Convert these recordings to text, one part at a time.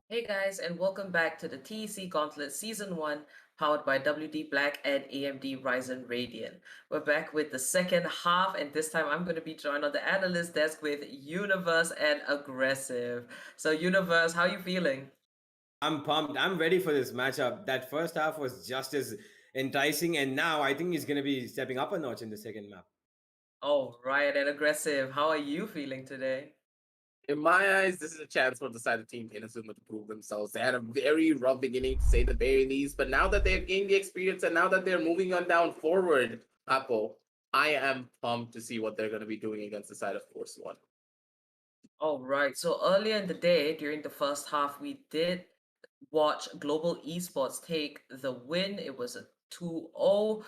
Hey guys, and welcome back to the TEC Gauntlet Season 1, powered by WD Black and AMD Ryzen Radeon. We're back with the second half, and this time I'm going to be joined on the analyst desk with Universe and Aggressive. So Universe, how are you feeling? I'm pumped. I'm ready for this matchup. That first half was just as enticing, and now I think he's going to be stepping up a notch in the second map. Oh, right, and Aggressive, how are you feeling today? In my eyes, this is a chance for the side of Team Inazuma to prove themselves. They had a very rough beginning, to say the very least, but now that they've gained the experience and now that they're moving on down forward, Apple, I am pumped to see what they're going to be doing against the side of Force One. All right, so earlier in the day, during the first half, we did watch Global Esports take the win. It was a 2-0.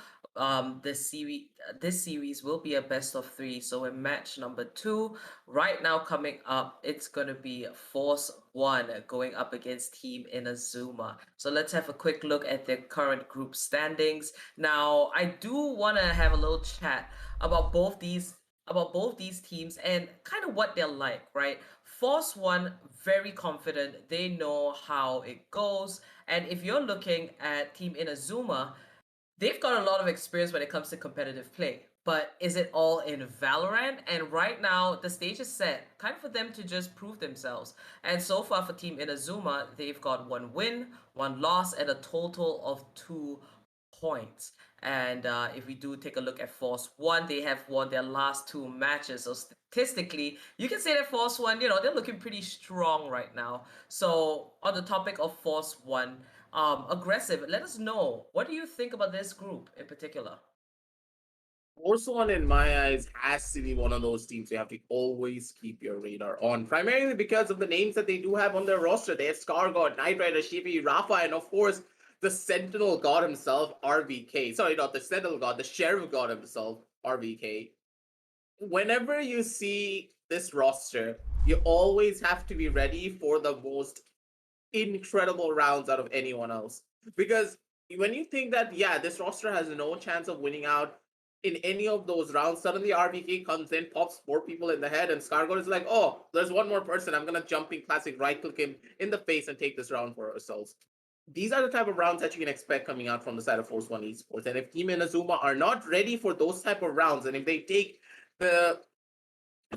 This series will be a best of 3. So in match number 2, right now coming up, it's gonna be Force One going up against Team Inazuma. So let's have a quick look at their current group standings. Now, I do want to have a little chat about both these teams and kind of what they're like, right? Force One, very confident. They know how it goes. And if you're looking at Team Inazuma, they've got a lot of experience when it comes to competitive play. But is it all in Valorant? And right now, the stage is set, kind of for them to just prove themselves. And so far for Team Inazuma, they've got 1 win, 1 loss, and a total of 2 points. And if we do take a look at Force One, they have won their last 2 matches. So statistically, you can say that Force One, they're looking pretty strong right now. So on the topic of Force One, Aggressive, let us know, what do you think about this group in particular? Force One, in my eyes, has to be one of those teams you have to always keep your radar on, primarily because of the names that they do have on their roster. They have Scar God, Knight Rider, Shibi, Rafa, and of course, the Sentinel God himself, RVK. Sorry, not the Sentinel God, the Sheriff God himself, RVK. Whenever you see this roster, you always have to be ready for the most incredible rounds out of anyone else. Because when you think that, yeah, this roster has no chance of winning out in any of those rounds, suddenly RVK comes in, pops 4 people in the head, and Scargor is like, oh, there's one more person. I'm going to jump in classic, right click him in the face and take this round for ourselves. These are the type of rounds that you can expect coming out from the side of Force One Esports. And if Team Inazuma are not ready for those type of rounds, and if they take the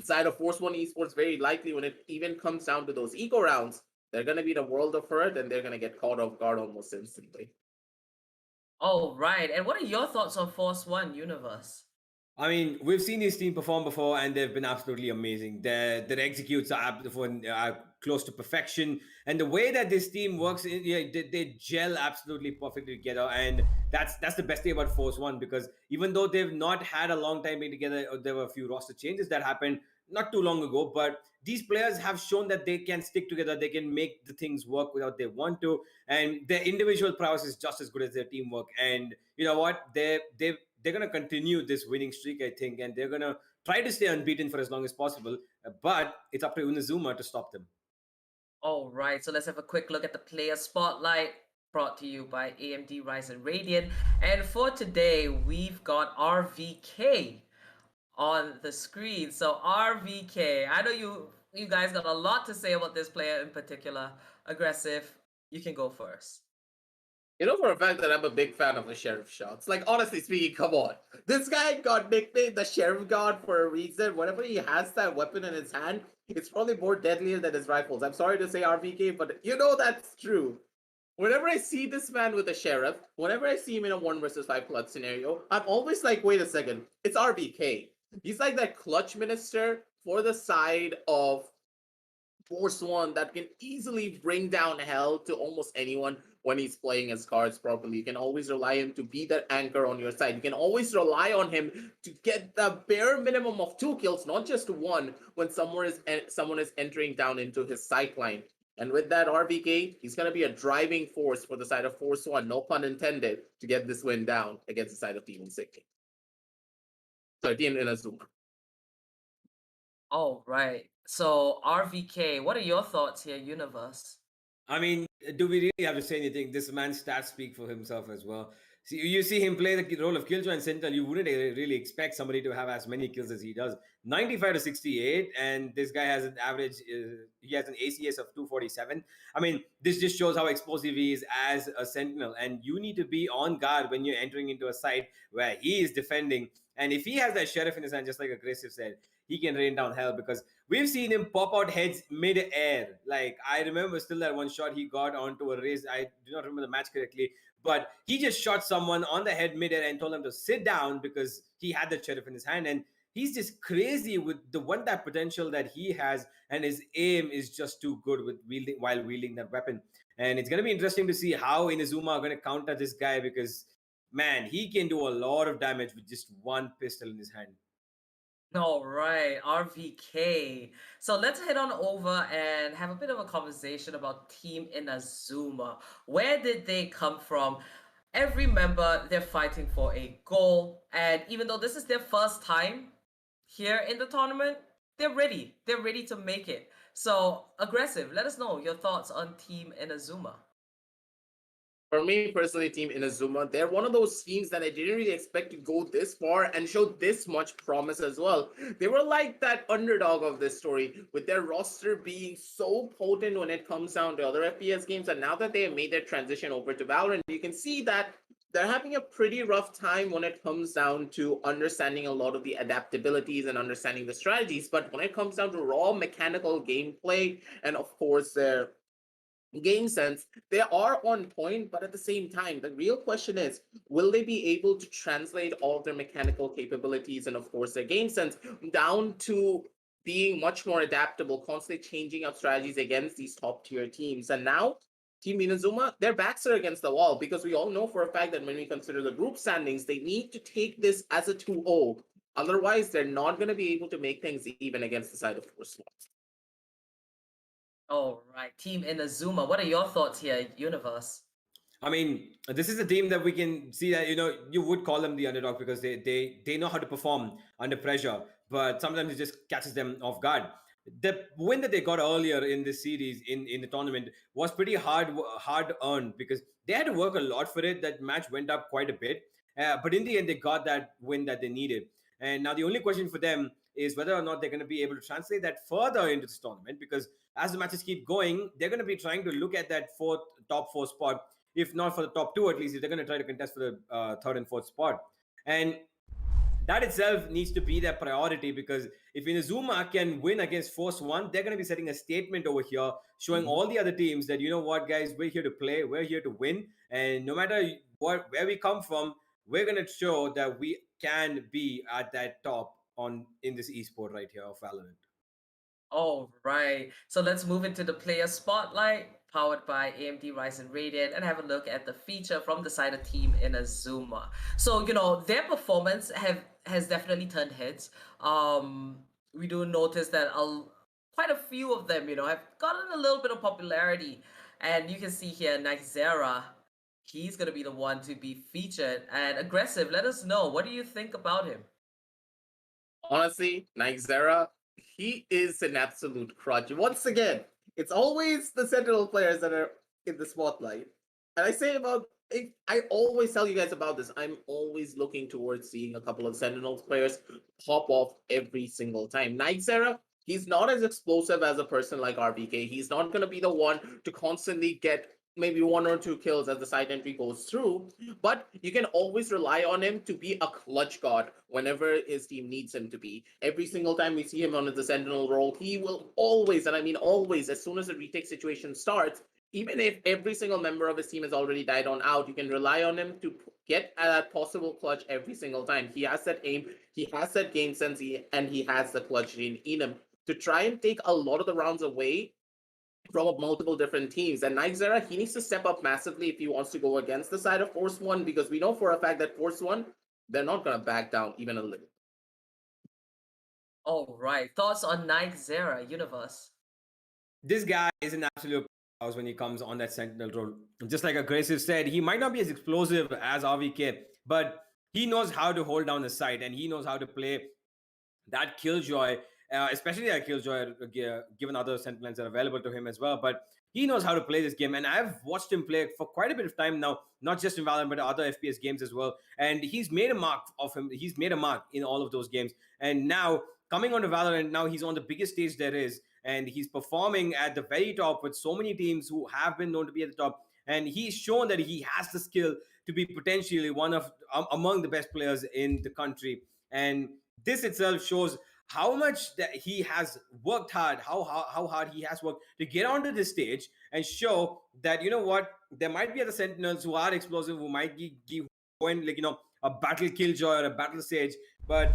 side of Force One Esports, very likely when it even comes down to those eco rounds, they're going to be the world of hurt and they're going to get caught off guard almost instantly. Oh, right. And what are your thoughts on Force One Universe? I mean, we've seen this team perform before, and they've been absolutely amazing. Their executes are close to perfection, and the way that this team works, they gel absolutely perfectly together, and that's the best thing about Force One, because even though they've not had a long time being together, there were a few roster changes that happened not too long ago, but these players have shown that they can stick together, they can make the things work without they want to, and their individual prowess is just as good as their teamwork. And you know what, they're going to continue this winning streak, I think, and they're going to try to stay unbeaten for as long as possible. But it's up to Inazuma to stop them. All right, so let's have a quick look at the player spotlight brought to you by AMD Ryzen Radeon. And for today, we've got RVK on the screen. So RVK, I know you guys got a lot to say about this player in particular. Aggressive, you can go first. You know for a fact that I'm a big fan of the Sheriff shots. Like, honestly speaking, come on. This guy got nicknamed the Sheriff God for a reason. Whenever he has that weapon in his hand, it's probably more deadlier than his rifles. I'm sorry to say RVK, but you know that's true. Whenever I see this man with a Sheriff, whenever I see him in a 1 versus 5 clutch scenario, I'm always like, wait a second, it's RVK. He's like that clutch minister for the side of Force One that can easily bring down hell to almost anyone when he's playing his cards properly. You can always rely on him to be that anchor on your side. You can always rely on him to get the bare minimum of 2 kills, not just one, when someone is entering down into his sight line. And with that RVK, he's going to be a driving force for the side of Force One, no pun intended, to get this win down against the side of Team Insignia. Sorry, Team Inazuma. Oh, right. So, RVK, what are your thoughts here, Universe? I mean, do we really have to say anything? This man's stats speak for himself as well. See, you see him play the role of Killjoy and Sentinel, you wouldn't really expect somebody to have as many kills as he does. 95 to 68, and this guy has an average, he has an ACS of 247. I mean, this just shows how explosive he is as a Sentinel, and you need to be on guard when you're entering into a site where he is defending. And if he has that Sheriff in his hand, just like Aggressive said, he can rain down hell because we've seen him pop out heads mid-air. Like, I remember still that one shot he got onto a race. I do not remember the match correctly, but he just shot someone on the head mid-air and told them to sit down because he had the Sheriff in his hand. And he's just crazy with the one tap potential that he has, and his aim is just too good with wielding that weapon. And it's going to be interesting to see how Inazuma are going to counter this guy because, man, he can do a lot of damage with just one pistol in his hand. All right, RVK. So let's head on over and have a bit of a conversation about Team Inazuma. Where did they come from? Every member, they're fighting for a goal. And even though this is their first time here in the tournament, they're ready. They're ready to make it. So, Aggressive, let us know your thoughts on Team Inazuma. For me personally, Team Inazuma, they're one of those teams that I didn't really expect to go this far and show this much promise as well. They were like that underdog of this story, with their roster being so potent when it comes down to other FPS games. And now that they have made their transition over to Valorant, you can see that they're having a pretty rough time when it comes down to understanding a lot of the adaptabilities and understanding the strategies. But when it comes down to raw mechanical gameplay and, of course, their game sense, they are on point, but at the same time, the real question is, will they be able to translate all of their mechanical capabilities and, of course, their game sense down to being much more adaptable, constantly changing up strategies against these top tier teams? And now, Team Inazuma, their backs are against the wall because we all know for a fact that when we consider the group standings, they need to take this as a 2-0. Otherwise, they're not going to be able to make things even against the side of Force One. All right, Team Inazuma. What are your thoughts here, Universe? I mean, this is a team that we can see that, you would call them the underdog because they know how to perform under pressure, but sometimes it just catches them off guard. The win that they got earlier in this series in the tournament was pretty hard earned because they had to work a lot for it. That match went up quite a bit, but in the end they got that win that they needed. And now the only question for them is whether or not they're going to be able to translate that further into this tournament, because as the matches keep going, they're going to be trying to look at that top four spot, if not for the top two, at least, if they're going to try to contest for the third and fourth spot. And that itself needs to be their priority, because if Inazuma can win against Force One, they're going to be setting a statement over here, showing all the other teams that, you know what, guys, we're here to play, we're here to win, and no matter where we come from, we're going to show that we can be at that top in this esport right here of Valorant. All right, so let's move into the player spotlight, powered by AMD Ryzen Radiant, and have a look at the feature from the side of Team Inazuma. So, their performance has definitely turned heads. We do notice that quite a few of them, have gotten a little bit of popularity. And you can see here, Naikzera, he's going to be the one to be featured. And Aggressive, let us know, what do you think about him? Honestly, Naikzera, he is an absolute crutch. Once again, it's always the Sentinel players that are in the spotlight. And I always tell you guys about this. I'm always looking towards seeing a couple of Sentinel players pop off every single time. Naikzera, he's not as explosive as a person like RVK. He's not going to be the one to constantly get maybe 1 or 2 kills as the side entry goes through, but you can always rely on him to be a clutch god whenever his team needs him to be. Every single time we see him on the Sentinel role, he will always, and I mean always, as soon as the retake situation starts, even if every single member of his team has already died on out, you can rely on him to get that possible clutch every single time. He has that aim, he has that game sense, and he has the clutch in him to try and take a lot of the rounds away from multiple different teams. And Naikzera, he needs to step up massively if he wants to go against the side of Force One, because we know for a fact that Force One, they're not going to back down even a little. All right. Thoughts on Naikzera, Universe? This guy is an absolute powerhouse when he comes on that Sentinel role. Just like Aggressive said, he might not be as explosive as RVK, but he knows how to hold down the site and he knows how to play that Killjoy, especially that Killjoy, given other Sentinels that are available to him as well. But he knows how to play this game, and I've watched him play for quite a bit of time now, not just in Valorant, but other FPS games as well. And he's made a mark of him. He's made a mark in all of those games. And now, coming on to Valorant, now he's on the biggest stage there is, and he's performing at the very top with so many teams who have been known to be at the top. And he's shown that he has the skill to be potentially one of among the best players in the country. And this itself shows how much that he has worked hard, how hard he has worked to get onto this stage and show that, you know what, there might be other Sentinels who are explosive, who might give going like, you know, a battle Killjoy or a battle Sage, but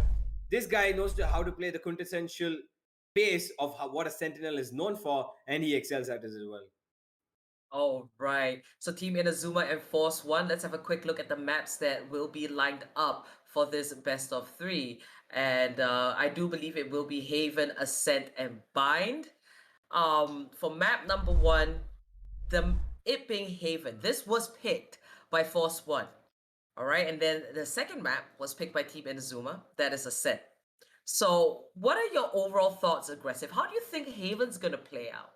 this guy knows how to play the quintessential pace of what a Sentinel is known for, and he excels at it as well. All right. So Team Inazuma and Force One. Let's have a quick look at the maps that will be lined up for this best of three. And I do believe it will be Haven, Ascent, and Bind. For map number one, it being Haven. This was picked by Force One. All right, and then the second map was picked by Team Inazuma. That is Ascent. So, what are your overall thoughts, Aggressive? How do you think Haven's gonna play out?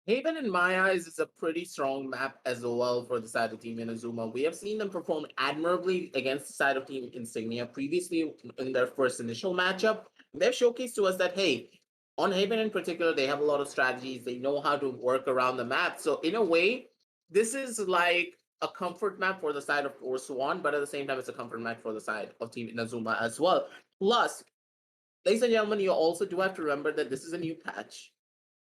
Haven, in my eyes, is a pretty strong map as well for the side of Team Inazuma. We have seen them perform admirably against the side of Team Insignia previously in their first initial matchup. They've showcased to us that, hey, on Haven in particular, they have a lot of strategies. They know how to work around the map. So, in a way, this is like a comfort map for the side of Force One, but at the same time, it's a comfort map for the side of Team Inazuma as well. Plus, ladies and gentlemen, you also do have to remember that this is a new patch.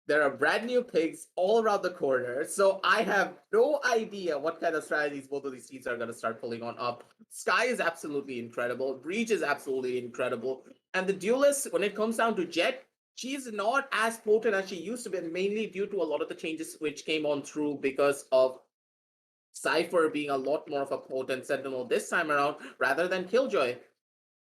There are brand new pigs all around the corner, so I have no idea what kind of strategies both of these teams are going to start pulling on up. Sky is absolutely incredible. Breach is absolutely incredible. And the duelist, when it comes down to Jet, she's not as potent as she used to be, mainly due to a lot of the changes which came on through because of Cypher being a lot more of a potent sentinel this time around rather than Killjoy.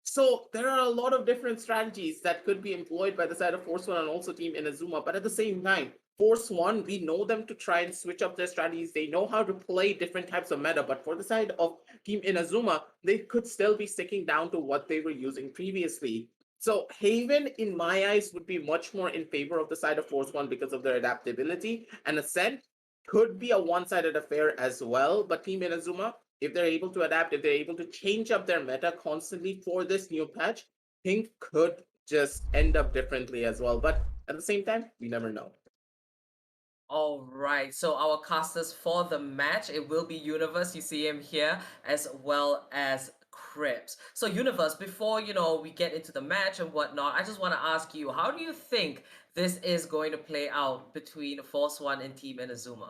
So there are a lot of different strategies that could be employed by the side of Force One and also Team Inazuma, but at the same time, Force One, we know them to try and switch up their strategies. They know how to play different types of meta, but for the side of Team Inazuma, they could still be sticking down to what they were using previously. So Haven, in my eyes, would be much more in favor of the side of Force One because of their adaptability, and Ascent could be a one-sided affair as well, but Team Inazuma, if they're able to adapt, if they're able to change up their meta constantly for this new patch, think could just end up differently as well. But at the same time, we never know. All right, so our casters for the match, it will be Universe. You see him here, as well as Crips. So Universe, before we get into the match and whatnot, I just want to ask you, how do you think this is going to play out between Force One and Team Inazuma?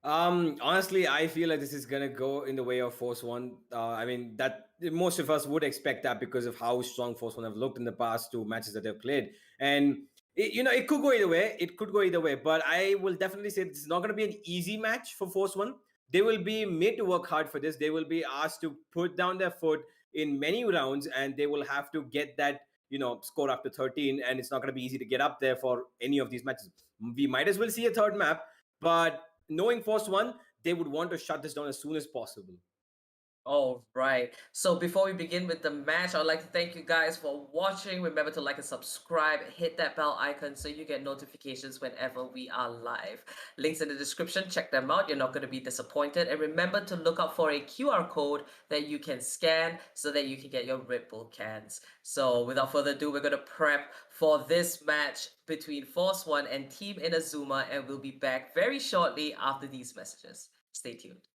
Honestly, I feel like this is gonna go in the way of Force One. I mean, that most of us would expect that because of how strong Force One have looked in the past two matches that they've played, and it could go either way. It could go either way, but I will definitely say this is not gonna be an easy match for Force One. They will be made to work hard for this. They will be asked to put down their foot in many rounds, and they will have to get that score up to 13, and it's not gonna be easy to get up there for any of these matches. We might as well see a third map, but knowing Force One, they would want to shut this down as soon as possible. All right. So before we begin with the match, I'd like to thank you guys for watching. Remember to like and subscribe, hit that bell icon so you get notifications whenever we are live. Links in the description, check them out. You're not going to be disappointed. And remember to look out for a QR code that you can scan so that you can get your Red Bull cans. So without further ado, we're going to prep for this match between Force One and Team Inazuma, and we'll be back very shortly after these messages. Stay tuned.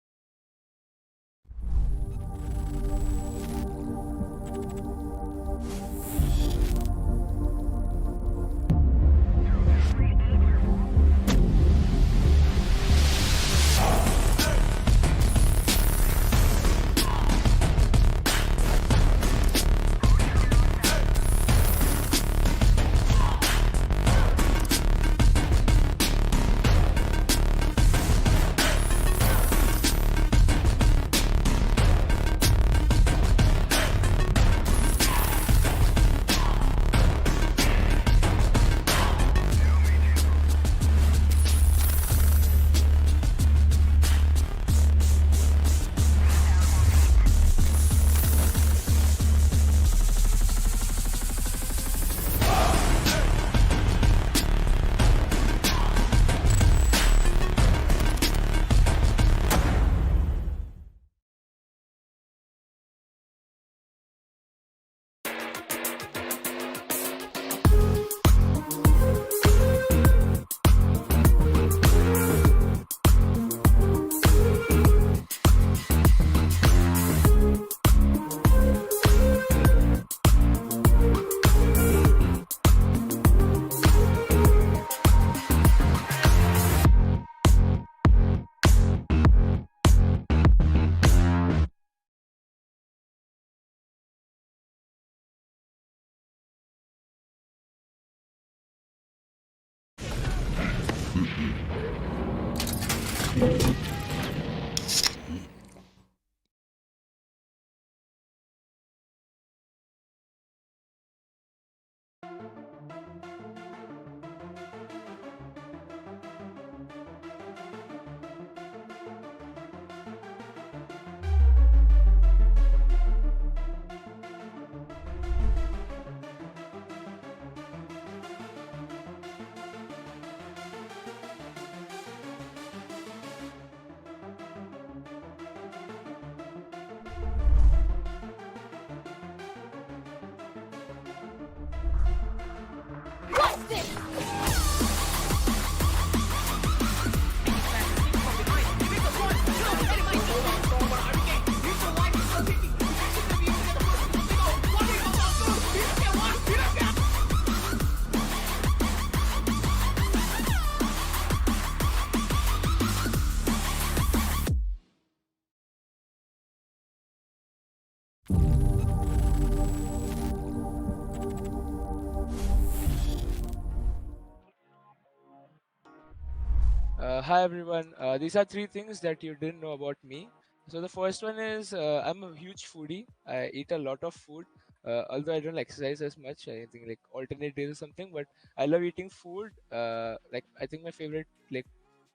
Hi everyone. These are three things that you didn't know about me. So the first one is I'm a huge foodie. I eat a lot of food. Although I don't exercise as much, I think like alternate days or something. But I love eating food. Like I think my favorite like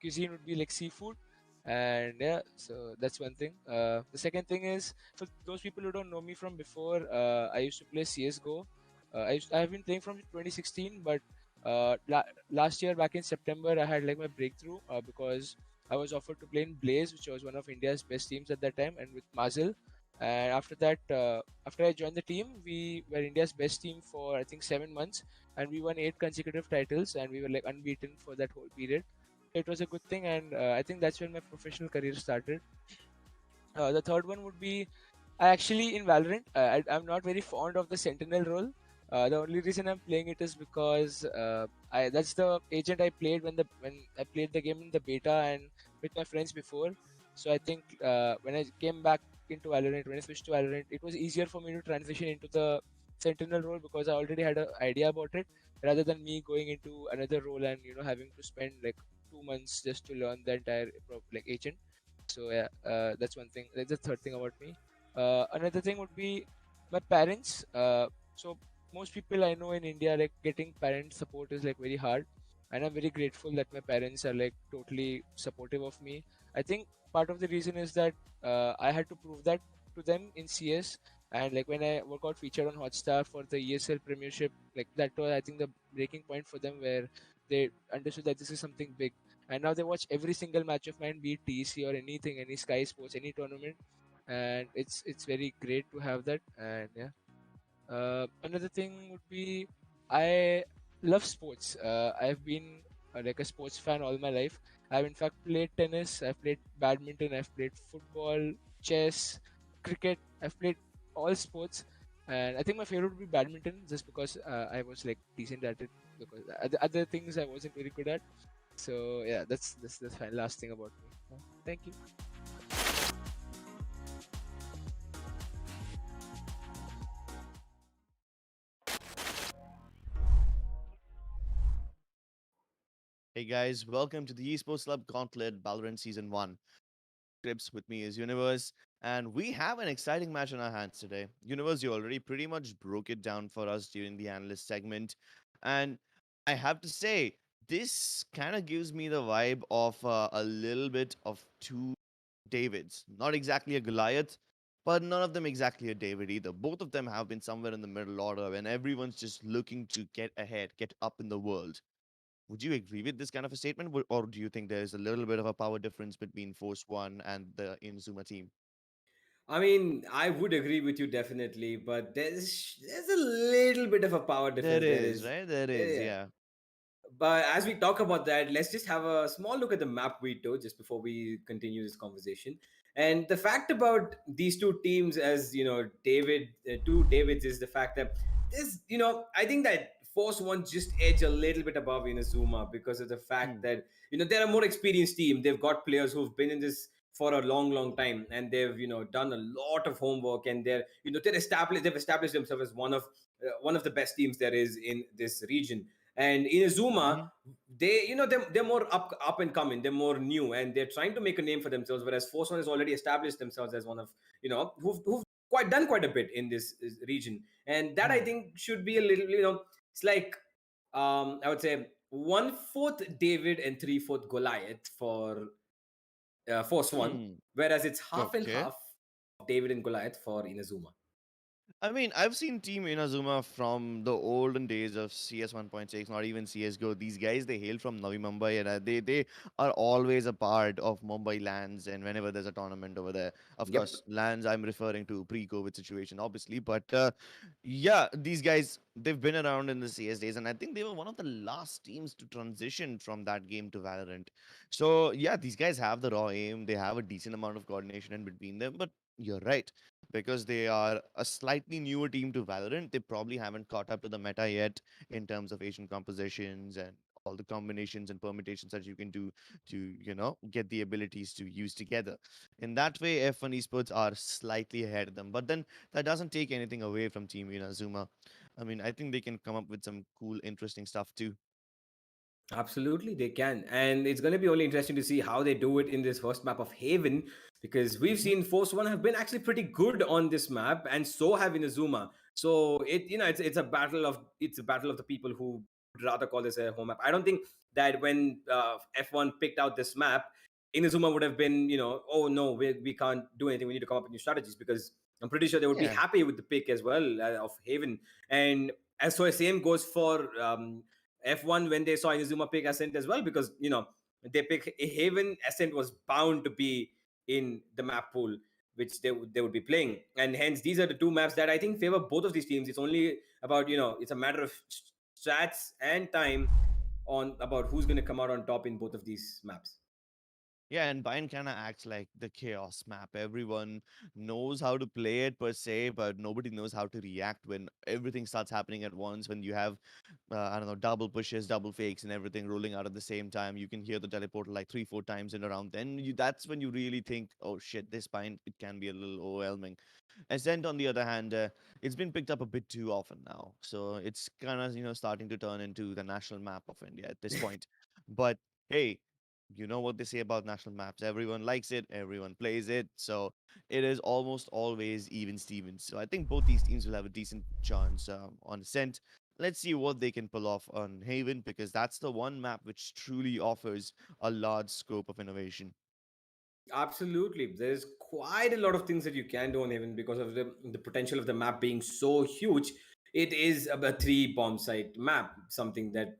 cuisine would be like seafood, and yeah. So that's one thing. The second thing is for those people who don't know me from before, I used to play CS:GO. I have been playing from 2016, but last year back in September I had like my breakthrough because I was offered to play in Blaze, which was one of India's best teams at that time, and with Mazel. And after that, after I joined the team, we were India's best team for I think 7 months, and we won 8 consecutive titles, and we were like unbeaten for that whole period. It was a good thing, and I think that's when my professional career started. The third one would be I actually in Valorant, I'm not very fond of the Sentinel role. The only reason I'm playing it is because that's the agent I played when I played the game in the beta and with my friends before. So I think when I came back into Valorant, when I switched to Valorant, it was easier for me to transition into the Sentinel role because I already had an idea about it, rather than me going into another role and having to spend like 2 months just to learn the entire like agent. So yeah, that's one thing. That's the third thing about me. Another thing would be my parents. So most people I know in India, like getting parent support is like very hard, and I'm very grateful that my parents are like totally supportive of me. I think part of the reason is that I had to prove that to them in CS. And like when I got featured on Hotstar for the ESL Premiership, like that was I think the breaking point for them where they understood that this is something big. And now they watch every single match of mine, be it TEC or anything, any Sky Sports, any tournament, and it's very great to have that. And yeah, another thing would be I love sports. I've been like a sports fan all my life. I've in fact played tennis, I've played badminton, I've played football, chess, cricket. I've played all sports, and I think my favorite would be badminton, just because I was like decent at it. Because other things I wasn't very good at. So yeah, that's the last thing about me. Thank you. Hey guys, welcome to the Esports Club Gauntlet Valorant Season 1. Scripts with me is Universe, and we have an exciting match on our hands today. Universe, you already pretty much broke it down for us during the analyst segment, and I have to say, this kind of gives me the vibe of a little bit of two Davids. Not exactly a Goliath, but none of them exactly a David either. Both of them have been somewhere in the middle order, and everyone's just looking to get ahead, get up in the world. Would you agree with this kind of a statement, or do you think there's a little bit of a power difference between Force One and the Inazuma team? I mean, I would agree with you definitely, but there's a little bit of a power There difference. There is, is, right? There is, yeah. yeah. But as we talk about that, let's just have a small look at the map we do just before we continue this conversation. And the fact about these two teams, as you know, two Davids, is the fact that I think that Force One just edge a little bit above Inazuma because of the fact Hmm. that they're a more experienced team. They've got players who've been in this for a long, long time, and they've done a lot of homework, and they've established themselves as one of the best teams there is in this region. And Inazuma, Mm-hmm. they're more up and coming, they're more new, and they're trying to make a name for themselves, whereas Force One has already established themselves as one of who've quite done quite a bit in this region. And that, I Hmm. think, should be a little, it's like, I would say, 1/4 David and 3/4 Goliath for Force One, Hmm. whereas it's half and Okay. half of David and Goliath for Inazuma. I mean, I've seen Team Inazuma from the olden days of CS 1.6, not even CSGO. These guys, they hail from Navi Mumbai, and they are always a part of Mumbai lands. And whenever there's a tournament over there, of Yep. course, lands I'm referring to pre-COVID situation, obviously. But yeah, these guys, they've been around in the CS days, and I think they were one of the last teams to transition from that game to Valorant. So yeah, these guys have the raw aim. They have a decent amount of coordination in between them, but you're right, because they are a slightly newer team to Valorant. They probably haven't caught up to the meta yet in terms of Asian compositions and all the combinations and permutations that you can do to, get the abilities to use together. In that way, F1 Esports are slightly ahead of them. But then that doesn't take anything away from Team Inazuma. I mean, I think they can come up with some cool, interesting stuff too. Absolutely, they can. And it's going to be only interesting to see how they do it in this first map of Haven, because we've Hmm. seen Force One have been actually pretty good on this map, and so have Inazuma. So it's a battle of the people who would rather call this a home map. I don't think that when F1 picked out this map, Inazuma would have been, oh no, we can't do anything. We need to come up with new strategies, because I'm pretty sure they would be Yeah. happy with the pick as well of Haven. And as so, same goes for F1 when they saw Inazuma pick Ascent as well, because they pick Haven. Ascent was bound to be in the map pool which they would be playing, and hence these are the two maps that I think favor both of these teams. It's only about, it's a matter of stats and time on about who's going to come out on top in both of these maps. Yeah, and Bind kind of acts like the chaos map. Everyone knows how to play it per se, but nobody knows how to react when everything starts happening at once. When you have, I don't know, double pushes, double fakes, and everything rolling out at the same time. You can hear the teleporter like 3, 4 times in a round. Then that's when you really think, oh shit, this Bind, it can be a little overwhelming. Ascent, on the other hand, it's been picked up a bit too often now. So it's kind of, starting to turn into the national map of India at this point. But hey, you know what they say about national maps. Everyone likes it, everyone plays it. So it is almost always even Stevens. So I think both these teams will have a decent chance on Ascent. Let's see what they can pull off on Haven, because that's the one map which truly offers a large scope of innovation. Absolutely. There's quite a lot of things that you can do on Haven because of the potential of the map being so huge. It is a three bomb site map, something that,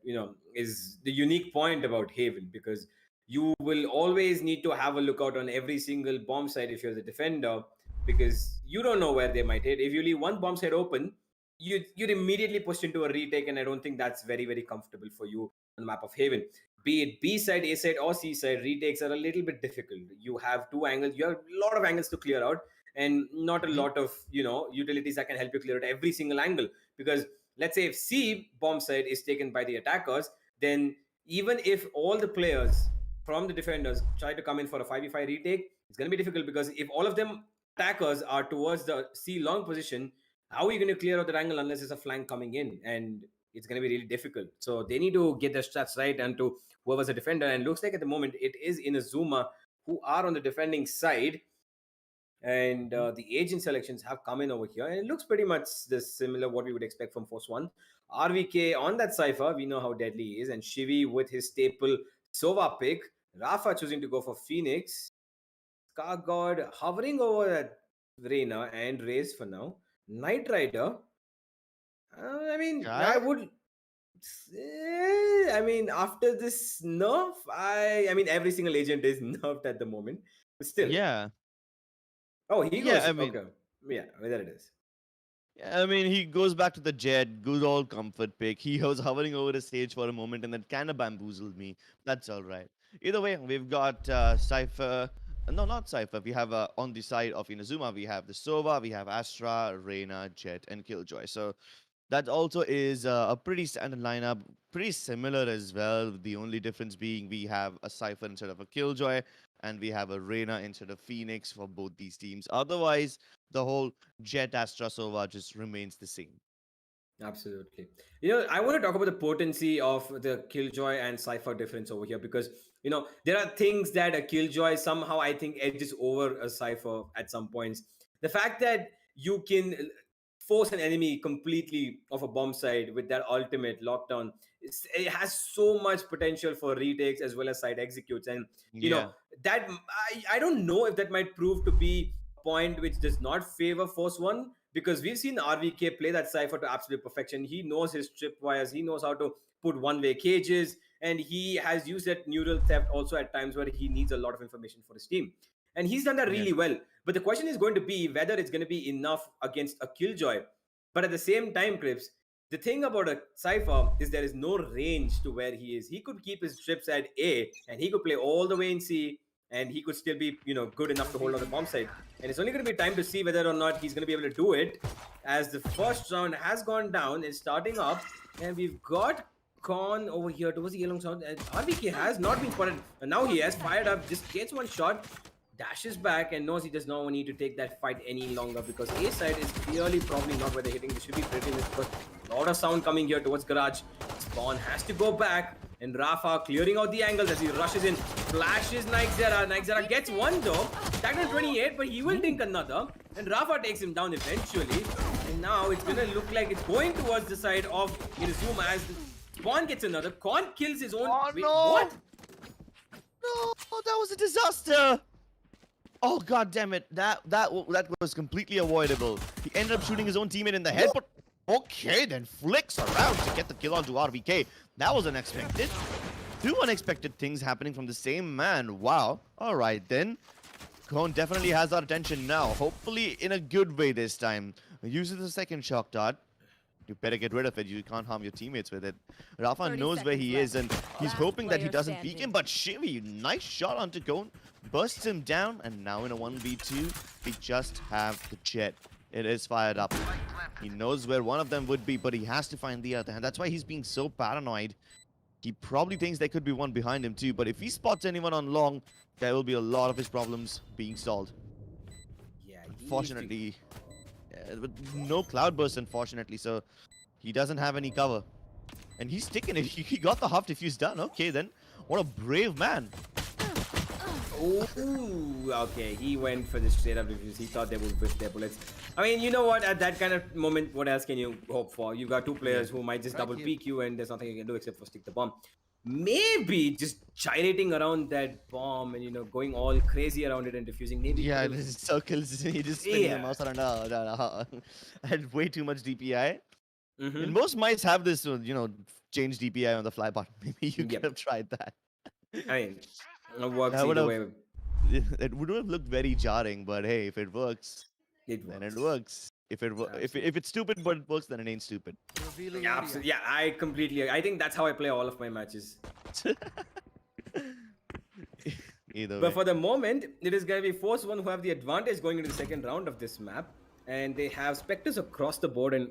is the unique point about Haven, because you will always need to have a lookout on every single bomb site if you're the defender, because you don't know where they might hit. If you leave one bomb site open, you're immediately pushed into a retake, and I don't think that's very, very comfortable for you on the map of Haven. Be it B side, A side, or C side, retakes are a little bit difficult. You have two angles, you have a lot of angles to clear out, and not a Mhm. lot of utilities that can help you clear out every single angle. Because let's say if C bomb side is taken by the attackers, then even if all the players from the defenders try to come in for a 5v5 retake, it's going to be difficult, because if all of them attackers are towards the C long position, how are you going to clear out that angle unless there's a flank coming in? And it's going to be really difficult. So they need to get their stats right and to whoever's a defender. And looks like at the moment it is Inazuma who are on the defending side. And the agent selections have come in over here. And it looks pretty much the similar what we would expect from Force 1. RVK on that Cypher, we know how deadly he is. And Shivi with his staple Sova pick. Rafa choosing to go for Phoenix. Scar God hovering over at Reina and Raze for now. Knight Rider. I mean, I Okay. would I mean, after this nerf, I mean, every single agent is nerfed at the moment, but still. Yeah. Oh, he Yeah. goes. Okay, yeah, whether it is. Yeah, I mean, he goes back to the jet, good old comfort pick. He was hovering over the stage for a moment and that kind of bamboozled me. That's all right. Either way, we've got Cypher. No, not Cypher. We have on the side of Inazuma, we have the Sova, we have Astra, Reina, Jet, and Killjoy. So that also is a pretty standard lineup, pretty similar as well. The only difference being we have a Cypher instead of a Killjoy, and we have a Reina instead of Phoenix for both these teams. Otherwise, the whole Jet Astra Sova just remains the same. Absolutely. I want to talk about the potency of the Killjoy and Cypher difference over here, because, there are things that a Killjoy somehow I think edges over a Cypher at some points. The fact that you can force an enemy completely off a bomb side with that ultimate lockdown, it has so much potential for retakes as well as side executes. And, Yeah. that I don't know if that might prove to be a point which does not favor Force 1, because we've seen RVK play that Cypher to absolute perfection. He knows his tripwires, he knows how to put one-way cages, and he has used that neural theft also at times where he needs a lot of information for his team. And he's done that Yeah. really well. But the question is going to be whether it's going to be enough against a Killjoy. But at the same time, Crips, the thing about a Cypher is there is no range to where he is. He could keep his trips at A and he could play all the way in C, and he could still be, good enough to hold on the bomb side. And it's only going to be time to see whether or not he's going to be able to do it, as the first round has gone down. It's starting up, and we've got Con over here towards the yellow sound. And RBK has not been spotted, and now he has fired up, just gets one shot, dashes back, and knows he does not need to take that fight any longer, because A side is clearly probably not where they're hitting. This should be pretty much, but a lot of sound coming here towards Garage. Spawn has to go back, and Rafa clearing out the angles as he rushes in, flashes Naikzera. Naikzera gets one though, tagged on 28, but he will take another, and Rafa takes him down eventually. And now it's gonna look like it's going towards the side of Inazuma as Spawn gets another. Con kills his own. Oh Wait, no! what? No, that was a disaster. Oh god damn it! That was completely avoidable. He ended up shooting his own teammate in the head, but okay, then flicks around to get the kill onto RVK. That was unexpected. Two unexpected things happening from the same man. Wow. All right then. Cone definitely has our attention now. Hopefully in a good way this time. Uses the second shock dart. You better get rid of it. You can't harm your teammates with it. Rafa 30 knows where he seconds is, and he's Last hoping that he player doesn't peek standing. him. But Shivi, nice shot onto Cone. Busts him down, and now in a 1v2, we just have the Jet. It is fired up. He knows where one of them would be, but he has to find the other. And that's why he's being so paranoid. He probably thinks there could be one behind him too, but if he spots anyone on long, there will be a lot of his problems being solved. Yeah, Unfortunately, but no cloudburst, unfortunately, so he doesn't have any cover. And he's sticking it. He got the half defuse done. Okay, then. What a brave man. Ooh, okay. He went for the straight up defuse. He thought they would whiff their bullets. I mean, you know what? At that kind of moment, what else can you hope for? You've got two players who might just double peek you, and there's nothing you can do except for stick the bomb. maybe just gyrating around that bomb and going all crazy around it and defusing. Maybe Yeah, could have. this circles. He just spinning the Yeah. mouse around. Had way too much DPI. Mm-hmm. And most mice have this, change DPI on the fly button. Maybe you Yep. could have tried that. I mean, it works That would either have. way. It would have looked very jarring, but hey, if it works, It then works. it works. If if it's stupid but it works, then it ain't stupid. Yeah, absolutely. Yeah, I completely. I think that's how I play all of my matches. Either But way. for the moment, it is going to be Force One who have the advantage going into the second round of this map, and they have Spectres across the board, and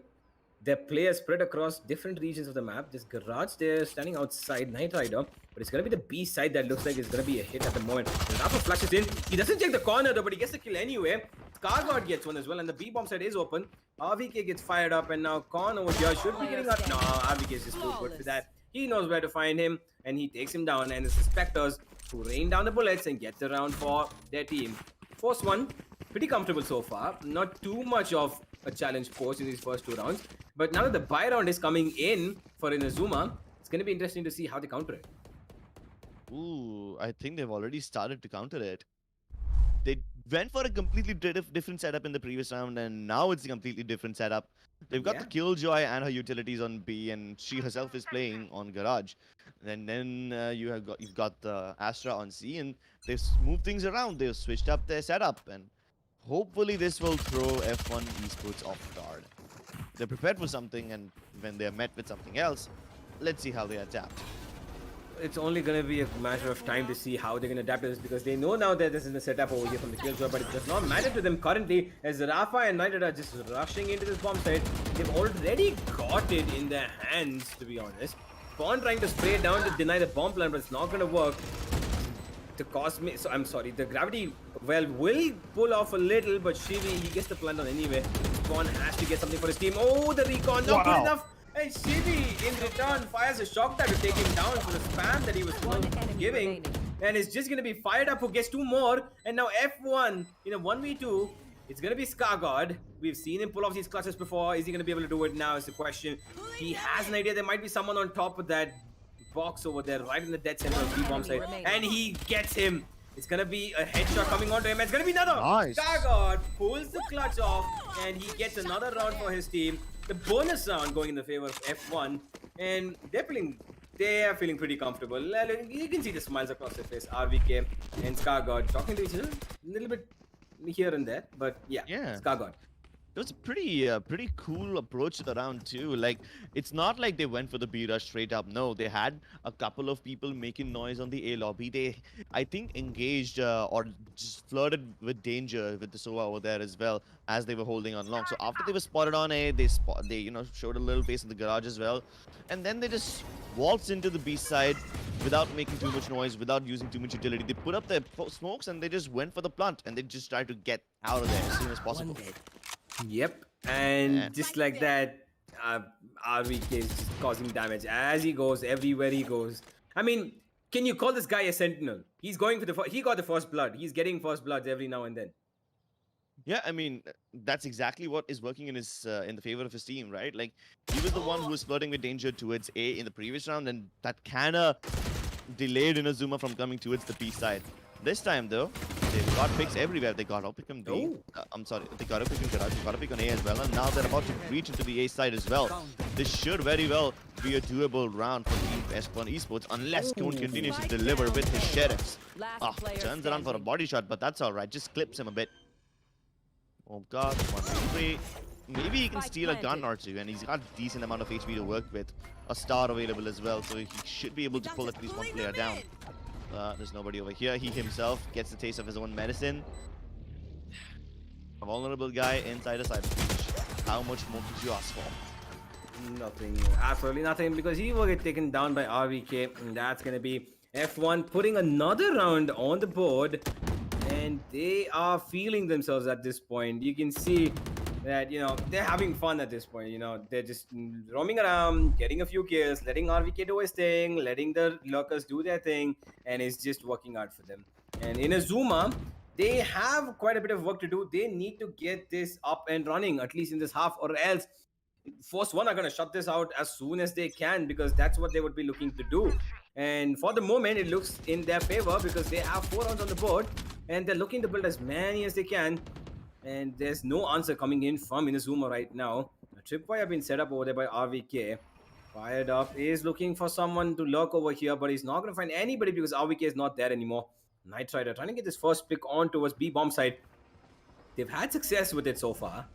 their players spread across different regions of the map. This Garage there standing outside, Knight Rider, but it's going to be the B side that looks like it's going to be a hit at the moment. Rafa flashes in. He doesn't check the corner though, but he gets the kill anyway. Scarguard gets one as well, and the B bomb side is open. RVK gets fired up, and now Con over here should be getting up. No, RVK is just too good for that. He knows where to find him, and he takes him down, and it's the Spectres who rain down the bullets and get the round for their team. Force One, pretty comfortable so far. Not too much of a challenge posed in these first 2 rounds. But now that the buy round is coming in for Inazuma, it's going to be interesting to see how they counter it. Ooh, I think they've already started to counter it. They went for a completely different setup in the previous round, and now it's a completely different setup. They've got the Killjoy and her utilities on B, and she herself is playing on Garage. And then you've got the Astra on C, and they've moved things around. They've switched up their setup, and hopefully this will throw F1 Esports off guard. They're prepared for something, and when they're met with something else, let's see how they adapt. It's only going to be a matter of time to see how they're going to adapt to this, because they know now that this is a setup over here from the Killjoy, but it does not matter to them currently as Rafa and Knighted are just rushing into this bomb site. They've already got it in their hands, to be honest. Bond trying to spray it down to deny the bomb plan, but it's not going to work. The Cosmic, so I'm sorry, the Gravity well will pull off a little, but Shivi, he gets the plant on anyway. Bond has to get something for his team. Oh, the recon, not good enough. And Shivi, in return, fires a shock dart to take him down for the spam that he was giving. And it's just going to be fired up, who gets 2 more. And now F1 in a 1v2. It's going to be Scarguard. We've seen him pull off these clutches before. Is he going to be able to do it now is the question. He has an idea. There might be someone on top of that box over there, right in the dead center of the bomb site. And he gets him. It's going to be a headshot coming onto him. It's going to be another. Nice. Scarguard pulls the clutch off, and he gets another round for his team. The bonus round going in the favor of F1, and they are feeling pretty comfortable. You can see the smiles across their face. RVK and Scarguard talking to each other a little bit here and there, but yeah. Scarguard. It was a pretty cool approach to the round too. Like, it's not like they went for the B rush straight up. No, they had a couple of people making noise on the A lobby. They, I think, engaged or just flirted with danger with the Sova over there as well as they were holding on long. So after they were spotted on A, they showed a little face in the garage as well, and then they just waltzed into the B side without making too much noise, without using too much utility. They put up their smokes and they just went for the plant, and they just tried to get out of there as soon as possible. Yep, and just like that, RVK is just causing damage as he goes, everywhere he goes. I mean, can you call this guy a sentinel? He's going for he got the first blood. He's getting first bloods every now and then. Yeah, I mean, that's exactly what is working in his in the favor of his team, right? Like, he was the one who was flirting with danger towards A in the previous round, and that kind of delayed Inazuma from coming towards the B side. This time, though, they've got picks everywhere. They got a pick on B. I'm sorry, they got a pick on Garage, they got a pick on A as well, and now they're about to reach into the A side as well. This should very well be a doable round for Team F1 Esports, unless Cone continues to deliver with his sheriffs. Turns around for a body shot, but that's alright. Just clips him a bit. Oh god, 1v3. Maybe he can steal a gun or two, and he's got a decent amount of HP to work with. A star available as well, so he should be able to pull at least one player down. There's nobody over here. He himself gets the taste of his own medicine. A vulnerable guy inside a side breach. How much more could you ask for? Nothing, absolutely nothing, because he will get taken down by RVK, and that's going to be F1 putting another round on the board, and they are feeling themselves at this point. You can see that, they're having fun at this point. They're just roaming around, getting a few kills, letting RVK do his thing, letting the lurkers do their thing, and it's just working out for them. And Inazuma, they have quite a bit of work to do. They need to get this up and running, at least in this half, or else Force One are going to shut this out as soon as they can, because that's what they would be looking to do. And for the moment, it looks in their favor because they have 4 rounds on the board and they're looking to build as many as they can. And there's no answer coming in from Inazuma right now. A tripwire been set up over there by RVK. Fired Up is looking for someone to lurk over here, but he's not going to find anybody because RVK is not there anymore. Knight Rider trying to get this first pick on towards B bomb side. They've had success with it so far.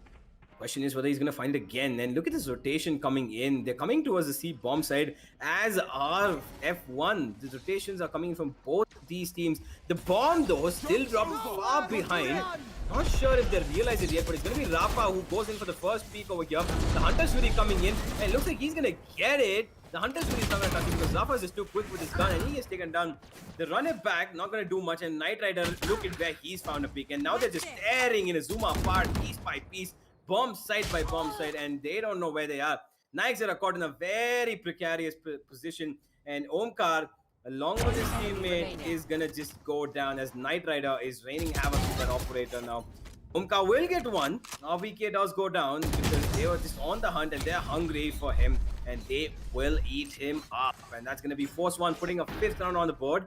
Question is whether he's going to find again. And look at this rotation coming in. They're coming towards the C bomb side as are F1. The rotations are coming from both these teams. The bomb, though, still dropped far behind. Not sure if they realize it yet, but it's going to be Rafa who goes in for the first peek over here. The Hunter's Fury coming in, and it looks like he's going to get it. The Hunter's Fury is not going to touch it because Rafa is just too quick with his gun, and he is taken down. They run it back, not going to do much, and Knight Rider, look at where he's found a peek. And now they're just tearing Inazuma apart piece by piece. Bomb side by bomb side, and they don't know where they are. Naikzera caught in a very precarious position, and Omkar, along with his teammate, is gonna just go down as Knight Rider is raining havoc with that operator now. Omkar will get one. RVK does go down because they were just on the hunt and they're hungry for him, and they will eat him up. And that's gonna be Force One putting a 5th round on the board.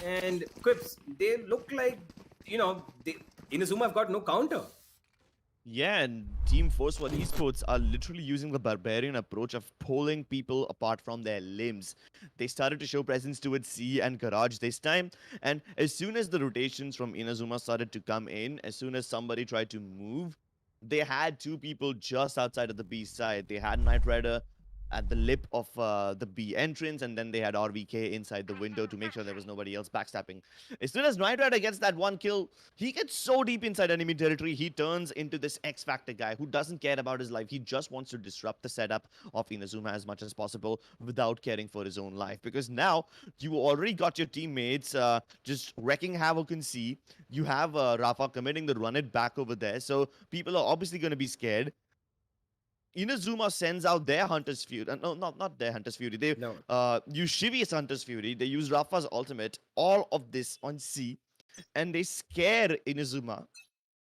And Quips, they look like, Inazuma have got no counter. Yeah, and Team Force One Esports are literally using the barbarian approach of pulling people apart from their limbs. They started to show presence towards C and Garage this time, and as soon as the rotations from Inazuma started to come in, as soon as somebody tried to move, they had 2 people just outside of the B side. They had Knight Rider at the lip of the B entrance, and then they had RVK inside the window to make sure there was nobody else backstabbing. As soon as Knight Rider gets that 1 kill, he gets so deep inside enemy territory, he turns into this X-Factor guy who doesn't care about his life. He just wants to disrupt the setup of Inazuma as much as possible without caring for his own life. Because now, you already got your teammates just wrecking havoc in C. You have Rafa committing the run it back over there, so people are obviously going to be scared. Inazuma sends out their Hunter's Fury. No, not their Hunter's Fury. They use Shivi's Hunter's Fury. They use Rafa's ultimate. All of this on C. And they scare Inazuma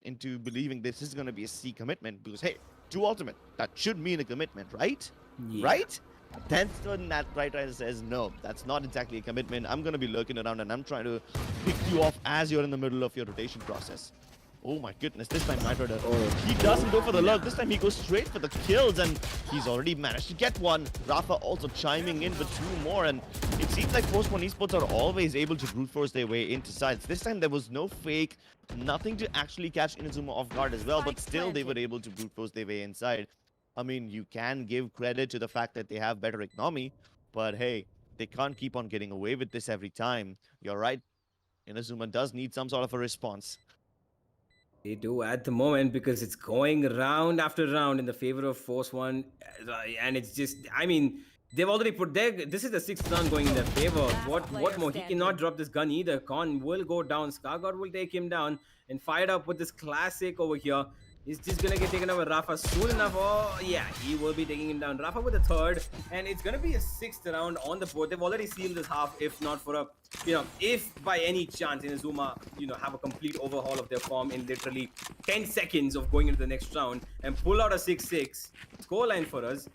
into believing this is going to be a C commitment. Because, hey, 2 ultimate. That should mean a commitment, right? Yeah. Right? Then that Knight Rider says, no, that's not exactly a commitment. I'm going to be lurking around and I'm trying to pick you off as you're in the middle of your rotation process. Oh my goodness, this time Knight Rider, he doesn't go for the lurk. This time he goes straight for the kills, and he's already managed to get one. Rafa also chiming in with 2 more, and it seems like Force One Esports are always able to brute force their way into sides. This time there was no fake, nothing to actually catch Inazuma off guard as well, but still they were able to brute force their way inside. I mean, you can give credit to the fact that they have better economy, but hey, they can't keep on getting away with this every time. You're right, Inazuma does need some sort of a response. They do at the moment because it's going round after round in the favor of Force One, and it's just, I mean, they've already put their, this is the 6th round going in their favor. What more? He cannot drop this gun either. Khan will go down. Scargod will take him down, and Fired Up with this classic over here. He's just gonna get taken over Rafa soon enough. Oh yeah, he will be taking him down. Rafa with the 3rd, and it's gonna be a 6th round on the board. They've already sealed this half, if not for a, if by any chance Inazuma, have a complete overhaul of their form in literally 10 seconds of going into the next round and pull out a 6-6 scoreline for us.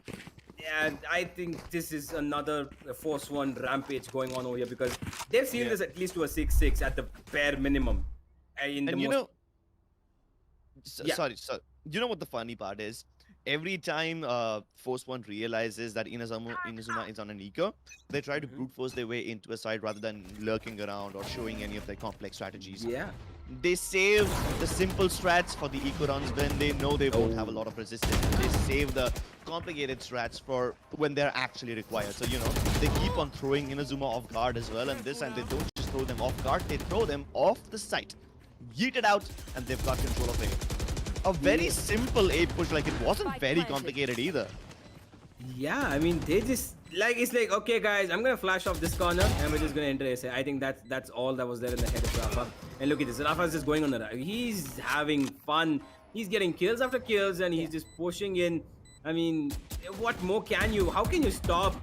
And I think this is another Force One rampage going on over here because they've sealed this at least to a 6-6 at the bare minimum. Sorry. You know what the funny part is? Every time Force One realizes that Inazuma is on an eco, they try to brute force their way into a side rather than lurking around or showing any of their complex strategies. Yeah. They save the simple strats for the eco runs when they know they won't have a lot of resistance. They save the complicated strats for when they're actually required. So, they keep on throwing Inazuma off guard as well, and this time they don't just throw them off guard, they throw them off the site. Yeet it out, and they've got control of it. A very simple A push, like it wasn't very complicated either. Yeah, I mean, they just, it's like, okay guys, I'm gonna flash off this corner and we're just gonna enter SA. I think that's all that was there in the head of Rafa. And look at this, Rafa's just going on the right. He's having fun. He's getting kills after kills and he's just pushing in. I mean, what more how can you stop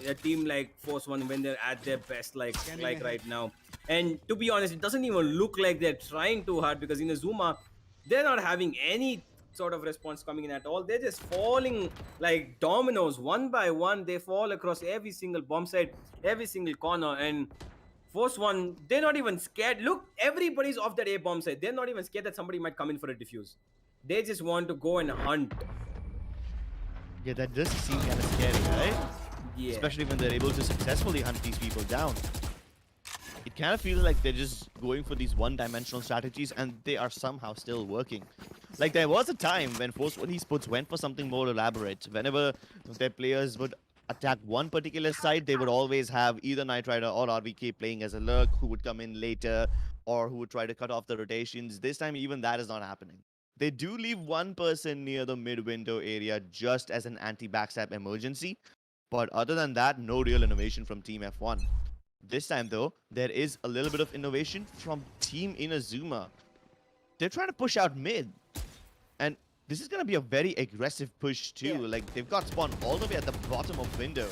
a team like Force One when they're at their best like right now? And to be honest, it doesn't even look like they're trying too hard because Inazuma, they're not having any sort of response coming in at all. They're just falling like dominoes, one by one. They fall across every single bomb site, every single corner, and Force One, they're not even scared. Look, everybody's off that A bomb site. They're not even scared that somebody might come in for a defuse. They just want to go and hunt. Yeah, that does seem kind of scary, right? Yeah. Especially when they're able to successfully hunt these people down. It kind of feels like they're just going for these one-dimensional strategies and they are somehow still working. Like there was a time when Force One Esports went for something more elaborate. Whenever their players would attack one particular side, they would always have either Knight Rider or RVK playing as a lurk who would come in later or who would try to cut off the rotations. This time, even that is not happening. They do leave one person near the mid-window area just as an anti-backstab emergency. But other than that, no real innovation from Team F1. This time, though, there is a little bit of innovation from Team Inazuma. They're trying to push out mid. And this is going to be a very aggressive push, too. Yeah. Like, they've got Spawn all the way at the bottom of window.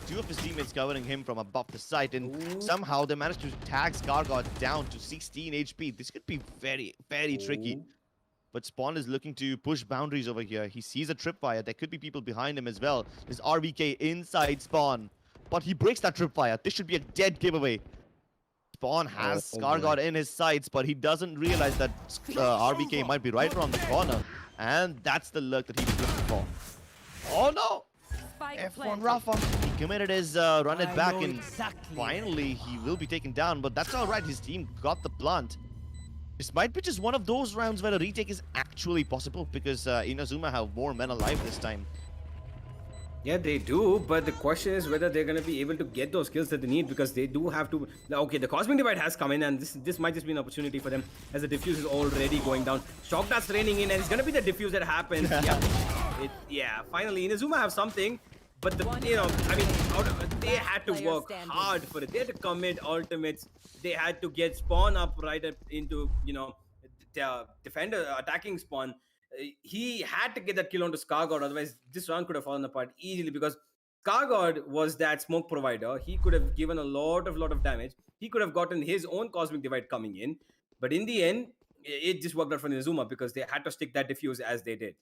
Two of his teammates covering him from above the site. And somehow they managed to tag Scargod down to 16 HP. This could be very, very tricky. But Spawn is looking to push boundaries over here. He sees a tripwire. There could be people behind him as well. There's RVK inside Spawn. But he breaks that tripwire. This should be a dead giveaway. Spawn has Scargod in his sights, but he doesn't realize that RVK might be right around the corner. And that's the lurk that he was looking for. Oh no! F1 Rafa. He committed his run it back and finally he will be taken down. But that's alright. His team got the plant. This might be just one of those rounds where a retake is actually possible because Inazuma have more men alive this time. Yeah, they do, but the question is whether they're going to be able to get those kills that they need because they do have to... Okay, the Cosmic Divide has come in and this might just be an opportunity for them as the diffuse is already going down. Shock Dart's raining in and it's going to be the diffuse that happens. Yeah, finally, Inazuma have something, but they had to work hard for it. They had to commit ultimates. They had to get Spawn up right up into, the defender attacking Spawn. He had to get that kill onto Scargod, otherwise this round could have fallen apart easily because Scargod was that smoke provider. He could have given a lot of damage. He could have gotten his own Cosmic Divide coming in, but in the end, it just worked out for Inazuma because they had to stick that diffuse as they did.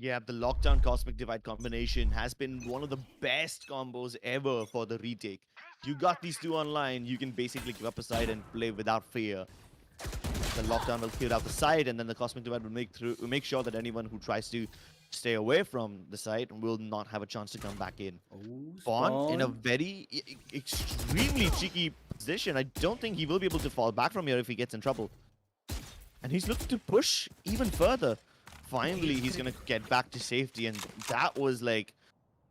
Yeah, the Lockdown Cosmic Divide combination has been one of the best combos ever for the retake. You got these two online, you can basically give up a side and play without fear. The Lockdown will clear out the side, and then the Cosmic Divide will make sure that anyone who tries to stay away from the side will not have a chance to come back in. Spawn in a very extremely cheeky position. I don't think he will be able to fall back from here if he gets in trouble. And he's looking to push even further. Finally, he's going to get back to safety, and that was like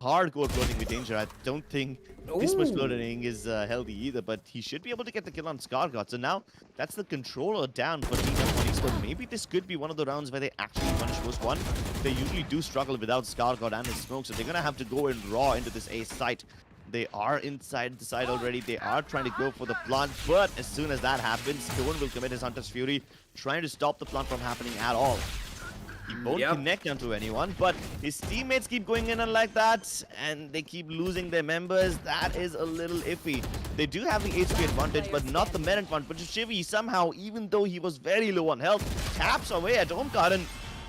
hardcore floating with danger. I don't think this much floating is healthy either, but he should be able to get the kill on Scargod. So now that's the controller down for Team F1 Esports. Maybe this could be one of the rounds where they actually punish Force One. They usually do struggle without Scargod and his smoke, so they're going to have to go in raw into this A site. They are inside the side already. They are trying to go for the plant, but as soon as that happens, Stone will commit his Hunter's Fury, trying to stop the plant from happening at all. He won't connect onto anyone, but his teammates keep going in like that, and they keep losing their members. That is a little iffy. They do have the HP advantage, but not the men advantage. Shivy somehow, even though he was very low on health, taps away at home card, and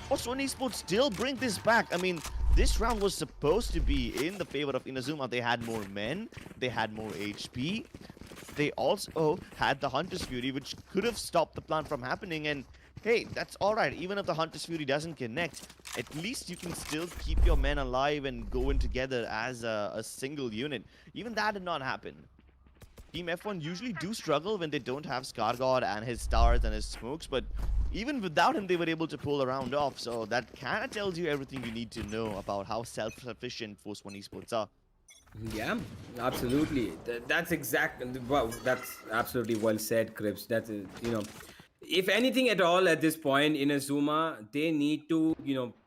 One Esports still bring this back. I mean, this round was supposed to be in the favor of Inazuma. They had more men, they had more HP. They also had the Hunter's Fury, which could have stopped the plant from happening, and hey, that's alright. Even if the Hunter's Fury doesn't connect, at least you can still keep your men alive and go in together as a single unit. Even that did not happen. Team F1 usually do struggle when they don't have Scargod and his stars and his smokes, but even without him, they were able to pull a round off. So that kind of tells you everything you need to know about how self-sufficient Force One Esports are. Yeah, absolutely. That's absolutely well said, Crips. That's if anything at all at this point in Inazuma, they need to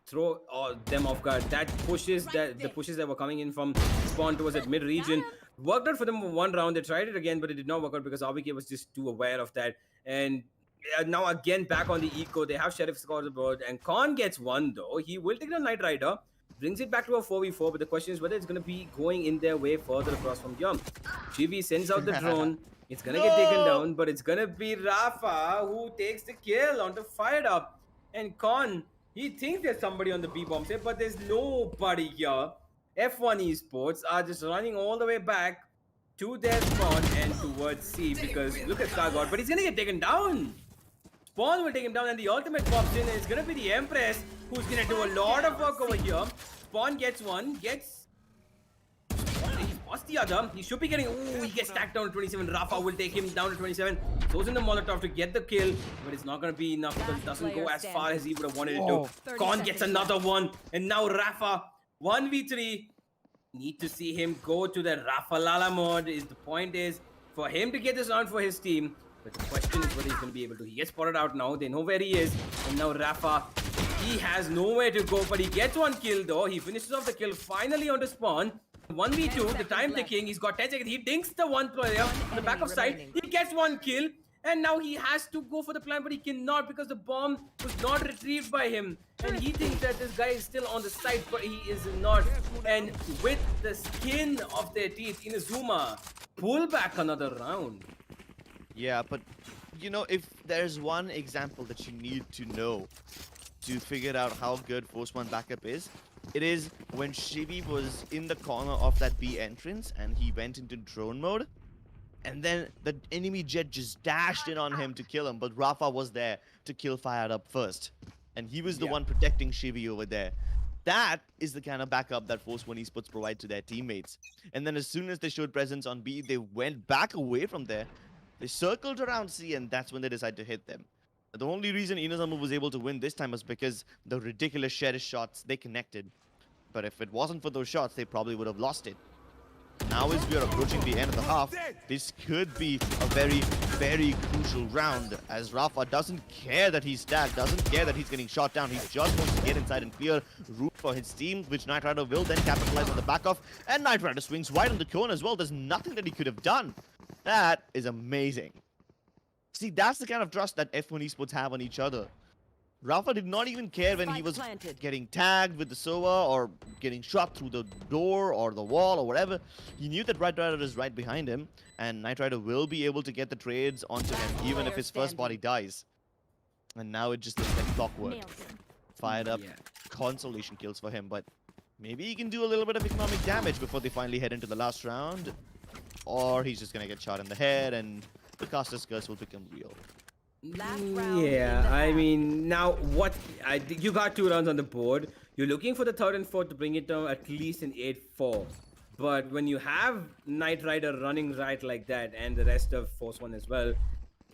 throw them off guard. That pushes the pushes that were coming in from Spawn towards that mid region worked out for them for one round. They tried it again, but it did not work out because RBK was just too aware of that. And now again back on the eco, they have Sheriff scores the board, and Khan gets one though. He will take the Knight Rider, brings it back to a 4v4, but the question is whether it's going to be going in their way further across from Yum. Chibi sends out the drone. It's going to get taken down, but it's going to be Rafa who takes the kill onto Fired Up. And Khan, He thinks there's somebody on the B bomb site, but there's nobody here. F1 Esports are just running all the way back to their spawn and towards C because look at Stargod, but he's gonna get taken down. Spawn will take him down and the ultimate pops in and it's gonna be the Empress who's gonna do a lot of work over here. Spawn gets one, what's the other? He should be getting, he gets stacked down to 27. Rafa will take him down to 27. Throws in the Molotov to get the kill, but it's not gonna be enough because it doesn't go as far as he would have wanted it to. Khan gets another one, and now Rafa, 1v3. Need to see him go to the Rafa Lala mode. The point is for him to get this round for his team. But the question is whether he's going to be able to. He gets spotted out now. They know where he is. And now Rafa, he has nowhere to go. But he gets one kill though. He finishes off the kill finally on the spawn. 1v2, the time ticking. He's got 10 seconds. He dinks the one player on the back of side. He gets one kill. And now he has to go for the plan, but he cannot because the bomb was not retrieved by him. And he thinks that this guy is still on the site, but he is not. And with the skin of their teeth, Inazuma pull back another round. Yeah, but you know, if there's one example that you need to know to figure out how good Force 1 backup is, it is when Shivi was in the corner of that B entrance and he went into drone mode. And then the enemy jet just dashed in on him to kill him, but Rafa was there to kill Fired Up first. And he was the one protecting Shivi over there. That is the kind of backup that Force 1 Esports provide to their teammates. And then as soon as they showed presence on B, they went back away from there. They circled around C, and that's when they decided to hit them. The only reason Inazuma was able to win this time was because the ridiculous Sheriff shots, they connected. But if it wasn't for those shots, they probably would have lost it. Now as we are approaching the end of the half, this could be a very, very crucial round as Rafa doesn't care that he's tagged, doesn't care that he's getting shot down. He just wants to get inside and clear route for his team, which Knight Rider will then capitalize on the back of. And Knight Rider swings right on the cone as well. There's nothing that he could have done. That is amazing. See, that's the kind of trust that F1 Esports have on each other. Rafa did not even care when he was getting tagged with the Sova or getting shot through the door or the wall or whatever. He knew that Knight Rider is right behind him, and Knight Rider will be able to get the trades onto him even if his first body dies. And now it just looks like clockwork. Fired up consolation kills for him, but maybe he can do a little bit of economic damage before they finally head into the last round. Or he's just gonna get shot in the head and the caster's curse will become real. Yeah, I mean, now what? You got 2 rounds on the board. You're looking for the 3rd and 4th to bring it down at least an 8-4. But when you have Knight Rider running right like that and the rest of Force 1 as well,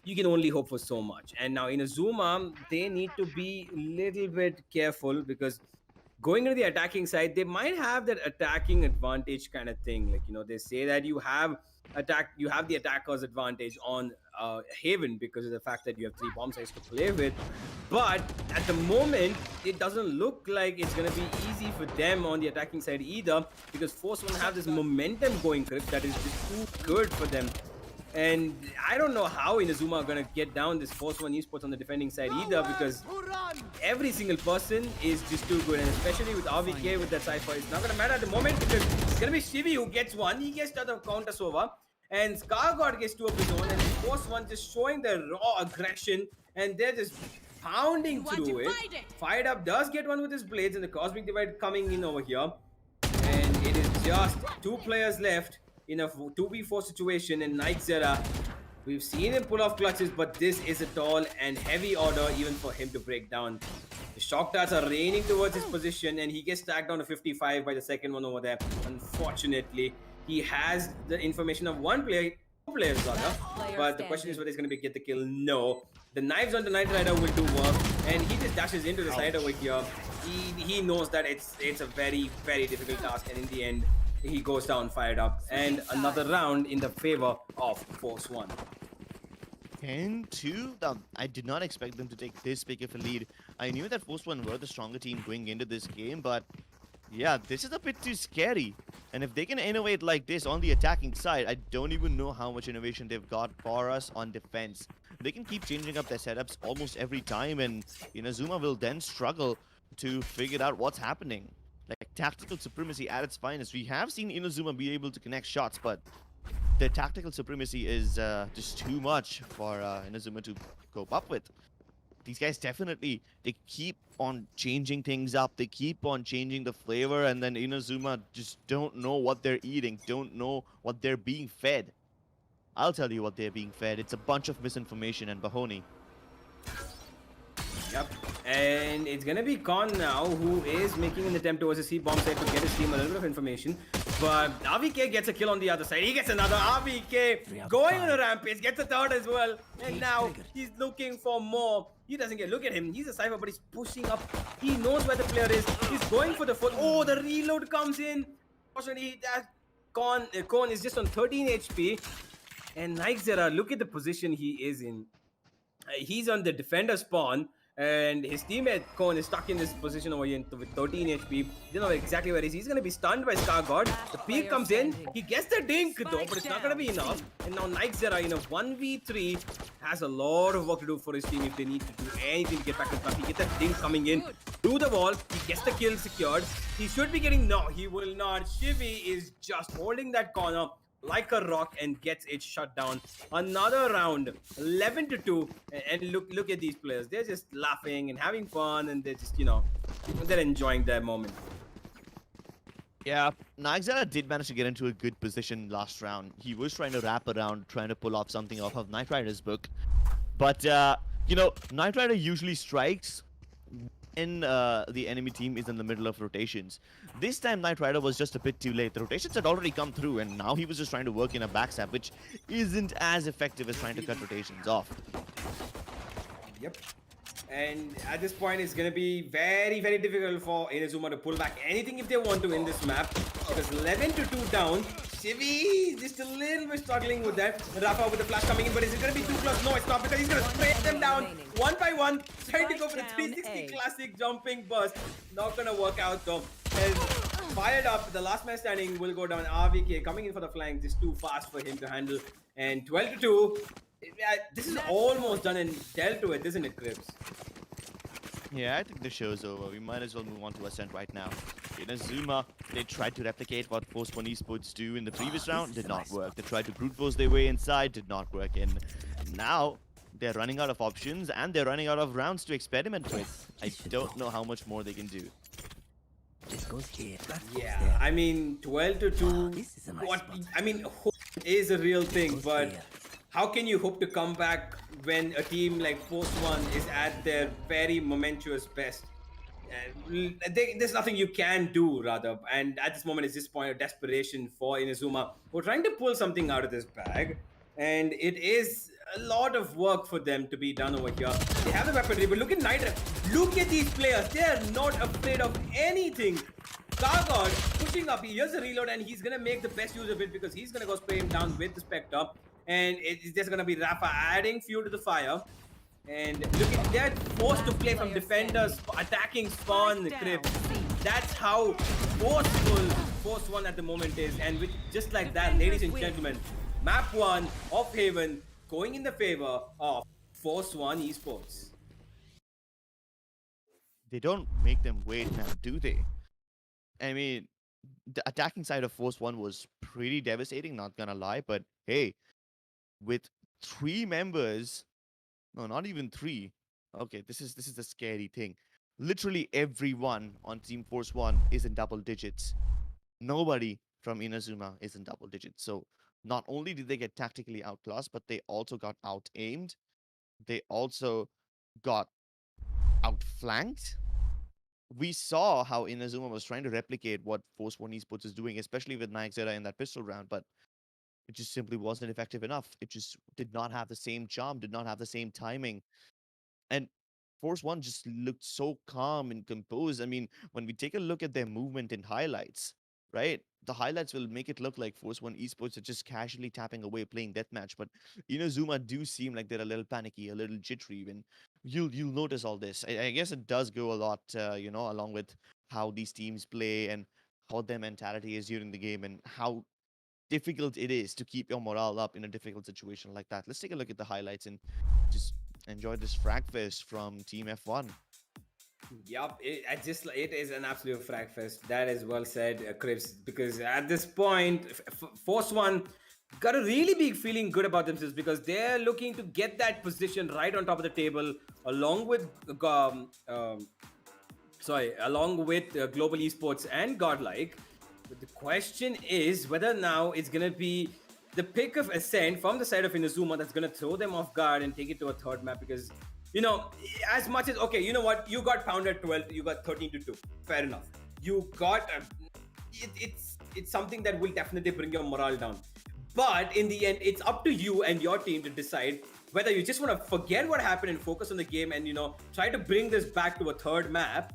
you can only hope for so much. And now Inazuma, they need to be a little bit careful because going to the attacking side, they might have that attacking advantage kind of thing. Like, you know, they say that you have the attacker's advantage on Haven because of the fact that you have 3 bomb sites to play with. But at the moment, it doesn't look like it's going to be easy for them on the attacking side either because Force 1 have this momentum going grip that is just too good for them. And I don't know how Inazuma are going to get down this Force 1 Esports on the defending side either because every single person is just too good. And especially with RVK with that Cypher, it's not going to matter at the moment because it's going to be Shivi who gets one. He gets the counter Sova. And Scargod gets 2 of his own. And Force 1 just showing their raw aggression. And they're just pounding through it. Fired Up does get one with his blades. And the Cosmic Divide coming in over here. And it is just 2 players left in a 2v4 situation in Naikzera. We've seen him pull off clutches, but this is a tall and heavy order even for him to break down. The shock darts are raining towards his position and he gets tagged down to 55 by the second one over there. Unfortunately, he has the information of 1 player, 2 players rather, but the question is whether he's going to get the kill. No. The knives on the Knight Rider will do work and he just dashes into the side over here. He knows that it's a very, very difficult task and in the end, he goes down Fired Up and another round in the favor of Force 1. 10-2. I did not expect them to take this big of a lead. I knew that Force 1 were the stronger team going into this game, but yeah, this is a bit too scary. And if they can innovate like this on the attacking side, I don't even know how much innovation they've got for us on defense. They can keep changing up their setups almost every time, and Inazuma will then struggle to figure out what's happening. Like tactical supremacy at its finest. We have seen Inazuma be able to connect shots, but their tactical supremacy is just too much for Inazuma to cope up with. these guys definitely, they keep on changing things up. They keep on changing the flavor, and then Inazuma just don't know what they're eating, don't know what they're being fed. I'll tell you what they're being fed. It's a bunch of misinformation and Bahoni. Yep. And it's gonna be Khan now, who is making an attempt towards the C bomb site to get his team a little bit of information. But RVK gets a kill on the other side. He gets another. RVK going on a rampage, gets a third as well. And now he's looking for more. He doesn't get. Look at him. He's a Cypher, but he's pushing up. He knows where the player is. He's going for the full. Oh, the reload comes in. Fortunately, that Khan is just on 13 HP. And Naikzera, look at the position he is in. He's on the defender spawn, and his teammate Kone is stuck in this position over here with 13 HP. He doesn't know exactly where he is. He's going to be stunned by Scar God. The peek comes in. He gets the dink though, but it's not going to be enough. And now Naikzera in a 1v3 has a lot of work to do for his team if they need to do anything to get back to the map. He gets that dink coming in through the wall. He gets the kill secured. He should be getting... No, he will not. Shivy is just holding that corner like a rock and gets it shut down. Another round, 11-2, and look at these players. They're just laughing and having fun, and they're just, you know, they're enjoying their moment. Yeah, Naikzera did manage to get into a good position last round. He was trying to wrap around, trying to pull off something off of Knight Rider's book. But, you know, Knight Rider usually strikes when the enemy team is in the middle of rotations. This time, Knight Rider was just a bit too late. The rotations had already come through, and now he was just trying to work in a backstab, which isn't as effective as trying to cut rotations off. Yep. And at this point, it's going to be very, very difficult for Inazuma to pull back anything if they want to in this map. Because 11-2 down. Shivy just a little bit struggling with that. Rafa with the flash coming in, but is it going to be too close? No, it's not, because he's going to spray them down one by one. Trying to go for the 360 classic jumping burst. Not going to work out though. As fired up, the last man standing will go down. RVK coming in for the flank, just too fast for him to handle. And 12-2. This is almost done and dealt with, isn't it, Cribs? Yeah, I think the show's over. We might as well move on to Ascent right now. Inazuma, they tried to replicate what Force 1 Esports do in the previous round, did not work. They tried to brute force their way inside, did not work. And now they're running out of options and they're running out of rounds to experiment with. I don't know how much more they can do. This goes here. Yeah, I mean, 12-2. What? I mean, hope is a real thing, but how can you hope to come back when a team like Force 1 is at their very momentous best? There's nothing you can do, rather. And at this moment, it's this point of desperation for Inazuma, who are trying to pull something out of this bag. And it is a lot of work for them to be done over here. They have the weaponry, but look at Night Rider. Look at these players. They are not afraid of anything. Kargod pushing up. Here's a reload, and he's going to make the best use of it because he's going to go spray him down with the Spectre. And it's just going to be Rafa adding fuel to the fire. And look at, they're forced to play from defenders, attacking spawn, Crib. That's how forceful Force 1 at the moment is. And with, just like that, ladies and gentlemen, map 1 of Haven going in the favor of Force 1 Esports. They don't make them wait now, do they? I mean, the attacking side of Force 1 was pretty devastating, not gonna lie, but hey, with 3 members, no, not even 3. Okay, this is the scary thing. Literally everyone on Team Force 1 is in double digits. Nobody from Inazuma is in double digits. So not only did they get tactically outclassed, but they also got out-aimed. They also got outflanked. We saw how Inazuma was trying to replicate what Force 1 Esports is doing, especially with Naikzera in that pistol round, but it just simply wasn't effective enough. It just did not have the same charm, did not have the same timing. And Force 1 just looked so calm and composed. I mean, when we take a look at their movement in highlights, right? The highlights will make it look like Force 1 Esports are just casually tapping away playing deathmatch. But Inazuma do seem like they're a little panicky, a little jittery. When you'll notice all this. I guess it does go a lot, you know, along with how these teams play and how their mentality is during the game and how difficult it is to keep your morale up in a difficult situation like that. Let's take a look at the highlights and just enjoy this frag fest from Team F1. Yup, it is an absolute frag fest. That is well said, Cribs, because at this point, Force 1, got to really be feeling good about themselves because they're looking to get that position right on top of the table along with along with Global Esports and Godlike. But the question is whether now it's going to be the pick of Ascent from the side of Inazuma that's going to throw them off guard and take it to a third map because, as much as, okay, you know what? You got pounded 12, you got 13-2. Fair enough. You got, it's something that will definitely bring your morale down. But in the end, it's up to you and your team to decide whether you just want to forget what happened and focus on the game and, try to bring this back to a third map,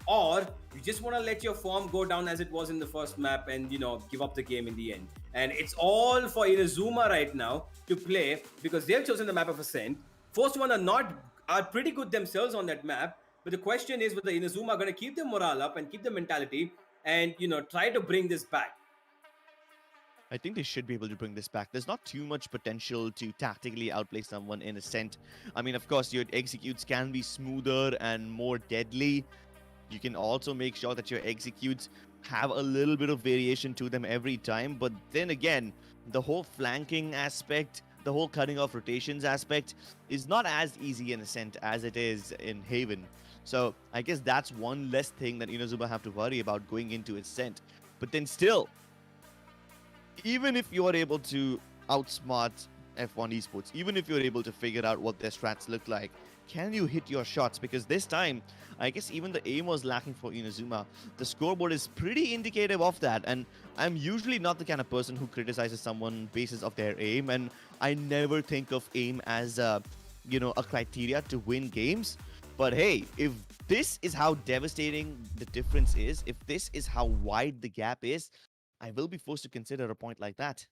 or you just want to let your form go down as it was in the first map and, give up the game in the end. And it's all for Inazuma right now to play because they've chosen the map of Ascent. First one are pretty good themselves on that map. But the question is whether Inazuma are going to keep their morale up and keep the mentality and, try to bring this back. I think they should be able to bring this back. There's not too much potential to tactically outplay someone in Ascent. I mean, of course, your executes can be smoother and more deadly. You can also make sure that your executes have a little bit of variation to them every time. But then again, the whole flanking aspect, the whole cutting off rotations aspect is not as easy in Ascent as it is in Haven. So I guess that's one less thing that Inazuma have to worry about going into Ascent. But then still, even if you're able to outsmart F1 Esports, even if you're able to figure out what their strats look like, can you hit your shots? Because this time, I guess even the aim was lacking for Inazuma. The scoreboard is pretty indicative of that, and I'm usually not the kind of person who criticizes someone basis of their aim, and I never think of aim as a criteria to win games. But hey, if this is how devastating the difference is, if this is how wide the gap is, I will be forced to consider a point like that.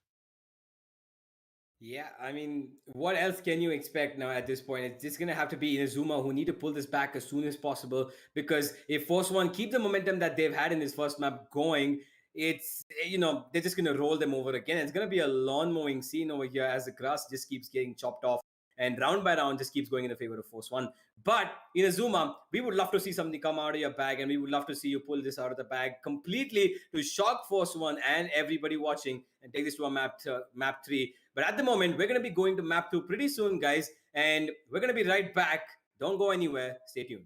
Yeah, I mean, what else can you expect now at this point? It's just going to have to be Inazuma who need to pull this back as soon as possible because if Force One keep the momentum that they've had in this first map going, it's, they're just going to roll them over again. It's going to be a lawn mowing scene over here as the grass just keeps getting chopped off and round by round just keeps going in the favor of Force One. But Inazuma, we would love to see something come out of your bag and we would love to see you pull this out of the bag completely to shock Force One and everybody watching and take this to a map 3. But at the moment, we're going to be going to map 2 pretty soon, guys. And we're going to be right back. Don't go anywhere. Stay tuned.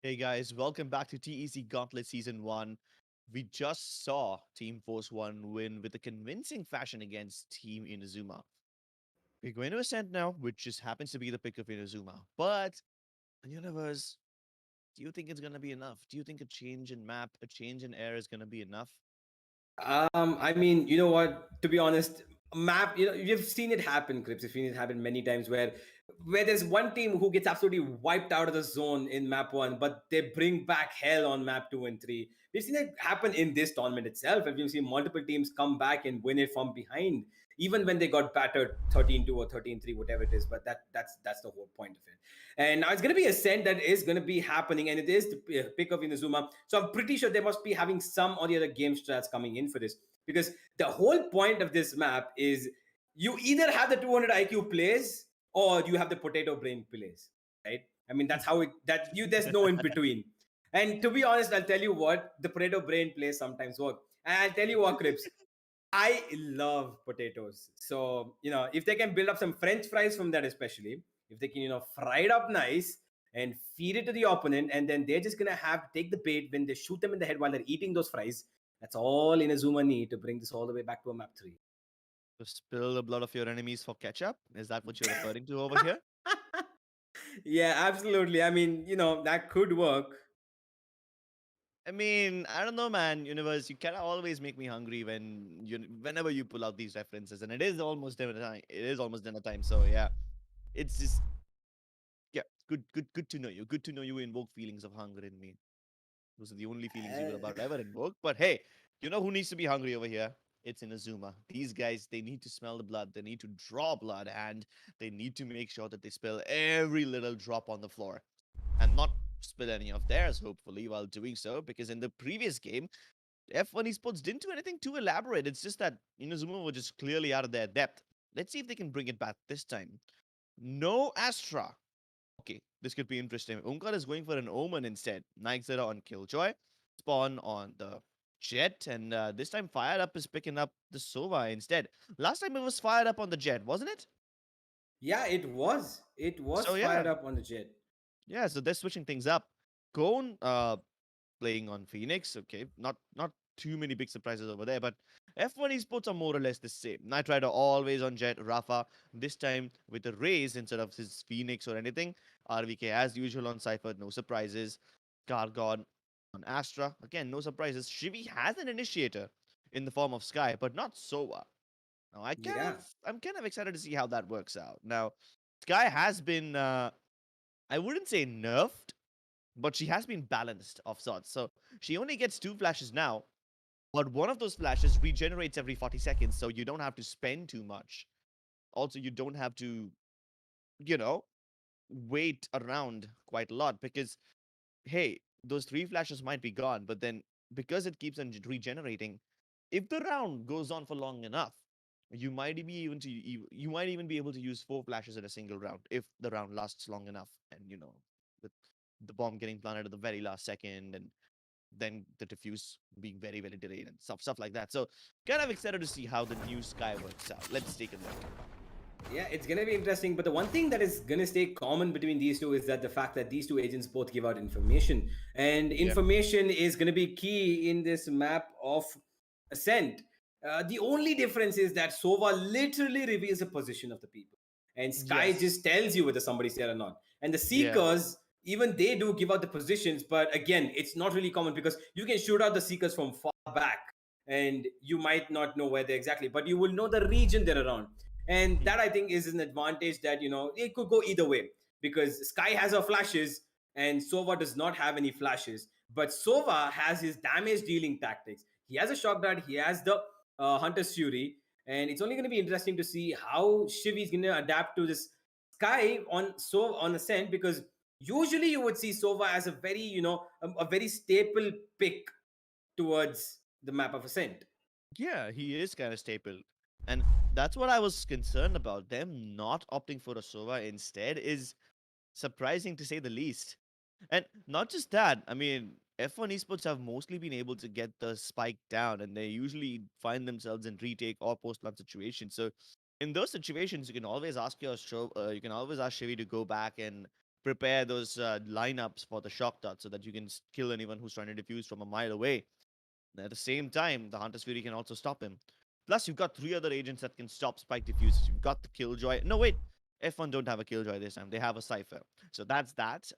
Hey guys, welcome back to TEC Gauntlet Season 1. We just saw Team Force 1 win with a convincing fashion against Team Inazuma. We're going to Ascent now, which just happens to be the pick of Inazuma. But, Universe, do you think it's going to be enough? Do you think a change in map, a change in air is going to be enough? I mean, you know what? To be honest, map. You've seen it happen, Crips. You've seen it happen many times where there's one team who gets absolutely wiped out of the zone in map one, but they bring back hell on map 2 and 3. We've seen it happen in this tournament itself, and we've seen multiple teams come back and win it from behind, even when they got battered 13-2 or 13-3, whatever it is. But that's the whole point of it. And now it's going to be a Ascent that is going to be happening, and it is the pick of Inazuma. So I'm pretty sure they must be having some or the other game strats coming in for this, because the whole point of this map is you either have the 200 IQ plays or you have the potato brain plays, right? I mean, that's how there's no in between. And to be honest, I'll tell you what, the potato brain plays sometimes work. And I'll tell you what, Crips, I love potatoes. So, if they can build up some French fries from that, especially, if they can, fry it up nice and feed it to the opponent, and then they're just going to have to take the bait when they shoot them in the head while they're eating those fries. That's all Inazuma need to bring this all the way back to a map 3. To spill the blood of your enemies for ketchup? Is that what you're referring to over here? Yeah, absolutely. I mean, that could work. I mean, I don't know, man. Universe, you cannot always make me hungry whenever you pull out these references, and it is almost dinner time. It is almost dinner time, so yeah, it's just yeah, good to know you. Good to know you invoke feelings of hunger in me. Those are the only feelings you will about ever invoke. But hey, you know who needs to be hungry over here? It's Inazuma. These guys, they need to smell the blood. They need to draw blood, and they need to make sure that they spill every little drop on the floor, and not spill any of theirs, hopefully, while doing so, because in the previous game, F1 Esports didn't do anything too elaborate. It's just that Inazuma were just clearly out of their depth. Let's see if they can bring it back this time. No Astra. Okay, this could be interesting. Unkar is going for an Omen instead. Naikzera on Killjoy. Spawn on the Jet. And this time Fired Up is picking up the Sova instead. Last time it was Fired Up on the Jet, wasn't it? Yeah, it was. It was So, yeah. fired up on the Jet. Yeah, so they're switching things up. Cone playing on Phoenix. Okay, not too many big surprises over there, but F1 Esports are more or less the same. Knight Rider always on Jet, Rafa, this time with a Raze instead of his Phoenix or anything. RVK as usual on Cypher, no surprises. Gargon on Astra, again, no surprises. Shivi has an initiator in the form of Sky, but not Sova. Now, I'm kind of excited to see how that works out. Now, Sky has been, I wouldn't say nerfed, but she has been balanced of sorts. So she only gets 2 flashes now, but one of those flashes regenerates every 40 seconds, so you don't have to spend too much. Also, you don't have to, wait around quite a lot, because, hey, those 3 flashes might be gone, but then because it keeps on regenerating, if the round goes on for long enough, you might be even be able to use 4 flashes in a single round if the round lasts long enough, and with the bomb getting planted at the very last second, and then the diffuse being very, very delayed and stuff like that. So kind of excited to see how the new Sky works out. Let's take a look. Yeah, it's gonna be interesting. But the one thing that is gonna stay common between these two is that the fact that these two agents both give out information, and information is gonna be key in this map of Ascent. The only difference is that Sova literally reveals the position of the people, and Sky Yes. just tells you whether somebody's there or not. And the Yeah. Seekers, even they do give out the positions, but again, it's not really common because you can shoot out the Seekers from far back and you might not know where they're exactly, but you will know the region they're around. And that I think is an advantage that, it could go either way because Sky has her flashes and Sova does not have any flashes. But Sova has his damage dealing tactics. He has a shock dart, he has the Hunter's Fury, and it's only going to be interesting to see how Shivi is going to adapt to this Sky on Ascent, because usually you would see Sova as a very, a very staple pick towards the map of Ascent. Yeah, he is kind of staple. And that's what I was concerned about. Them not opting for a Sova instead is surprising to say the least. And not just that, I mean, F1 esports have mostly been able to get the spike down, and they usually find themselves in retake or post plant situations. So, in those situations, you can always ask you can always ask Shivi to go back and prepare those lineups for the shock dart so that you can kill anyone who's trying to defuse from a mile away. And at the same time, the Hunter's Fury can also stop him. Plus, you've got 3 other agents that can stop spike diffusers. You've got the Killjoy. No, wait. F1 don't have a Killjoy this time. They have a Cypher. So that's that.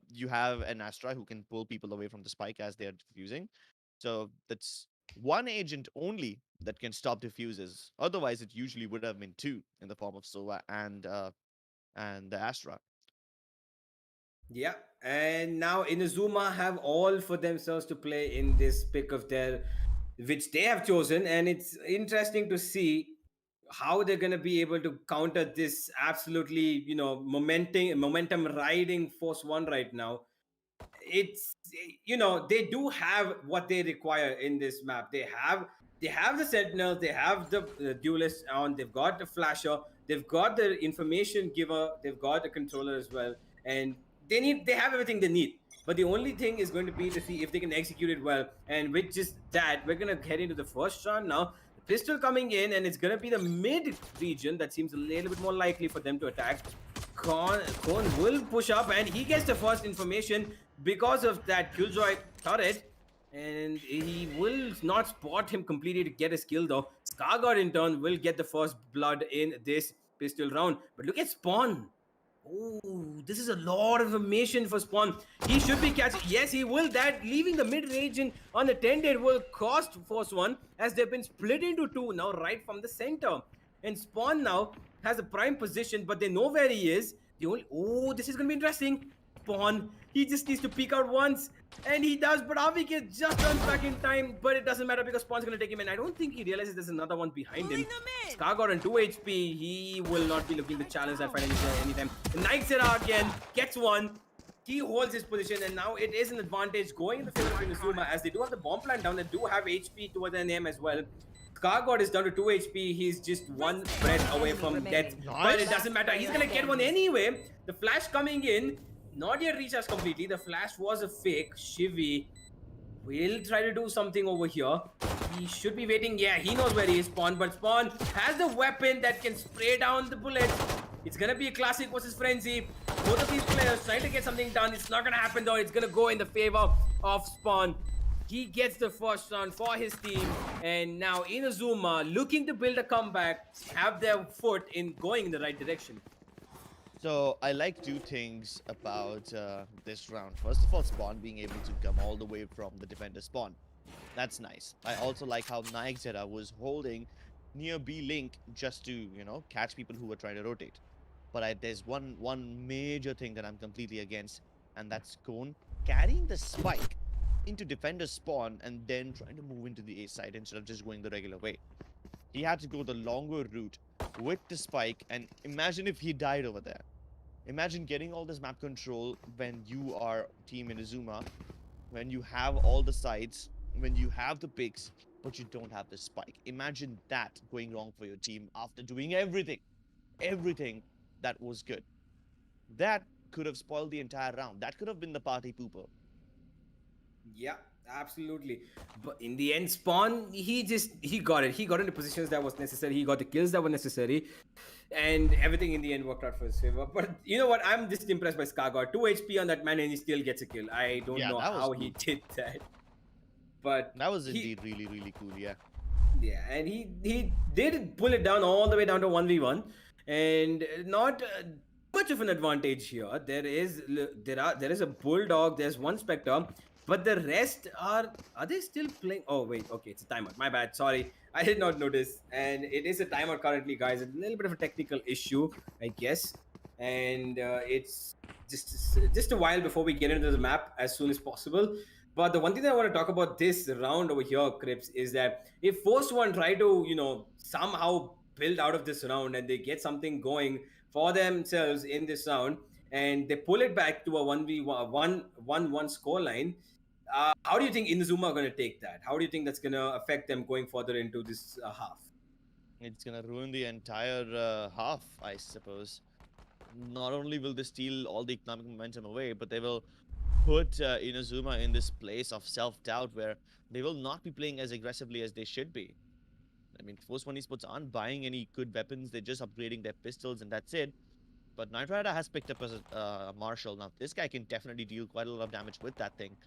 You have an Astra who can pull people away from the spike as they are diffusing. So that's one agent only that can stop diffusers. Otherwise, it usually would have been 2 in the form of Sova and the Astra. Yeah, and now Inazuma have all for themselves to play in this pick of their, which they have chosen, and it's interesting to see how they're gonna be able to counter this absolutely, momentum riding Force One right now. It's, they do have what they require in this map. They have the sentinels, they have the duelist on, they've got the flasher, they've got the information giver, they've got the controller as well, and they have everything they need. But the only thing is going to be to see if they can execute it well. And with just that, we're gonna head into the first round now. The pistol coming in, and it's gonna be the mid region that seems a little bit more likely for them to attack. Kone will push up, and he gets the first information because of that Killjoy turret, and he will not spot him completely to get his kill though. Scargod in turn will get the first blood in this pistol round. But look at Spawn. Oh, this is a lot of information for Spawn. He should be catching. Yes, he will. That leaving the mid region unattended will cost Force One, as they've been split into 2 now right from the center. And Spawn now has a prime position, but they know where he is. This is gonna be interesting. Spawn, he just needs to peek out once, and he does, but Avik just runs back in time, but it doesn't matter because Spawn's gonna take him in. I don't think he realizes there's another one behind him. Scargod on 2 HP, he will not be looking to challenge that fight anytime. Naikzera again gets one. He holds his position, and now it is an advantage going in the favor of Inazuma, as they do have the bomb plant down. They do have HP towards an aim as well. Scargod is down to 2 HP. He's just one breath away from death. But it doesn't matter. He's gonna get one anyway. The flash coming in. Not yet recharged completely. The flash was a fake. Shivi will try to do something over here. He should be waiting. Yeah, he knows where he is, Spawn. But Spawn has the weapon that can spray down the bullets. It's gonna be a classic versus frenzy. Both of these players trying to get something done. It's not gonna happen though. It's gonna go in the favor of Spawn. He gets the first round for his team, and now Inazuma, looking to build a comeback, have their foot in going in the right direction. So I like 2 things about this round. First of all, Spawn being able to come all the way from the defender spawn. That's nice. I also like how Naikzera was holding near B link just to, catch people who were trying to rotate. But there's one major thing that I'm completely against, and that's Kone carrying the spike into defender spawn and then trying to move into the A side instead of just going the regular way. He had to go the longer route with the spike, and imagine if he died over there. Imagine getting all this map control when you are Team Inazuma, when you have all the sides, when you have the picks, but you don't have the spike. Imagine that going wrong for your team after doing everything that was good. That could have spoiled the entire round. That could have been the party pooper. Yeah, absolutely. But in the end, Spawn, he got it. He got into positions that was necessary. He got the kills that were necessary. And everything in the end worked out for his favor. But you know what? I'm just impressed by Scargod. 2 HP on that man, and he still gets a kill. I don't know how he did that. But that was indeed really, really cool, yeah. Yeah, and he did pull it down all the way down to 1v1. and not much of an advantage here. There is a bulldog. There's one spectre, but the rest are they still playing? Oh wait, okay, it's a timeout. My bad. Sorry, I did not notice, and it is a timeout currently, guys. A little bit of a technical issue, I guess, and it's just a while before we get into the map as soon as possible. But the one thing that I want to talk about this round over here, Crips, is that if Force One try to, somehow build out of this round and they get something going for themselves in this round and they pull it back to a 1v1 scoreline, how do you think Inazuma are going to take that? How do you think that's going to affect them going further into this half? It's gonna ruin the entire half, I suppose. Not only will they steal all the economic momentum away, but they will put Inazuma in this place of self-doubt where they will not be playing as aggressively as they should be. I mean, Force One Esports aren't buying any good weapons; they're just upgrading their pistols, and that's it. But Naikzera has picked up a Marshall. Now, this guy can definitely deal quite a lot of damage with that thing.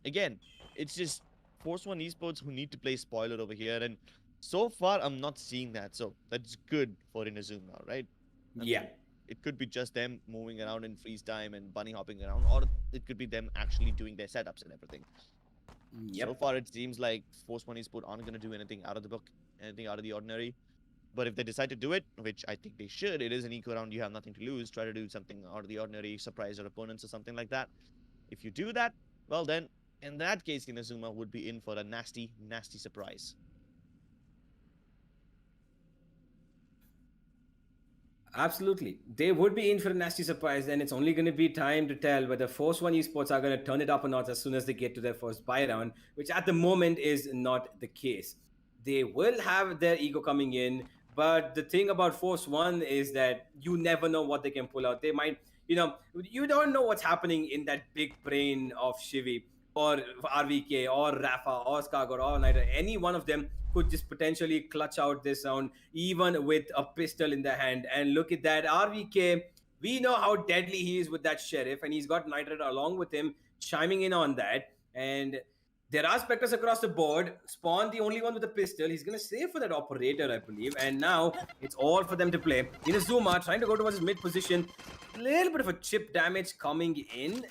Again, it's just Force One Esports who need to play spoiler over here, and so far I'm not seeing that. So that's good for Inazuma, right? I Yeah. mean, it could be just them moving around in freeze time and bunny hopping around, or it could be them actually doing their setups and everything. Yep. So far, it seems like Force One Esports aren't going to do anything out of the book, anything out of the ordinary. But if they decide to do it, which I think they should, it is an eco round, you have nothing to lose. Try to do something out of the ordinary, surprise your opponents or something like that. If you do that, well then, in that case, Inazuma would be in for a nasty, nasty surprise. Absolutely. They would be in for a nasty surprise, and it's only going to be time to tell whether Force One Esports are going to turn it up or not as soon as they get to their first buy round, which at the moment is not the case. They will have their ego coming in, but the thing about Force One is that you never know what they can pull out. They might, you don't know what's happening in that big brain of Shivi or RVK or Rafa or Skargor or Niter. Any one of them could just potentially clutch out this round, even with a pistol in their hand. And look at that, RVK. We know how deadly he is with that sheriff, and he's got Niter along with him, chiming in on that. And there are specters across the board. Spawn, the only one with a pistol. He's going to save for that operator, I believe. And now it's all for them to play. Inazuma trying to go towards his mid position. A little bit of a chip damage coming in,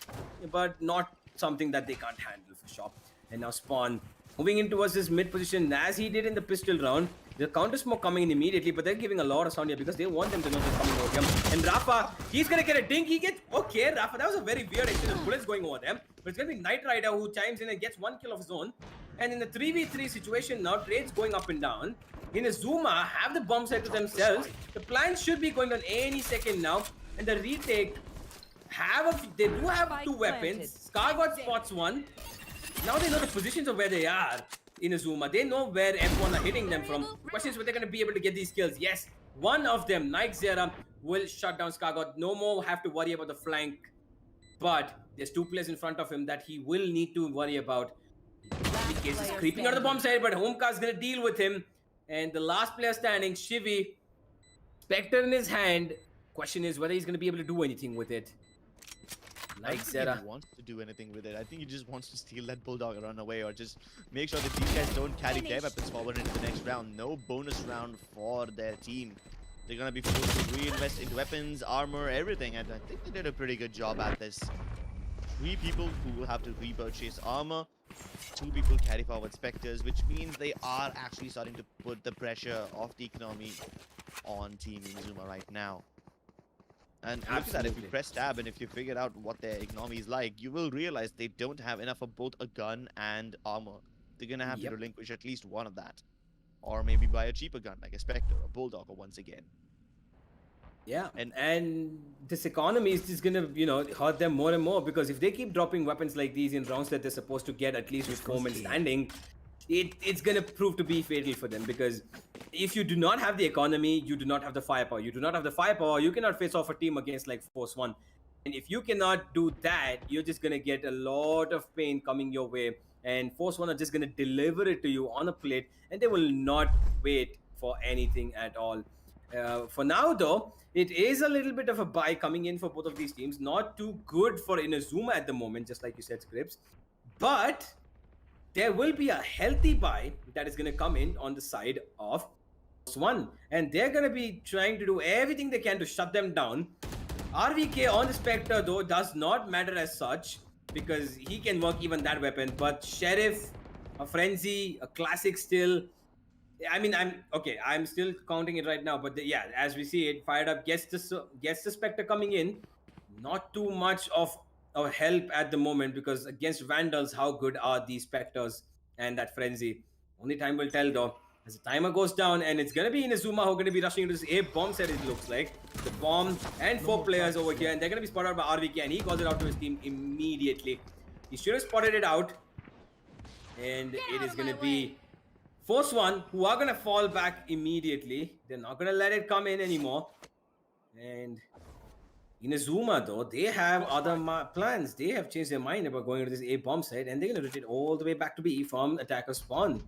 but not something that they can't handle for sure. And now Spawn moving in towards his mid position as he did in the pistol round. The counter smoke coming in immediately, but they're giving a lot of sound here because they want them to know they're coming over here. And Rafa, he's gonna get a dink. He gets okay, Rafa. That was a very weird exchange of bullets going over them. But it's gonna be Knight Rider who chimes in and gets one kill of his own. And in the 3v3 situation now, trades going up and down. Inazuma have the bomb set to themselves. The plan should be going on any second now. And the retake they do have two weapons. Skargod spots one. Now they know the positions of where they are. Inazuma, they know where F1 are hitting them from. The question is whether they're going to be able to get these kills. Yes, one of them, Naikzera, will shut down Skargod. No more have to worry about the flank. But there's two players in front of him that he will need to worry about. In case he's creeping out of the bomb side, but Homeka's going to deal with him. And the last player standing, Shivi, Spectre in his hand. Question is whether he's going to be able to do anything with it. I don't think he wants to do anything with it. I think he just wants to steal that bulldog and run away, or just make sure that these guys don't carry their weapons forward into the next round. No bonus round for their team. They're gonna be forced to reinvest into weapons, armor, everything, and I think they did a pretty good job at this. 3 people who will have to repurchase armor, 2 people carry forward specters, which means they are actually starting to put the pressure of the economy on Team Inazuma right now. And look at that, if you press tab and if you figure out what their economy is like, you will realize they don't have enough of both a gun and armor. They're gonna have to relinquish at least one of that. Or maybe buy a cheaper gun like a Spectre or Bulldog or once again. Yeah, and this economy is just gonna, hurt them more and more, because if they keep dropping weapons like these in rounds that they're supposed to get at least with 4 men standing, it's gonna prove to be fatal for them, because if you do not have the economy, you do not have the firepower. You do not have the firepower, you cannot face off a team against like Force One. And if you cannot do that, you're just gonna get a lot of pain coming your way. And Force One are just gonna deliver it to you on a plate, and they will not wait for anything at all. For now, though, it is a little bit of a buy coming in for both of these teams. Not too good for Inazuma at the moment, just like you said, Scripps. But there will be a healthy buy that is going to come in on the side of 1, and they're gonna be trying to do everything they can to shut them down. RVK on the Spectre though does not matter as such because he can work even that weapon, but Sheriff, a Frenzy, a Classic still. I mean, I'm still counting it right now, but yeah, as we see it, fired up gets the Spectre coming in. Not too much of help at the moment because against Vandals, how good are these Spectres and that Frenzy? Only time will tell though. As the timer goes down, and it's gonna be Inazuma who are gonna be rushing into this A bomb set. It looks like the bomb and 4 players over here, and they're gonna be spotted out by RVK, and he calls it out to his team immediately. He should have spotted it out, and it is gonna be Force One who are gonna fall back immediately. They're not gonna let it come in anymore, and Inazuma, though, they have other plans. They have changed their mind about going to this A bomb site, and they're going to rotate all the way back to B from attacker spawn.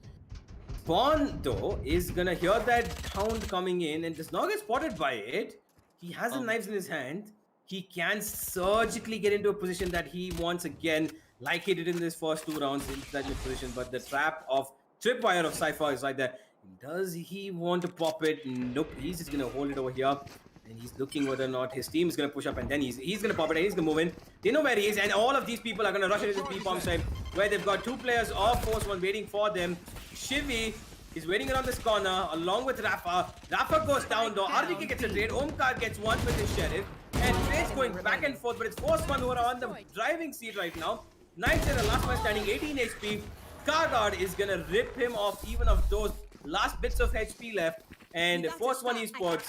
Spawn, though, is going to hear that hound coming in and does not get spotted by it. He has the knives in his hand. He can surgically get into a position that he wants again, like he did in his first 2 rounds into that position. But the trap of Tripwire of Cypher is right there. Does he want to pop it? Nope. He's just going to hold it over here. And he's looking whether or not his team is going to push up, and then he's going to pop it, and he's going to move in. They know where he is, and all of these people are going to rush into this B-bomb side, where they've got 2 players of Force 1 waiting for them. Shivy is waiting around this corner, along with Rafa. Rafa goes down, though. RVK gets a trade. Omkar gets one with his Sheriff. And Trade's going back and forth, but it's Force 1 who are on the driving seat right now. Naikzera, last man standing, 18 HP. Carguard is going to rip him off even of those last bits of HP left. And Force 1 Esports,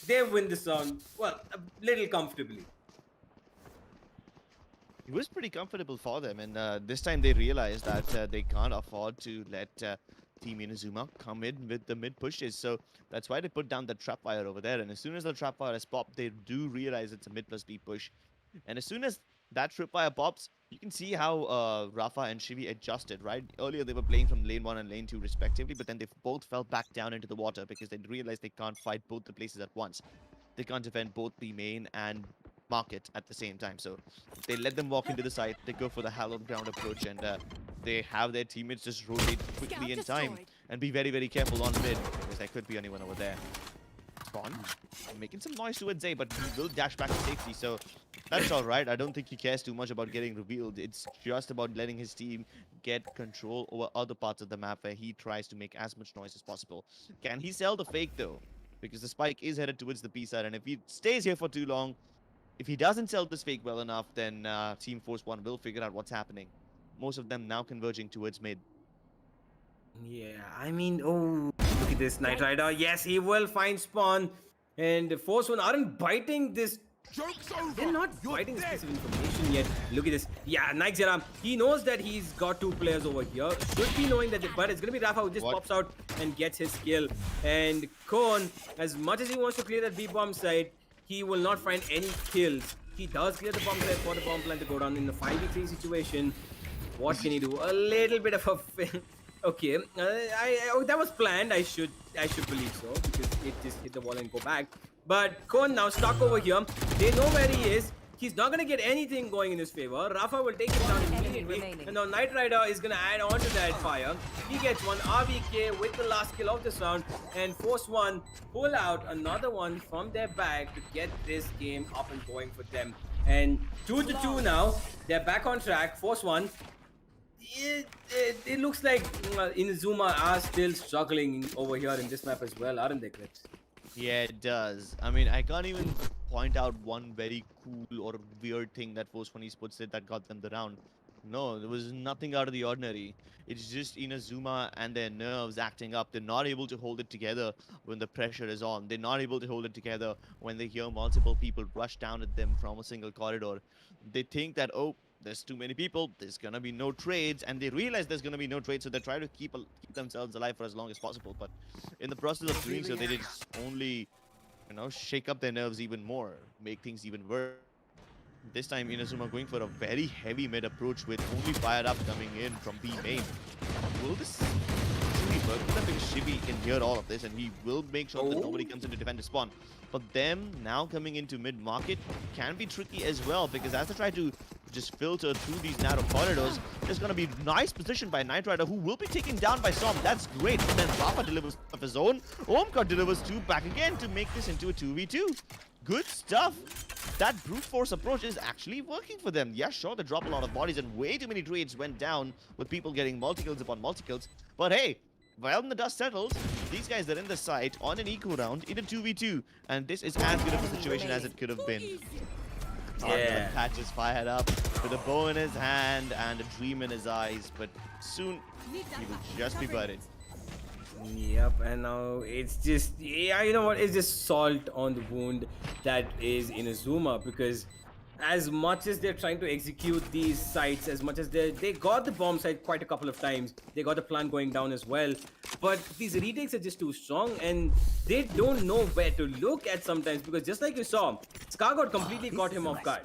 they win this round, well, a little comfortably. It was pretty comfortable for them, and this time they realized that they can't afford to let Team Inazuma come in with the mid pushes, so that's why they put down the trapwire over there. And as soon as the trapwire has popped, they do realize it's a mid plus B push. And as soon as that tripwire pops, you can see how Rafa and Shivi adjusted, right? Earlier they were playing from lane 1 and lane 2 respectively, but then they both fell back down into the water because they realized they can't fight both the places at once. They can't defend both the main and market at the same time, so they let them walk into the site. They go for the hallowed ground approach, and they have their teammates just rotate quickly in time and be very, very careful on mid because there could be anyone over there. Spawn making some noise towards A, but he will dash back to safety, so that's all right. I don't think he cares too much about getting revealed. It's just about letting his team get control over other parts of the map where he tries to make as much noise as possible. Can he sell the fake though? Because the spike is headed towards the B side, and if he stays here for too long, if he doesn't sell this fake well enough, then Team Force 1 will figure out what's happening. Most of them now converging towards mid. Yeah, I mean, oh, look at this Knight Rider. Yes, he will find Spawn. And Force 1 aren't biting this. They're not biting this piece of information yet. Look at this. Yeah, Naikzera, he knows that he's got 2 players over here. Should be knowing that, but it's going to be Rafa who just pops out and gets his kill. And Kone, as much as he wants to clear that B-bomb side, he will not find any kills. He does clear the bomb side for the bomb plan to go down in the 5v3 situation. What can he do? A little bit of a... Okay, that was planned. I should believe so because it just hit the wall and go back. But Kone now stuck over here. They know where he is. He's not gonna get anything going in his favor. Rafa will take him down immediately. And now Knight Rider is gonna add on to that fire. He gets one RVK with the last kill of this round. And Force 1 pull out another one from their bag to get this game up and going for them. And 2-2 now. They're back on track. Force 1. It looks like Inazuma are still struggling over here in this map as well, aren't they, Clips? Yeah, it does. I mean, I can't even point out one very cool or weird thing that Force 1 Esports did that got them the round. No, there was nothing out of the ordinary. It's just Inazuma and their nerves acting up. They're not able to hold it together when the pressure is on. They're not able to hold it together when they hear multiple people rush down at them from a single corridor. They think that, oh, there's too many people, there's gonna be no trades, and they realize there's gonna be no trades, so they try to keep themselves alive for as long as possible. But in the process of doing so, they did only, shake up their nerves even more, make things even worse. This time, Inazuma going for a very heavy mid approach with only fired up coming in from B main. Will this actually work for them? Because Shivi can hear all of this, and he will make sure that nobody comes in to defend his spawn. But them now coming into mid market can be tricky as well, because as they try to just filter through these narrow corridors. There's going to be nice position by Knight Rider, who will be taken down by Storm. That's great. But then Rafa delivers of his own. Omkar delivers 2 back again to make this into a 2v2. Good stuff. That brute force approach is actually working for them. Yeah, sure, they drop a lot of bodies and way too many trades went down with people getting multi-kills upon multi-kills. But hey, when the dust settles, these guys are in the site on an eco round in a 2v2. And this is as good of a situation as it could have been. Yeah. Patch is fired up with a bow in his hand and a dream in his eyes. But soon, he will just be buried. Yep, and now it's just, yeah, you know what, it's just salt on the wound that is Inazuma, because as much as they're trying to execute these sites, as much as they got the bomb site quite a couple of times, they got the plan going down as well, but these retakes are just too strong and they don't know where to look at sometimes, because just like you saw, Scargod completely caught him off guard.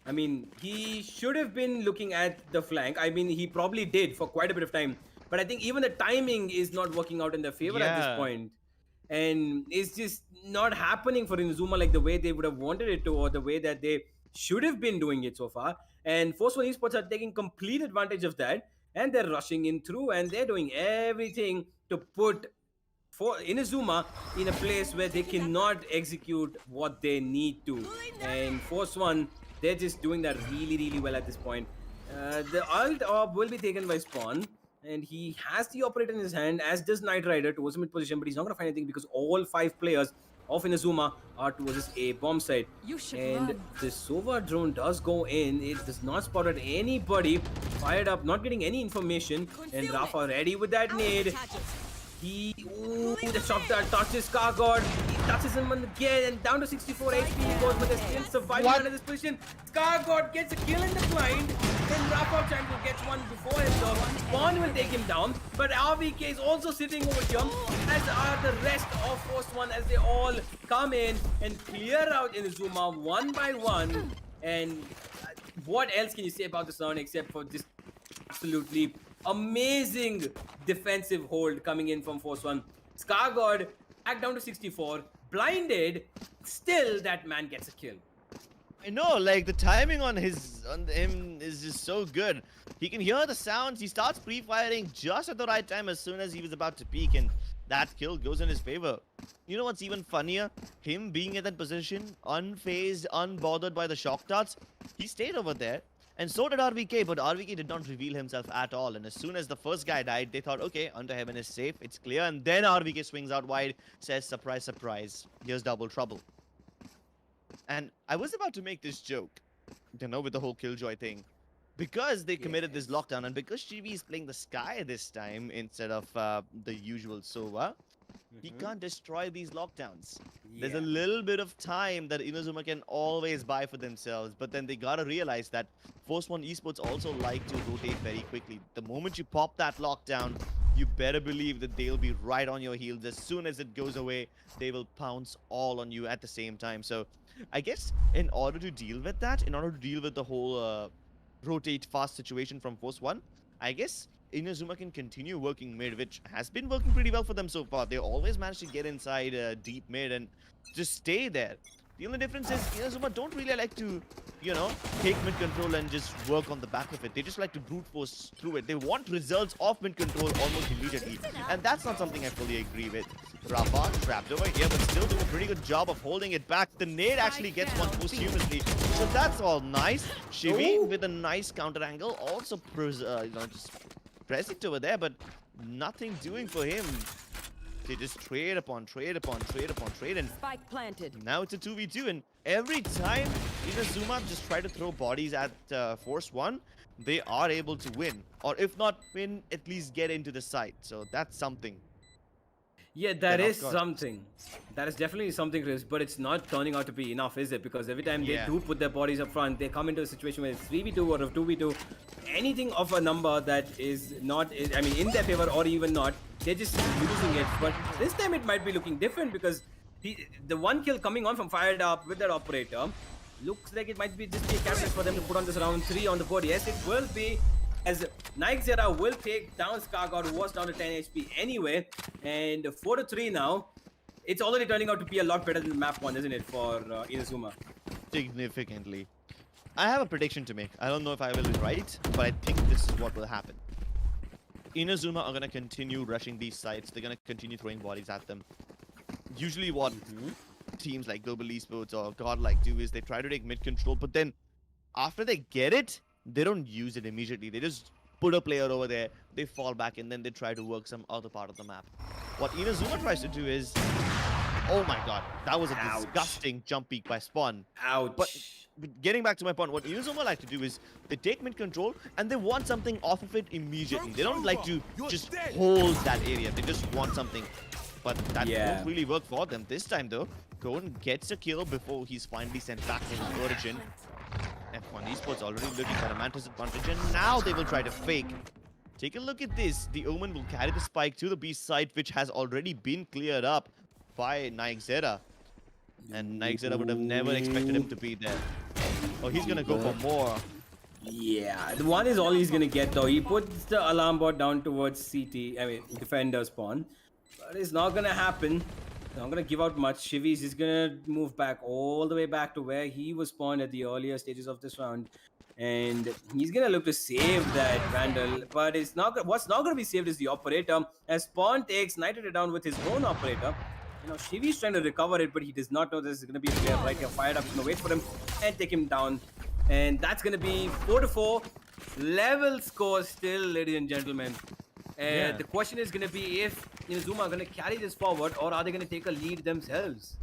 I mean, he should have been looking at the flank. I mean, he probably did for quite a bit of time. But I think even the timing is not working out in their favor at this point. And it's just not happening for Inazuma like the way they would have wanted it to, or the way that they should have been doing it so far. And Force One Esports are taking complete advantage of that. And they're rushing in through and they're doing everything to put for Inazuma in a place where they cannot execute what they need to. And Force One, they're just doing that really, really well at this point. The alt orb will be taken by Spawn. And he has the operator in his hand, as does Knight Rider, towards him in position, but he's not going to find anything because all 5 players of Inazuma are towards his A bomb site. And the Sova drone does go in. It does not spot out anybody. Fired up, not getting any information. And Rafa ready with that nade. The shot that touches Scargod. He touches him again and down to 64 HP he goes, but they're still surviving under this position. Scargod gets a kill in the blind. Then Rafa Chanko gets one before him though. Spawn will take him down, but RVK is also sitting over here, as are the rest of Force One, as they all come in and clear out Inazuma one by one. And what else can you say about this round except for just absolutely amazing defensive hold coming in from Force One. Scargod back down to 64, blinded, still that man gets a kill. I know, like the timing on him is just so good. He can hear the sounds, he starts pre-firing just at the right time as soon as he was about to peek, and that kill goes in his favor. You know what's even funnier? Him being at that position, unfazed, unbothered by the shock darts, he stayed over there. And so did RVK, but RVK did not reveal himself at all. And as soon as the first guy died, they thought, okay, Under Heaven is safe, it's clear. And then RVK swings out wide, says, surprise, surprise, here's double trouble. And I was about to make this joke, you know, with the whole Killjoy thing. Because they committed this lockdown, and because Shivi is playing the Sky this time instead of the usual Sova, he can't destroy these lockdowns. There's a little bit of time that Inazuma can always buy for themselves, but then they gotta realize that Force One Esports also like to rotate very quickly. The moment you pop that lockdown, you better believe that they'll be right on your heels. As soon as it goes away, they will pounce all on you at the same time. So I guess in order to deal with that, in order to deal with the whole rotate fast situation from Force One, I guess Inazuma can continue working mid, which has been working pretty well for them so far. They always manage to get inside deep mid and just stay there. The only difference is Inazuma don't really like to, you know, take mid control and just work on the back of it. They just like to brute force through it. They want results of mid control almost immediately. And that's not something I fully agree with. Rafa trapped over here, but still doing a pretty good job of holding it back. The nade actually gets one posthumously. So that's all nice. Shivi with a nice counter angle. Also, you know, just present over there, but nothing doing for him. They just trade upon trade upon trade upon trade, and Spike planted. now it's a 2v2, and every time Inazuma just try to throw bodies at Force One, they are able to win, or if not win, at least get into the site. So that's something. Yeah, that Yeah, is of course. something. That is definitely something, Chris, but it's not turning out to be enough, is it? Because every time they do put their bodies up front, they come into a situation where it's 3v2 or 2v2. Anything of a number that is not, I mean, in their favor or even not, they're just losing it. But this time it might be looking different because the one kill coming on from fired up with that operator looks like it might be just be a catalyst for them to put on this round 3 on the board. Yes, it will be, as Naikzera will take down Scargod, who was down to 10 HP anyway. And 4-3 now. It's already turning out to be a lot better than map 1, isn't it, for Inazuma? Significantly. I have a prediction to make. I don't know if I will be right, but I think this is what will happen. Inazuma are going to continue rushing these sites. They're going to continue throwing bodies at them. Usually what teams like Global Esports or Godlike do is they try to take mid control, but then after they get it, they don't use it immediately. They just put a player over there, they fall back, and then they try to work some other part of the map. What Inazuma tries to do is... Oh my god, that was a disgusting jump peek by Spawn. Ouch. But getting back to my point, what Inazuma like to do is they take mid control and they want something off of it immediately. They don't like to just hold that area. They just want something. But that won't really work for them. This time though, Cohen gets a kill before he's finally sent back in his origin. F1 Esports already looking for a Mantis advantage, and now they will try to fake. Take a look at this. The Omen will carry the spike to the B side, which has already been cleared up by Naikzera. And Naikzera would have never expected him to be there. Oh, he's gonna go for more. Yeah, the one is all he's gonna get though. He puts the alarm bot down towards CT, I mean defender spawn. But it's not gonna happen. Not gonna give out much. Shivi's is gonna move back all the way back to where he was spawned at the earlier stages of this round. And he's gonna look to save that Vandal, but it's not. What's not gonna be saved is the operator. As Spawn takes Nightrider down with his own operator. You know, Shivi's trying to recover it, but he does not know this is gonna be a player right here. Fired up, gonna wait for him and take him down. And that's gonna be 4-4. Level score still, ladies and gentlemen. And the question is gonna be if Inazuma are gonna carry this forward, or are they gonna take a lead themselves?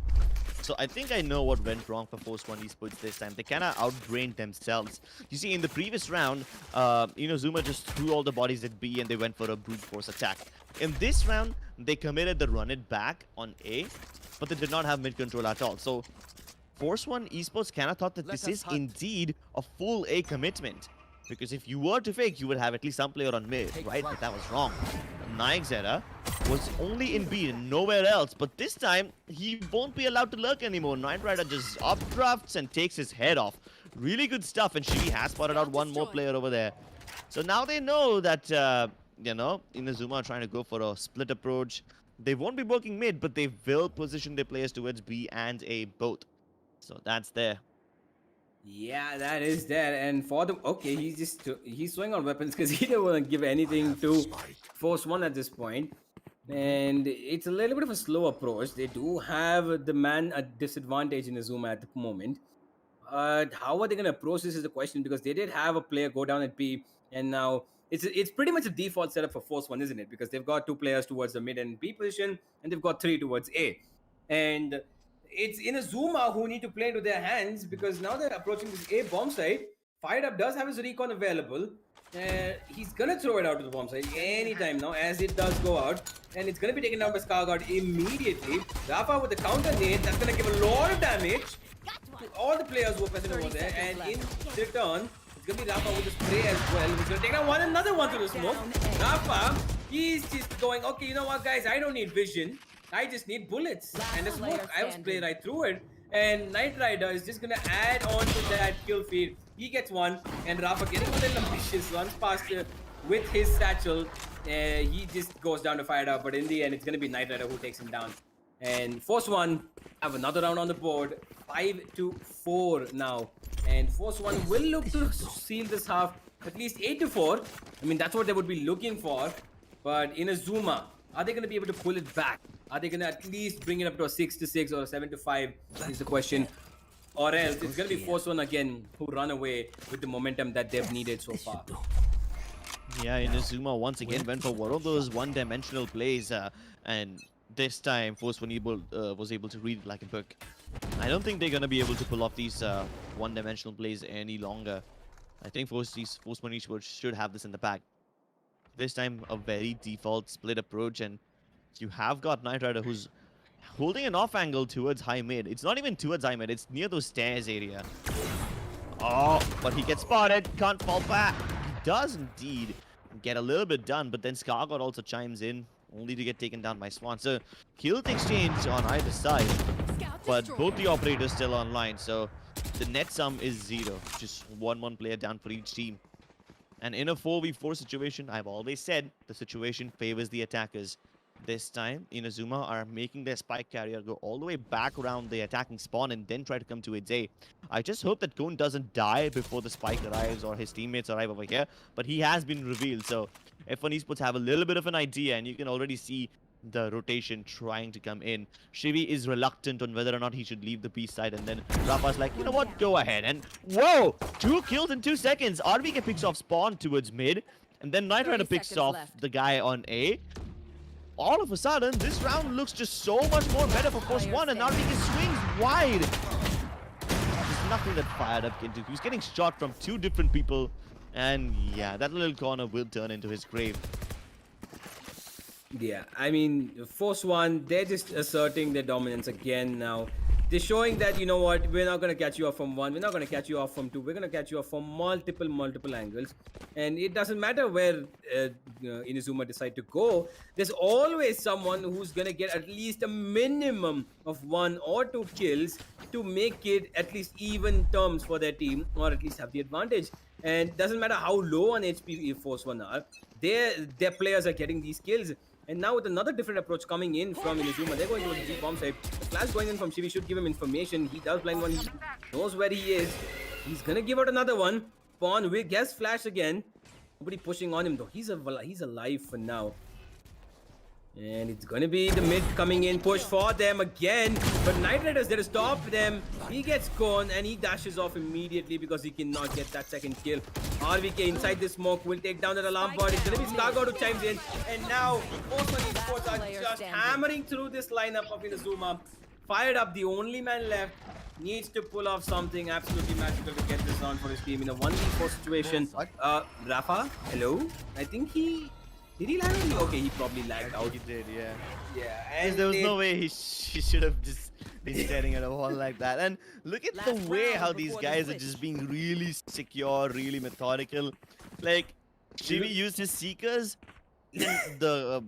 So I think I know what went wrong for Force 1 Esports this time. They kind of outbrained themselves. You see, in the previous round, Inazuma just threw all the bodies at B and they went for a brute force attack. In this round, they committed the run it back on A, but they did not have mid control at all. So Force 1 Esports kind of thought that this is indeed a full A commitment. Because if you were to fake, you would have at least some player on mid, right? But that was wrong. Naikzera was only in B and nowhere else. But this time, he won't be allowed to lurk anymore. Nightrider just updrafts and takes his head off. Really good stuff. And she has spotted out one more player over there. So now they know that, you know, Inazuma are trying to go for a split approach. They won't be working mid, but they will position their players towards B and A both. So that's there. Yeah, that is there. And for them, okay, he's swinging on weapons because he didn't want to give anything to Force 1 at this point. And it's a little bit of a slow approach. They do have the man at disadvantage in Inazuma at the moment. How are they going to approach this is the question, because they did have a player go down at B, and now it's pretty much a default setup for Force 1, isn't it? Because they've got 2 players towards the mid and B position, and they've got 3 towards A. And it's Inazuma who need to play into their hands, because now they're approaching this A bomb site. Fired Up does have his recon available. He's gonna throw it out to the bomb site anytime now, as it does go out. And it's gonna be taken down by Scarguard immediately. Rafa with the counter nade, that's gonna give a lot of damage to all the players who are present over there. And in return, it's gonna be Rafa with the spray as well. He's gonna take down another one to the smoke. Rafa, he's just going, okay, you know what guys, I don't need vision. I just need bullets and the smoke. I will spray right through it. And Nightrider is just gonna add on to that kill feed. He gets one, and Rafa getting a little ambitious, runs past with his satchel. He just goes down to Fired Up, but in the end, it's gonna be Nightrider who takes him down. And Force 1 have another round on the board, 5-4 now. And Force 1 will look to seal this half, at least 8-4. I mean, that's what they would be looking for. But Inazuma, are they gonna be able to pull it back? Are they gonna at least bring it up to a 6-6 or a 7-5? Is the question. Or else it's gonna be Force 1 again who run away with the momentum that they've needed so far. Yeah, Inazuma once again went for one of those one-dimensional plays, and this time Force 1 was able to read it like a book. I don't think they're gonna be able to pull off these one-dimensional plays any longer. I think Force 1 Esports should have this in the bag. This time a very default split approach, and you have got Nightrider who's holding an off angle towards high mid. It's not even towards high mid, it's near those stairs area. Oh, but he gets spotted, can't fall back. He does indeed get a little bit done, but then Scargod also chimes in, only to get taken down by Swan. So kill exchange on either side, but both the operators still online, so the net sum is 0. Just one player down for each team. And in a 4v4 situation, I've always said the situation favors the attackers. This time, Inazuma are making their spike carrier go all the way back around the attacking spawn and then try to come to its A. I just hope that Goon doesn't die before the spike arrives or his teammates arrive over here, but he has been revealed, so F1 Esports have a little bit of an idea, and you can already see the rotation trying to come in. Shivi is reluctant on whether or not he should leave the B side, and then Rafa's like, you know what, go ahead. And whoa, 2 kills in 2 seconds. RBK picks off spawn towards mid, and then Knight Rider picks off the guy on A. All of a sudden, this round looks just so much more better for Force 1, and RBK swings wide. There's nothing that fired up into. He's getting shot from 2 different people, and yeah, that little corner will turn into his grave. Yeah, I mean, Force 1, they're just asserting their dominance again now. They're showing that, you know what, we're not going to catch you off from 1, we're not going to catch you off from 2, we're going to catch you off from multiple angles. And it doesn't matter where Inazuma decide to go, there's always someone who's going to get at least a minimum of 1 or 2 kills to make it at least even terms for their team, or at least have the advantage. And doesn't matter how low on HP Force 1 are, their players are getting these kills. And now with another different approach coming in from Inazuma, they're going to the bomb side. The flash going in from Shivi should give him information. He does blind one. He knows where he is. He's going to give out another one. Pawn will guess flash again. Nobody pushing on him though. He's alive for now. And it's going to be the mid coming in. Push for them again. But Knight Rider's there to stop them. He gets gone and he dashes off immediately because he cannot get that second kill. RVK inside the smoke will take down that alarm bot. It's going to be Scargo who chimes in. And now, both of these sports are just hammering through this lineup of Inazuma. Fired up, the only man left. Needs to pull off something absolutely magical to get this round for his team in a 1v4 situation. Rafa, hello? I think he... Did he lag out? Okay, he probably lagged out. He did, yeah. Yeah, And there was no way he should have just been staring at a wall like that. And look at the way how these guys are just being really secure, really methodical. Like, Shivi used his Seekers and the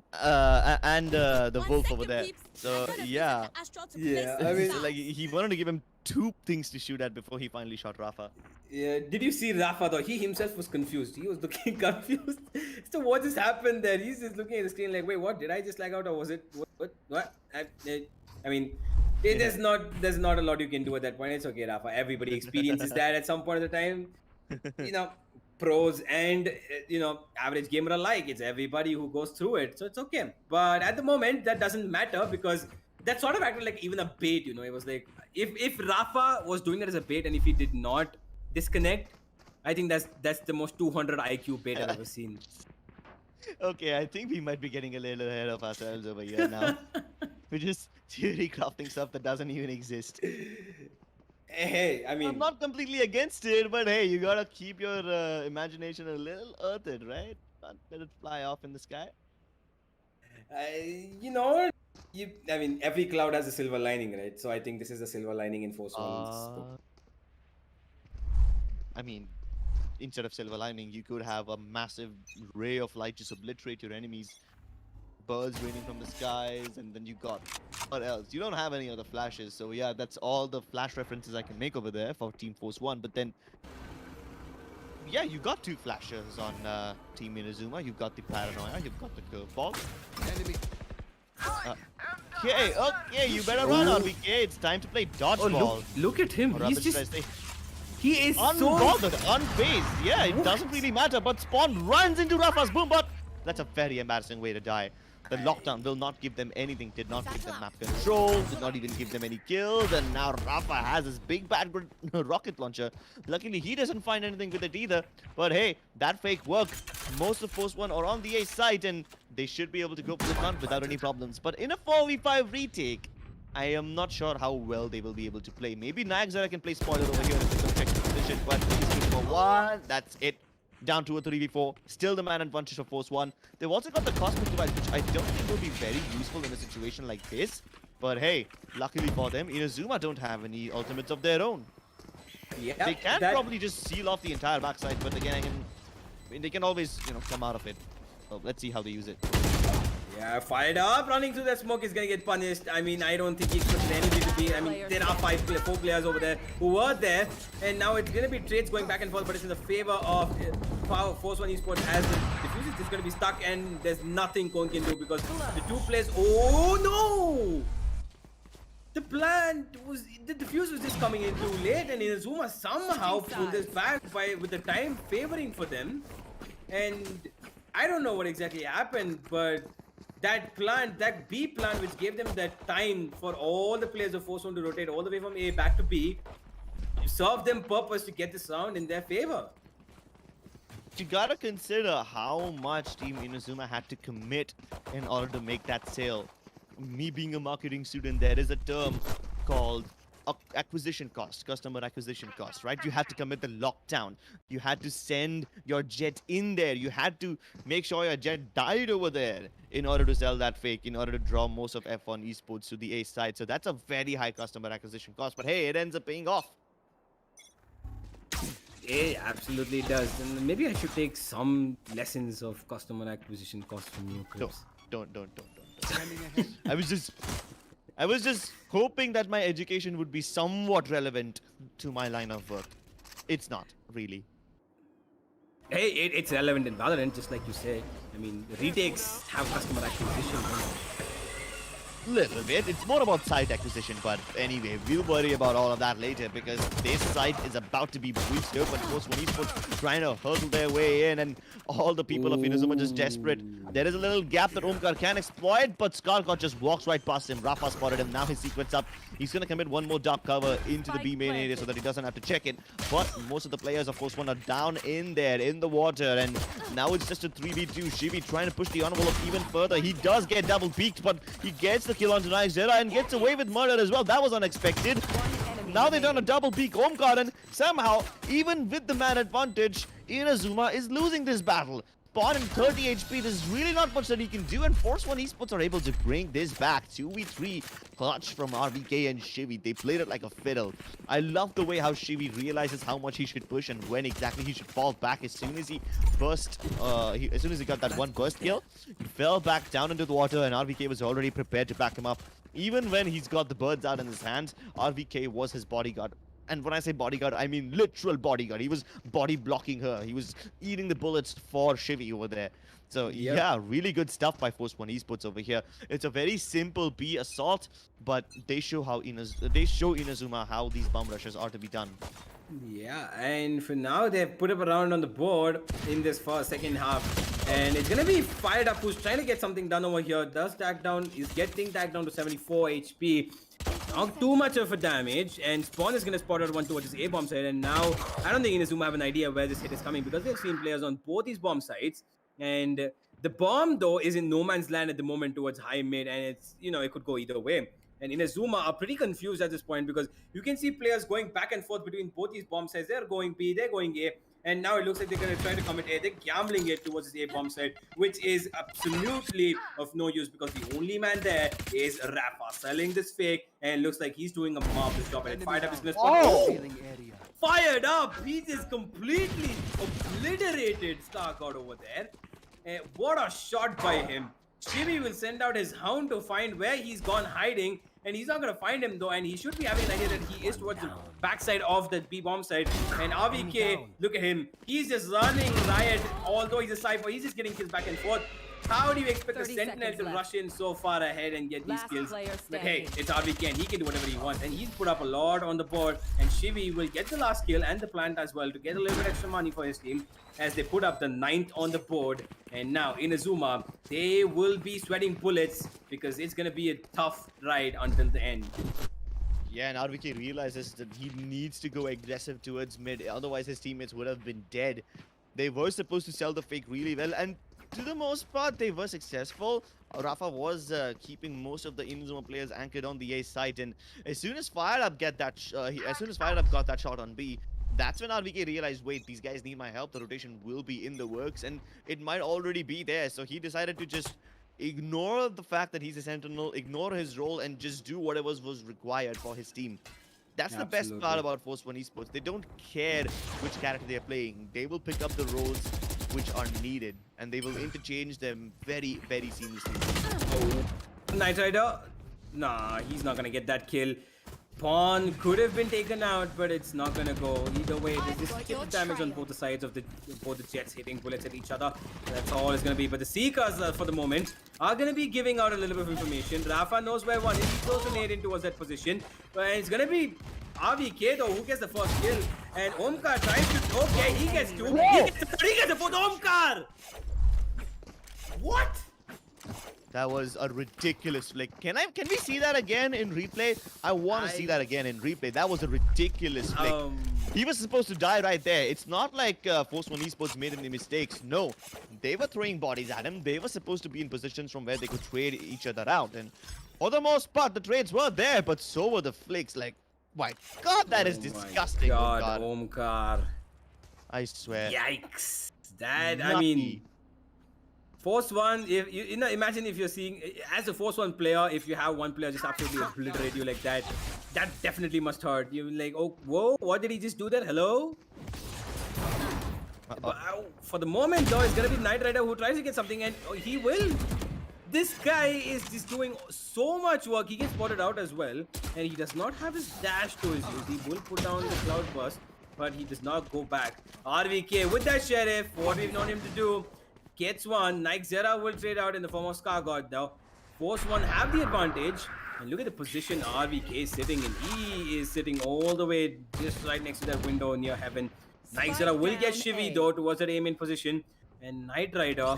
Wolf over there. So, yeah. Yeah, I mean... So, like, he wanted to give him 2 things to shoot at before he finally shot Rafa. Yeah, did you see Rafa though? He himself was confused. He was looking confused. So what just happened there? He's just looking at the screen like, wait, what? Did I just lag out or was it what? I mean, there's not a lot you can do at that point. It's okay, Rafa. Everybody experiences that at some point of the time. You know, pros and average gamer alike. It's everybody who goes through it, so it's okay. But at the moment, that doesn't matter because that sort of acted like even a bait. It was like if Rafa was doing it as a bait and if he did not disconnect, I think that's the most 200 IQ bait I've ever seen. Okay, I think we might be getting a little ahead of ourselves over here now. We're just theory crafting stuff that doesn't even exist. Hey, I mean... I'm not completely against it, but hey, you gotta keep your imagination a little earthed, right? Not let it fly off in the sky. I mean, every cloud has a silver lining, right? So I think this is a silver lining in Force 1's book. I mean, instead of silver lining, you could have a massive ray of light just obliterate your enemies. Birds raining from the skies, and then you got... What else? You don't have any other flashes, so yeah, that's all the flash references I can make over there for Team Force 1. But then, yeah, you got 2 flashes on Team Inazuma. You've got the Paranoia, you've got the Curveball. Enemy. Okay, you better run, RBK. It's time to play dodgeball. Oh, look at him. He's just... He is unbothered, unfazed. Yeah, it doesn't really matter, but Spawn runs into Rafa's boombot. That's a very embarrassing way to die. The lockdown will not give them anything, did not give them map control, did not even give them any kills, and now Rafa has his big bad rocket launcher. Luckily, he doesn't find anything with it either, but hey, that fake worked. Most of Force 1 are on the A site, and they should be able to go for the hunt without any problems. But in a 4v5 retake, I am not sure how well they will be able to play. Maybe Naikzera can play spoiler over here and check the position, but he's good for 1. That's it. Down to a 3v4. Still the man advantage of Force 1. They've also got the Cosmic Device, which I don't think will be very useful in a situation like this. But hey, luckily for them, Inazuma don't have any ultimates of their own. Yeah, they can probably just seal off the entire backside, but again, they can always, come out of it. So let's see how they use it. Yeah, fired up, running through that smoke is gonna get punished. I mean, I don't think he expected anybody to be. I mean, there are 4 players over there who were there, and now it's gonna be trades going back and forth, but it's in the favor of Force One Esports has the diffuse is just going to be stuck, and there's nothing Kon can do because the two players. Oh no! The diffuse was just coming in too late, and Inazuma somehow pulled this back with the time favoring for them. And I don't know what exactly happened, but that B plant, which gave them that time for all the players of Force One to rotate all the way from A back to B, served them purpose to get this round in their favor. You gotta consider how much Team Inazuma had to commit in order to make that sale. Me being a marketing student, there is a term called acquisition cost, customer acquisition cost, right? You had to commit the lockdown. You had to send your jet in there. You had to make sure your jet died over there in order to sell that fake, in order to draw most of F1 esports to the A side. So that's a very high customer acquisition cost. But hey, it ends up paying off. It absolutely does. And maybe I should take some lessons of customer acquisition cost from you, Chris. Don't. I was just hoping that my education would be somewhat relevant to my line of work. It's not, really. Hey, it's relevant in Valorant, just like you said. I mean, the retakes have customer acquisition. Little bit. It's more about site acquisition, but anyway, we'll worry about all of that later because this site is about to be breached open. Force One Esports trying to hurdle their way in, and all the people of Inazuma just desperate. There is a little gap that Omkar can exploit, but Skargot just walks right past him. Rafa spotted him. Now his sequence up. He's going to commit one more dark cover into the B main area so that he doesn't have to check it. But most of the players of Force One are down in there, in the water, and now it's just a 3v2. Shivi trying to push the envelope even further. He does get double peaked, but he gets the kill onto Naikzera and gets away with murder as well. That was unexpected. Now they've done a double peak Omkar, and somehow, even with the man advantage, Inazuma is losing this battle. Spawn in 30 HP, there's really not much that he can do, and Force One Esports are able to bring this back. 2v3 clutch from RVK and Shivi. They played it like a fiddle. I love the way how Shivi realizes how much he should push and when exactly he should fall back. As soon as he got that one burst kill, he fell back down into the water, and RVK was already prepared to back him up. Even when he's got the birds out in his hands, RVK was his bodyguard. And when I say bodyguard, I mean literal bodyguard. He was body blocking her. He was eating the bullets for Shivi over there. So yeah, really good stuff by Force One Esports over here. It's a very simple B assault, but they show Inazuma how these bomb rushes are to be done. Yeah, and for now they've put up a round on the board in this second half, and it's gonna be Fired Up who's trying to get something done over here. Does tag down, is getting tagged down to 74 HP. Not too much of a damage, and Spawn is gonna spot out one towards his A bomb side, and now I don't think Inazuma have an idea where this hit is coming because they've seen players on both these bomb sites, and the bomb though is in no man's land at the moment towards high mid, and it's, you know, it could go either way. And Inazuma are pretty confused at this point because you can see players going back and forth between both these bomb sites. They're going B, they're going A, and now it looks like they're going to try to commit A. They're gambling it towards this A bomb site, which is absolutely of no use because the only man there is Rafa selling this fake, and looks like he's doing a marvelous job. And Fired Up is going to spot. Fired Up! He just completely obliterated Stargod over there. What a shot by him. Shivi will send out his hound to find where he's gone hiding, and he's not going to find him though, and he should be having an idea that he is towards the backside of the B bomb side. And RVK, look at him, he's just running riot. Although he's a cypher, he's just getting kills back and forth. How do you expect the Sentinel to rush in so far ahead and get these kills? But hey, it's RVK and he can do whatever he wants, and he's put up a lot on the board, and Shivi will get the last kill and the plant as well to get a little bit extra money for his team as they put up the 9th on the board. And now Inazuma, they will be sweating bullets because it's going to be a tough ride until the end. Yeah, and RVK realizes that he needs to go aggressive towards mid, otherwise his teammates would have been dead. They were supposed to sell the fake really well, and to the most part, they were successful. Rafa was keeping most of the Inazuma players anchored on the A site, and as soon as Fired Up got that shot on B, that's when RVK realized, wait, these guys need my help. The rotation will be in the works, and it might already be there. So he decided to just ignore the fact that he's a sentinel, ignore his role, and just do whatever was required for his team. That's the best part about Force One Esports. They don't care which character they're playing. They will pick up the roles which are needed, and they will interchange them very, very seamlessly. Knight Rider? Nah, he's not gonna get that kill. Pawn could have been taken out, but it's not gonna go. Either way, there's just triple damage on both the sides of both the jets hitting bullets at each other. That's all it's gonna be. But the Seekers, for the moment, are gonna be giving out a little bit of information. Rafa knows where one is. He throws a nade in towards that position. But it's gonna be RVK though, who gets the first kill. And Omkar tries to. Okay, he gets two. He gets the fourth. Omkar! What? That was a ridiculous flick. Can we see that again in replay? I want to see that again in replay. That was a ridiculous flick. He was supposed to die right there. It's not like Force One Esports made any mistakes. No, they were throwing bodies at him. They were supposed to be in positions from where they could trade each other out. And for the most part, the trades were there, but so were the flicks. Like, my God, that is disgusting. God, Omkar. I swear. Yikes. That, Nutty. I mean... Force One, if you know, imagine if you're seeing, as a Force One player, if you have one player just absolutely obliterate you like that, that definitely must hurt. You're like, oh, whoa, what did he just do that? Hello? For the moment, though, it's gonna be Knight Rider who tries to get something, and he will. This guy is just doing so much work. He gets spotted out as well, and he does not have his dash to his use. He will put down the Cloud Burst, but he does not go back. RVK with that Sheriff, what we've known him to do. Gets one. Naikzera will trade out in the form of Scar God now. Force One have the advantage. And look at the position RVK is sitting in. He is sitting all the way just right next to that window near heaven. Naikzera will get Shivy though towards that aim in position. And Knight Rider,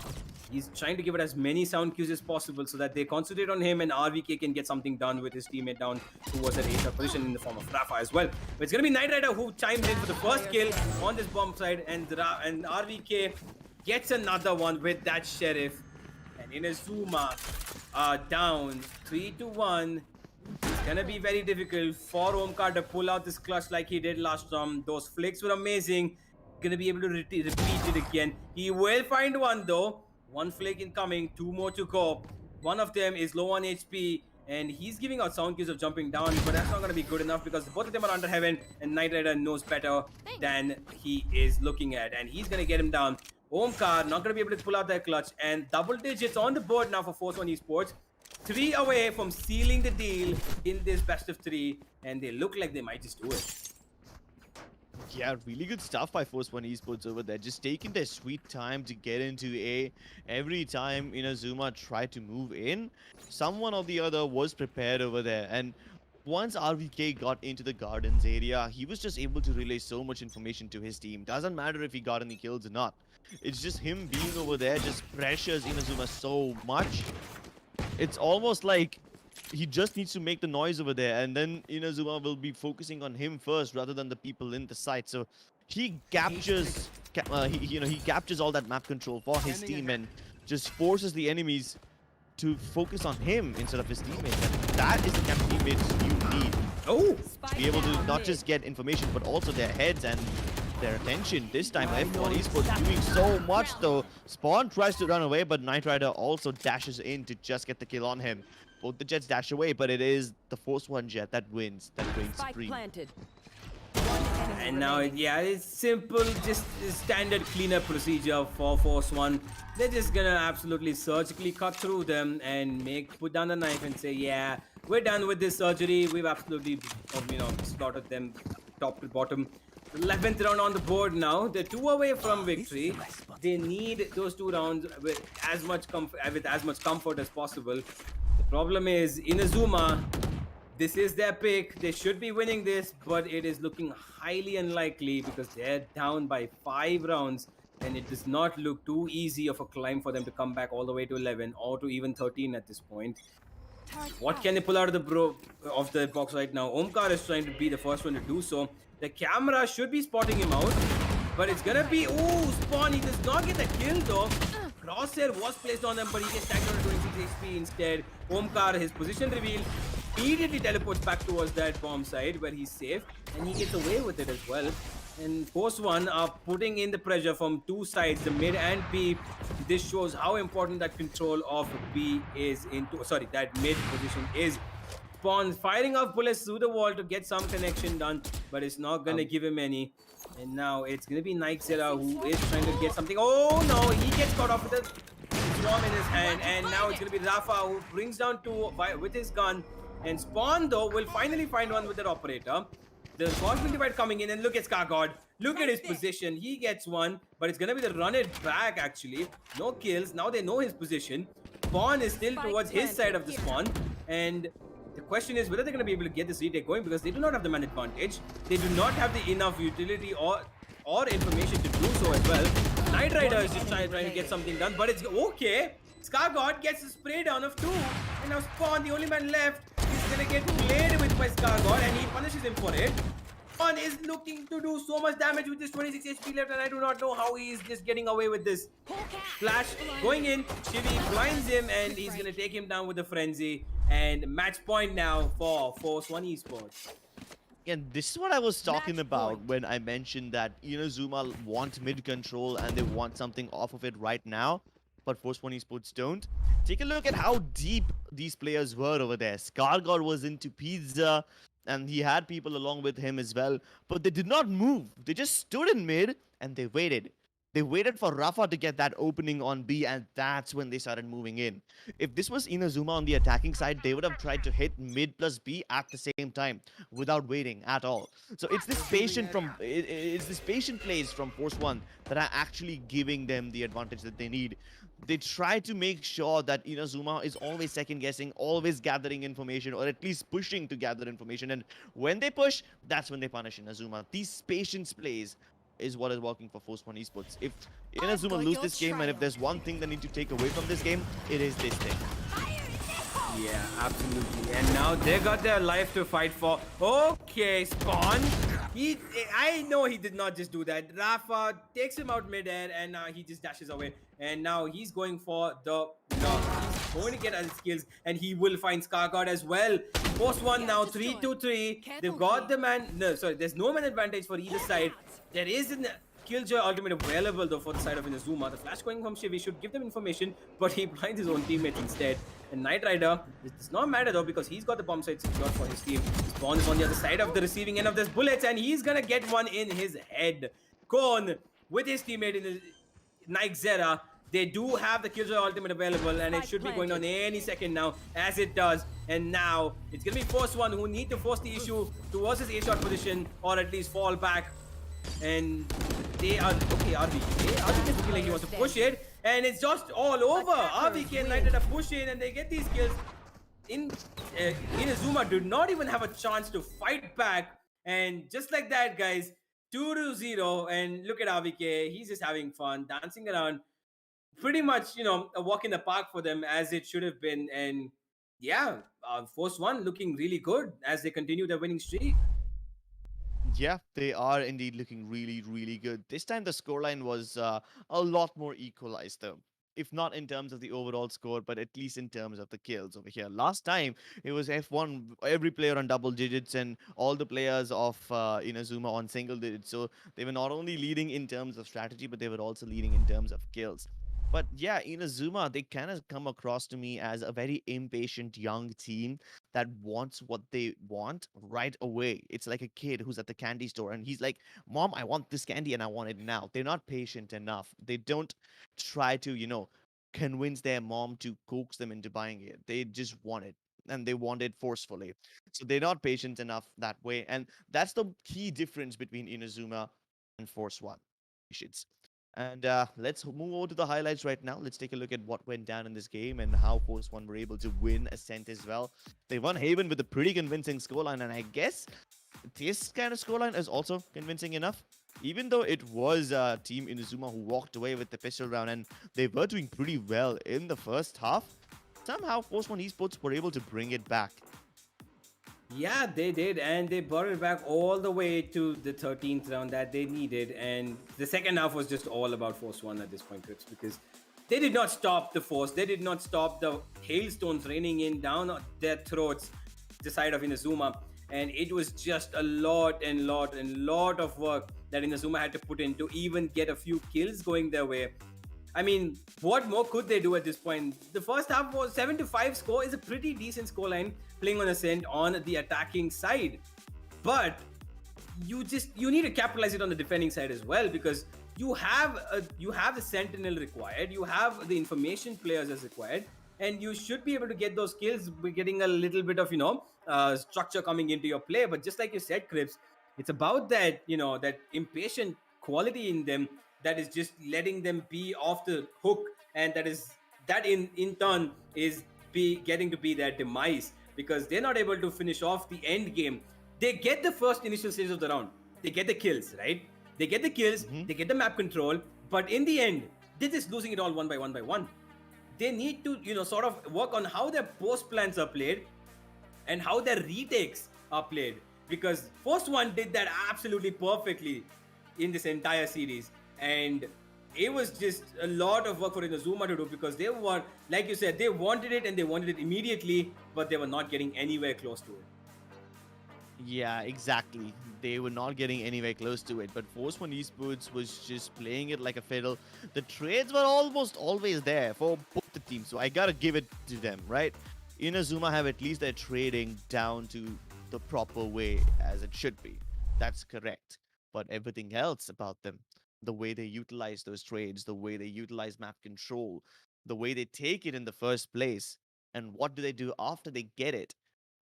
he's trying to give it as many sound cues as possible so that they concentrate on him and RVK can get something done with his teammate down towards that A position in the form of Rafa as well. But it's going to be Knight Rider who chimes in for the first kill on this bomb side. And RVK gets another one with that Sheriff. And Inazuma down 3-1. It's gonna be very difficult for Omkar to pull out this clutch like he did last time. Those flicks were amazing. Gonna be able to repeat it again. He will find one though. One flick incoming, two more to go. One of them is low on HP. And he's giving out sound cues of jumping down, but that's not going to be good enough because both of them are under heaven and Knight Rider knows better than he is looking at. And he's going to get him down. Omkar not going to be able to pull out that clutch, and double digits on the board now for Force One Esports. 3 away from sealing the deal in this best of 3, and they look like they might just do it. Yeah, really good stuff by Force One Esports over there. Just taking their sweet time to get into A. Every time Inazuma tried to move in, someone or the other was prepared over there. And once RVK got into the gardens area, he was just able to relay so much information to his team. Doesn't matter if he got any kills or not. It's just him being over there just pressures Inazuma so much. It's almost like he just needs to make the noise over there, and then Inazuma will be focusing on him first rather than the people in the site. So he captures, he captures all that map control for his team and just forces the enemies to focus on him instead of his teammates. And that is the kind of teammates you need. To be able to not just get information, but also their heads and their attention. This time, F1 Esports doing so much though. Spawn tries to run away, but Knight Rider also dashes in to just get the kill on him. Both the jets dash away, but it is the Force One jet that wins, that reigns supreme. And now, yeah, it's simple, just standard cleanup procedure for Force One. They're just gonna absolutely surgically cut through them and put down the knife and say, yeah, we're done with this surgery. We've absolutely, slaughtered them top to bottom. 11th round on the board now. They're 2 away from victory. They need those 2 rounds with as much comfort as possible. The problem is Inazuma. This is their pick. They should be winning this, but it is looking highly unlikely because they're down by 5 rounds, and it does not look too easy of a climb for them to come back all the way to 11 or to even 13 at this point. What can they pull out of the box right now? Omkar is trying to be the first one to do so. The camera should be spotting him out, but it's gonna be... Ooh, Spawn, he does not get the kill though. Crosshair was placed on him, but he gets tagged on 26 HP instead. Omkar, his position reveal, immediately teleports back towards that bomb side where he's safe, and he gets away with it as well. And Force One are putting in the pressure from 2 sides, the mid and B. This shows how important that control of B is that mid position is. Spawn firing off bullets through the wall to get some connection done, but it's not gonna give him any. And now it's gonna be Naikzera who is trying to get something. Oh no, he gets caught off with a drum in his hand, and now it's gonna be Rafa who brings down 2 with his gun. And Spawn, though, will finally find one with that operator. The Cosmic Divide coming in, and look at Scargod. Look at his position. He gets one, but it's going to be the run it back, actually. No kills. Now they know his position. Spawn is still towards his side of the spawn. And the question is whether they're going to be able to get this retake going, because they do not have the man advantage. They do not have the enough utility or information to do so as well. Knight Rider is just trying to get something done, but it's okay. Scargod gets a spray down of 2, and now Spawn, the only man left, is gonna get played with by Scargod, and he punishes him for it. Spawn is looking to do so much damage with this 26 HP left, and I do not know how he is just getting away with this. Flash going in, Shivy blinds him, and he's gonna take him down with the frenzy. And match point now for Force One Esports. And this is what I was talking about when I mentioned that Inazuma want mid control and they want something off of it right now, but Force One Esports don't. Take a look at how deep these players were over there. Scargod was into pizza, and he had people along with him as well, but they did not move. They just stood in mid and they waited. They waited for Rafa to get that opening on B, and that's when they started moving in. If this was Inazuma on the attacking side, they would have tried to hit mid plus B at the same time without waiting at all. So it's this patient plays from Force One that are actually giving them the advantage that they need. They try to make sure that Inazuma is always second guessing, always gathering information, or at least pushing to gather information. And when they push, that's when they punish Inazuma. These patience plays is what is working for Force One Esports. If Inazuma lose this game, and if there's one thing they need to take away from this game, it is this thing. Yeah, absolutely. And now they got their life to fight for. Okay, Spawn. I know he did not just do that. Rafa takes him out mid-air, and now he just dashes away. And now he's going for the knock. He's going to get other skills, and he will find Scargod as well. Force One now 3-2-3. They've got the man. No, sorry, there's no man advantage for either side. There is a Killjoy ultimate available though for the side of Inazuma. The flash going from Shivy should give them information, but he blinds his own teammates instead. And Knight Rider, it does not matter though, because he's got the bomb site secured for his team. Spawn is on the other side of the receiving end of this bullets, and he's gonna get one in his head. Korn with his teammate in the Naikzera. They do have the Killjoy ultimate available, and it should be going on any second now, as it does. And now it's gonna be Force One who need to force the issue towards his A-shot position, or at least fall back. And they are okay. RVK is looking like he wants to push it, and it's just all over. RVK and Knight Rider push in, and they get these kills. Inazuma did not even have a chance to fight back, and just like that, guys, 2-0. And look at RVK; he's just having fun, dancing around. Pretty much, a walk in the park for them, as it should have been. And yeah, Force One looking really good as they continue their winning streak. Yeah, they are indeed looking really, really good. This time the scoreline was a lot more equalized though. If not in terms of the overall score, but at least in terms of the kills over here. Last time, it was F1, every player on double digits and all the players of Inazuma on single digits. So they were not only leading in terms of strategy, but they were also leading in terms of kills. But yeah, Inazuma, they kind of come across to me as a very impatient young team that wants what they want right away. It's like a kid who's at the candy store and he's like, Mom, I want this candy and I want it now. They're not patient enough. They don't try to, convince their mom to coax them into buying it. They just want it, and they want it forcefully. So they're not patient enough that way. And that's the key difference between Inazuma and Force One. Patience. And let's move over to the highlights right now. Let's take a look at what went down in this game and how Force One were able to win Ascent as well. They won Haven with a pretty convincing scoreline, and I guess this kind of scoreline is also convincing enough. Even though it was Team Inazuma who walked away with the pistol round, and they were doing pretty well in the first half, somehow Force One Esports were able to bring it back. Yeah, they did, and they brought it back all the way to the 13th round that they needed. And the second half was just all about Force One at this point, Crips, because they did not stop the force. They did not stop the hailstones raining in down their throats, the side of Inazuma. And it was just a lot of work that Inazuma had to put in to even get a few kills going their way. I mean, what more could they do at this point? The first half was 7-5 score is a pretty decent scoreline playing on Ascent on the attacking side. But you need to capitalize it on the defending side as well, because you have the Sentinel required, you have the information players as required. and you should be able to get those kills by getting a little bit of structure coming into your play. But just like you said, Crips, it's about that that impatient quality in them that is just letting them be off the hook, and that in turn is be getting to be their demise, because they're not able to finish off the end game. They get the first initial stage of the round, they get the kills, right? They get the kills, they get the map control, but in the end, they're just losing it all one by one by one. They need to sort of work on how their post plans are played and how their retakes are played, because Force One did that absolutely perfectly in this entire series, and it was just a lot of work for Inazuma to do, because they were, like you said, they wanted it and they wanted it immediately, but they were not getting anywhere close to it. Yeah, exactly. They were not getting anywhere close to it, but Force One Esports was just playing it like a fiddle. The trades were almost always there for both the teams, so I gotta give it to them, right? Inazuma have at least their trading down to the proper way as it should be. That's correct. But everything else about them, the way they utilize those trades, the way they utilize map control, the way they take it in the first place, and what do they do after they get it?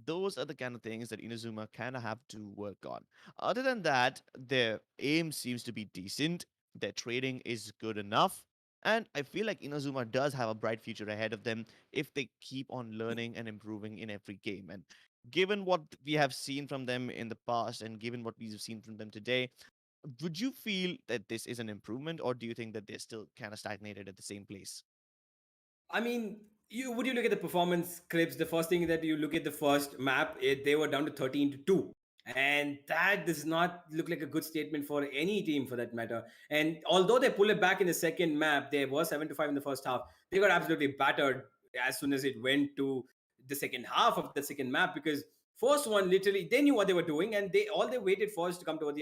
Those are the kind of things that Inazuma kind of have to work on. Other than that, their aim seems to be decent. Their trading is good enough. And I feel like Inazuma does have a bright future ahead of them if they keep on learning and improving in every game. And given what we have seen from them in the past and given what we've seen from them today, would you feel that this is an improvement, or do you think that they're still kind of stagnated at the same place? I mean, you look at the performance clips, the first thing that you look at the first map, they were down to 13-2. And that does not look like a good statement for any team for that matter. And although they pull it back in the second map, they were 7-5 in the first half. They got absolutely battered as soon as it went to the second half of the second map, because first one, literally, they knew what they were doing, and they waited for us to come towards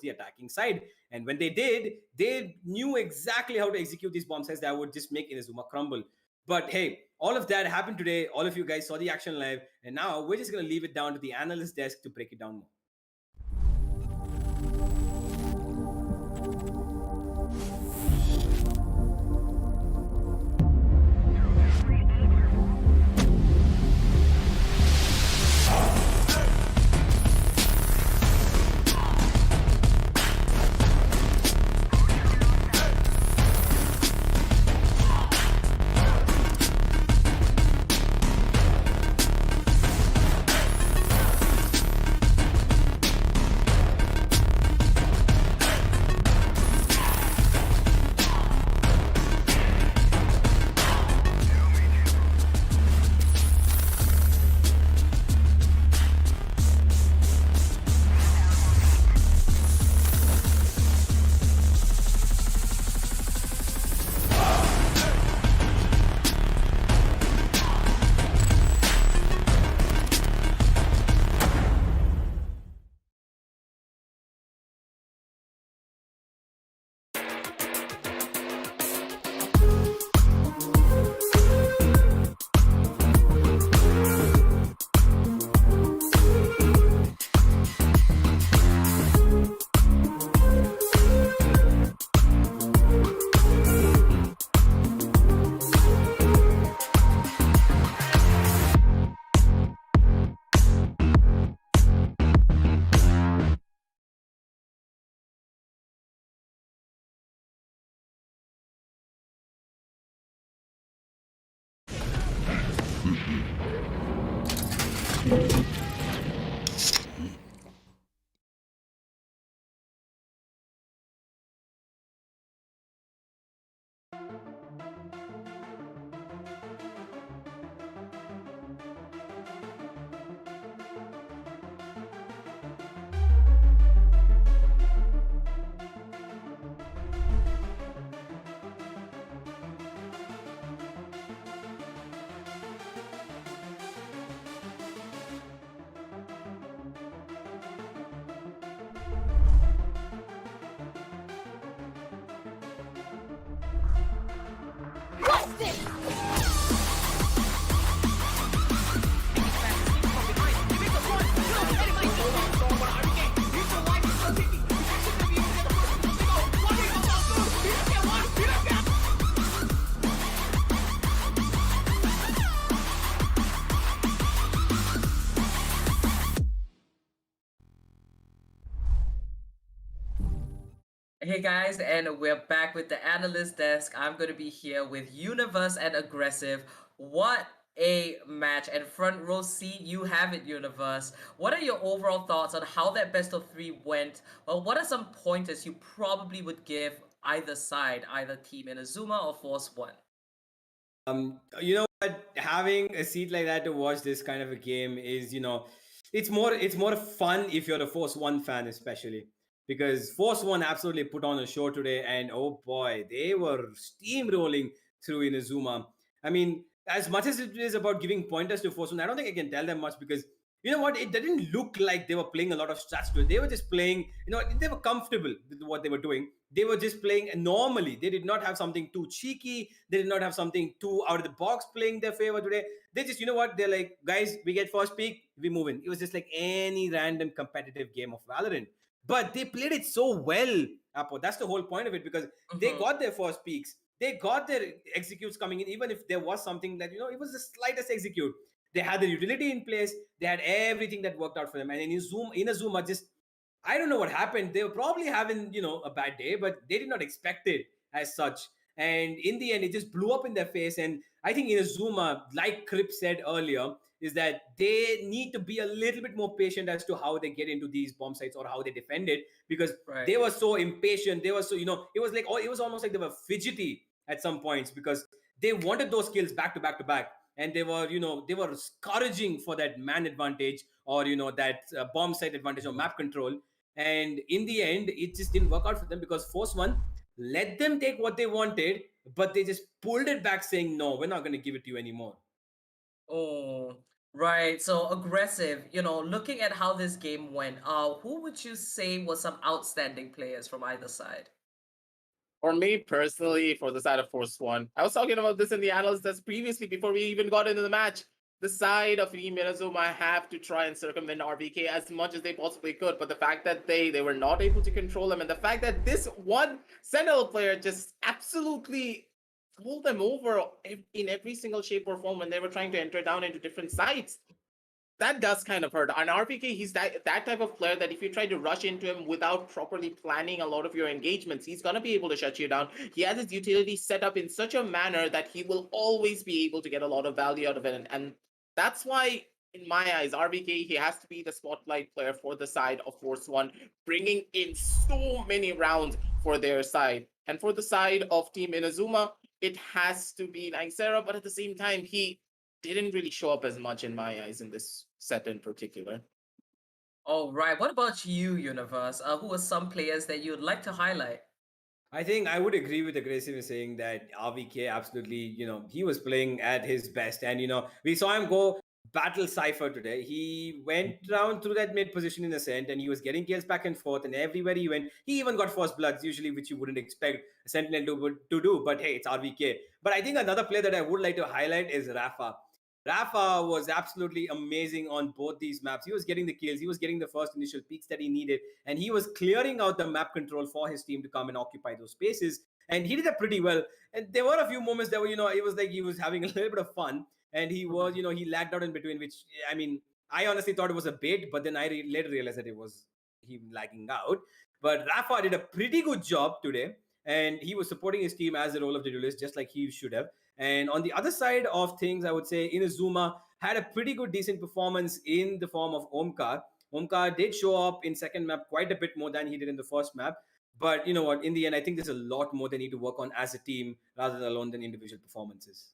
the attacking side. And when they did, they knew exactly how to execute these bomb sites that would just make Inazuma crumble. But hey, all of that happened today. All of you guys saw the action live, and now we're just gonna leave it down to the analyst desk to break it down more. Hey guys, and we're back with the analyst desk. I'm going to be here with Universe and Aggressive. What a match! And front row seat, you have it, Universe. What are your overall thoughts on how that best of three went? Well, what are some pointers you probably would give either side, either Team Inazuma or Force One? You know what? Having a seat like that to watch this kind of a game is, it's more fun if you're a Force One fan, especially because Force One absolutely put on a show today, and oh boy, they were steamrolling through Inazuma. I mean, as much as it is about giving pointers to Force One, I don't think I can tell them much because you know what? It didn't look like they were playing a lot of stats to it. They were just playing, they were comfortable with what they were doing. They were just playing normally. They did not have something too cheeky. They did not have something too out of the box playing their favor today. They just, you know what? They're like, guys, we get first peak, we move in. It was just like any random competitive game of Valorant. But they played it so well, Apo. That's the whole point of it because they Mm-hmm. got their first peaks. They got their executes coming in, even if there was something that, it was the slightest execute. They had the utility in place. They had everything that worked out for them. And Inazuma just, I don't know what happened. They were probably having, a bad day, but they did not expect it as such. And in the end, it just blew up in their face. And I think Inazuma, like Crip said earlier, is that they need to be a little bit more patient as to how they get into these bomb sites or how they defend it because Right. they were so impatient. They were so, it was like, it was almost like they were fidgety at some points because they wanted those kills back to back to back. And they were scourging for that man advantage or, that bomb site advantage or map control. And in the end, it just didn't work out for them because Force One let them take what they wanted, but they just pulled it back saying, no, we're not going to give it to you anymore. Oh, right. So aggressive. Looking at how this game went, who would you say was some outstanding players from either side? For me personally, for the side of Force One, I was talking about this in the analyst desk previously before we even got into the match. The side of Team Inazuma have to try and circumvent RBK as much as they possibly could, but the fact that they were not able to control them, and the fact that this one Sentinel player just absolutely pulled them over in every single shape or form when they were trying to enter down into different sites, that does kind of hurt. On RPK, he's that type of player that if you try to rush into him without properly planning a lot of your engagements, he's gonna be able to shut you down. He has his utility set up in such a manner that he will always be able to get a lot of value out of it, and that's why. In my eyes, RBK, he has to be the spotlight player for the side of Force One, bringing in so many rounds for their side. And for the side of Team Inazuma, it has to be Naikzera, but at the same time, he didn't really show up as much in my eyes in this set in particular. All right. What about you, Universe? Who are some players that you'd like to highlight? I think I would agree with Aggressive in saying that RVK absolutely, he was playing at his best. And, we saw him go battle Cypher today. He went down through that mid position in Ascent and he was getting kills back and forth. And everywhere he went, he even got first bloods, usually, which you wouldn't expect a Sentinel to do. But hey, it's RVK. But I think another player that I would like to highlight is Rafa. Rafa was absolutely amazing on both these maps. He was getting the kills, he was getting the first initial peaks that he needed, and he was clearing out the map control for his team to come and occupy those spaces. And he did that pretty well. And there were a few moments that were, it was like he was having a little bit of fun, and he was, he lagged out in between, which I mean, I honestly thought it was a bait, but then I later realized that it was him lagging out. But Rafa did a pretty good job today, and he was supporting his team as a role of the duelist, just like he should have. And on the other side of things, I would say Inazuma had a pretty good, decent performance in the form of Omkar. Omkar did show up in second map quite a bit more than he did in the first map. But you know what? In the end, I think there's a lot more they need to work on as a team rather than alone than individual performances.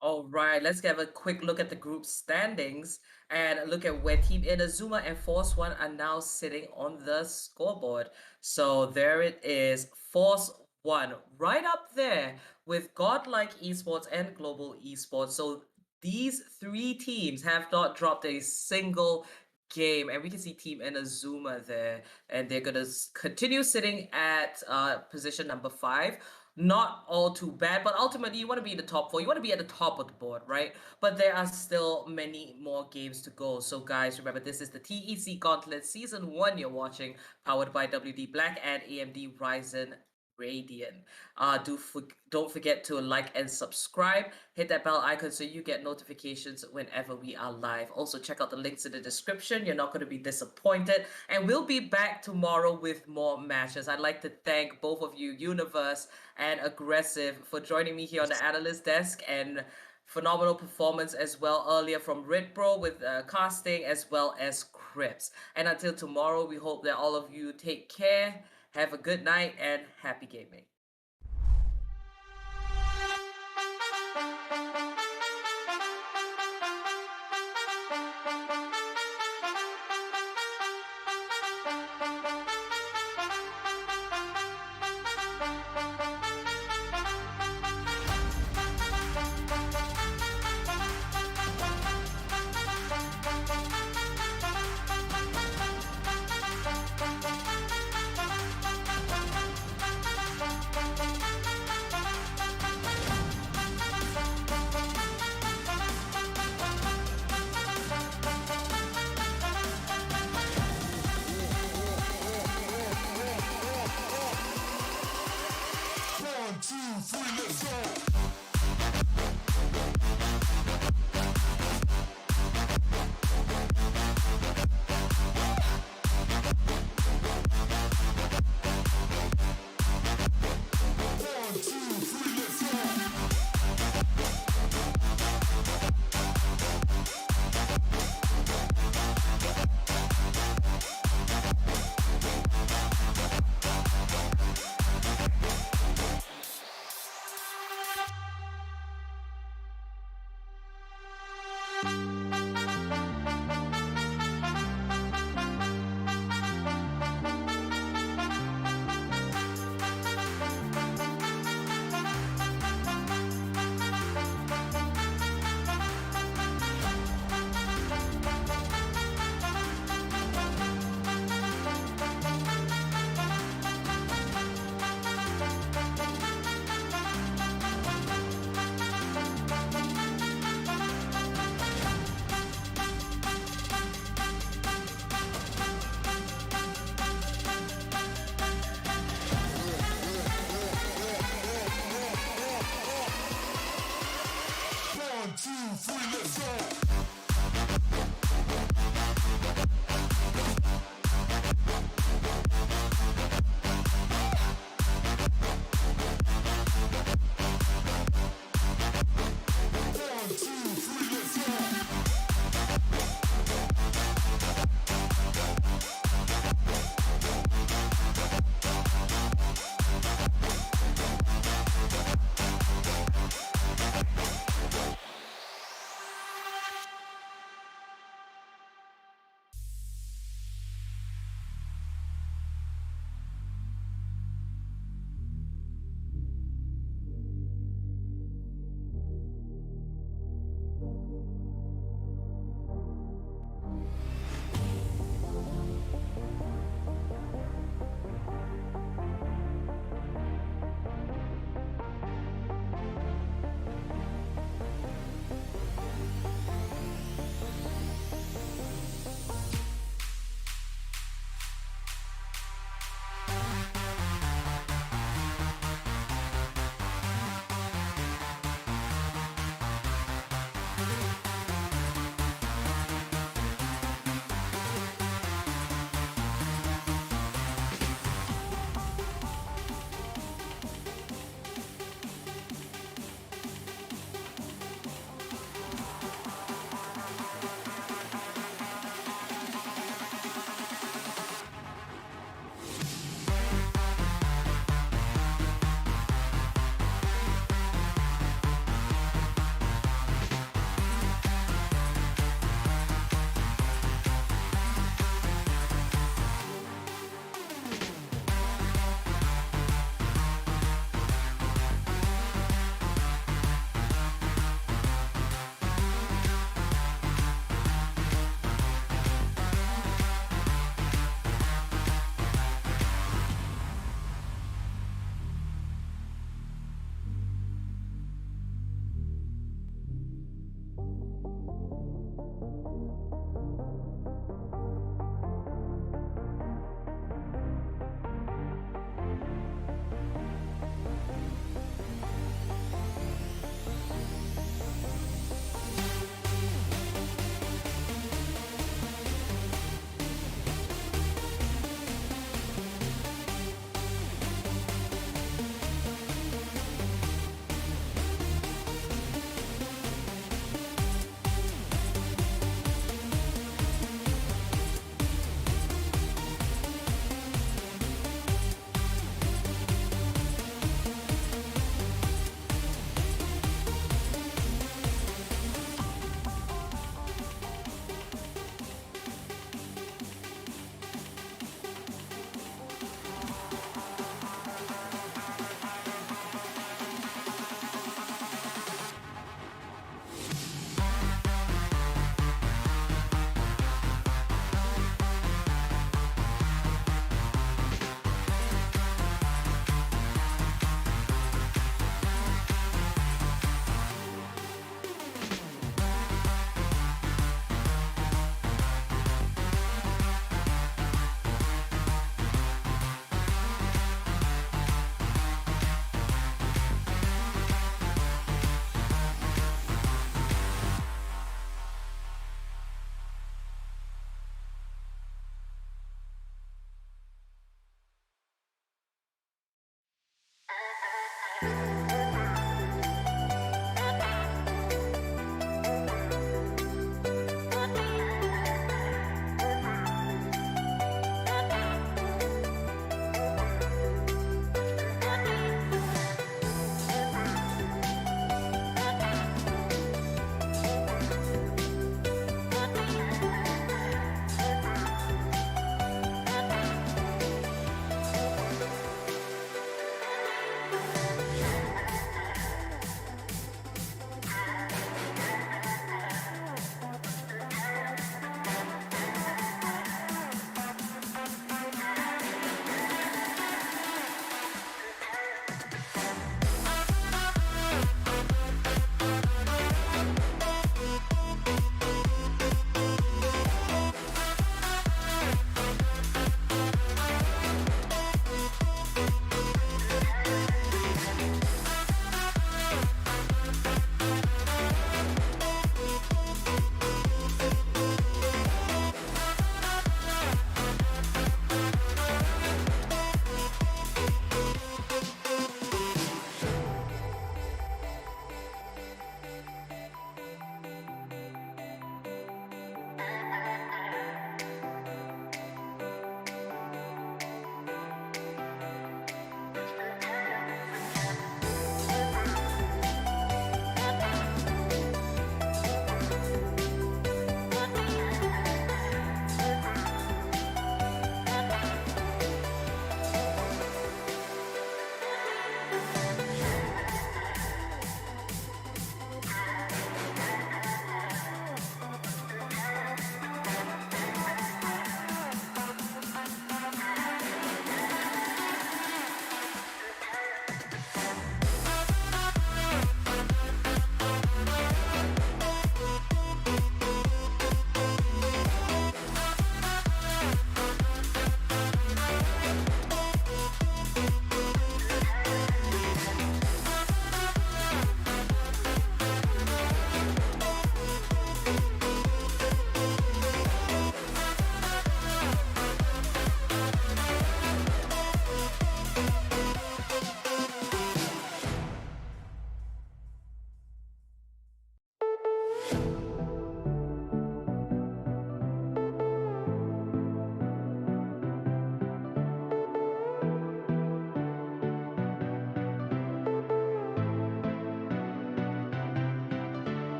All right, let's have a quick look at the group standings and look at where Team Inazuma and Force One are now sitting on the scoreboard. So there it is, Force One right up there with Godlike Esports and Global Esports. So these three teams have not dropped a single game, and we can see Team Inazuma there, and they're gonna continue sitting at position number 5. Not all too bad, but ultimately you want to be in the top 4. You want to be at the top of the board, right? But there are still many more games to go. So guys, remember this is the TEC Gauntlet Season 1 you're watching, powered by WD Black and AMD Ryzen Radiant. Don't forget to like and subscribe. Hit that bell icon so you get notifications whenever we are live. Also, check out the links in the description. You're not going to be disappointed. And we'll be back tomorrow with more matches. I'd like to thank both of you, Universe and Aggressive, for joining me here on the analyst desk, and phenomenal performance as well earlier from Ridbro with casting, as well as Crips. And until tomorrow, we hope that all of you take care. Have a good night and happy gaming.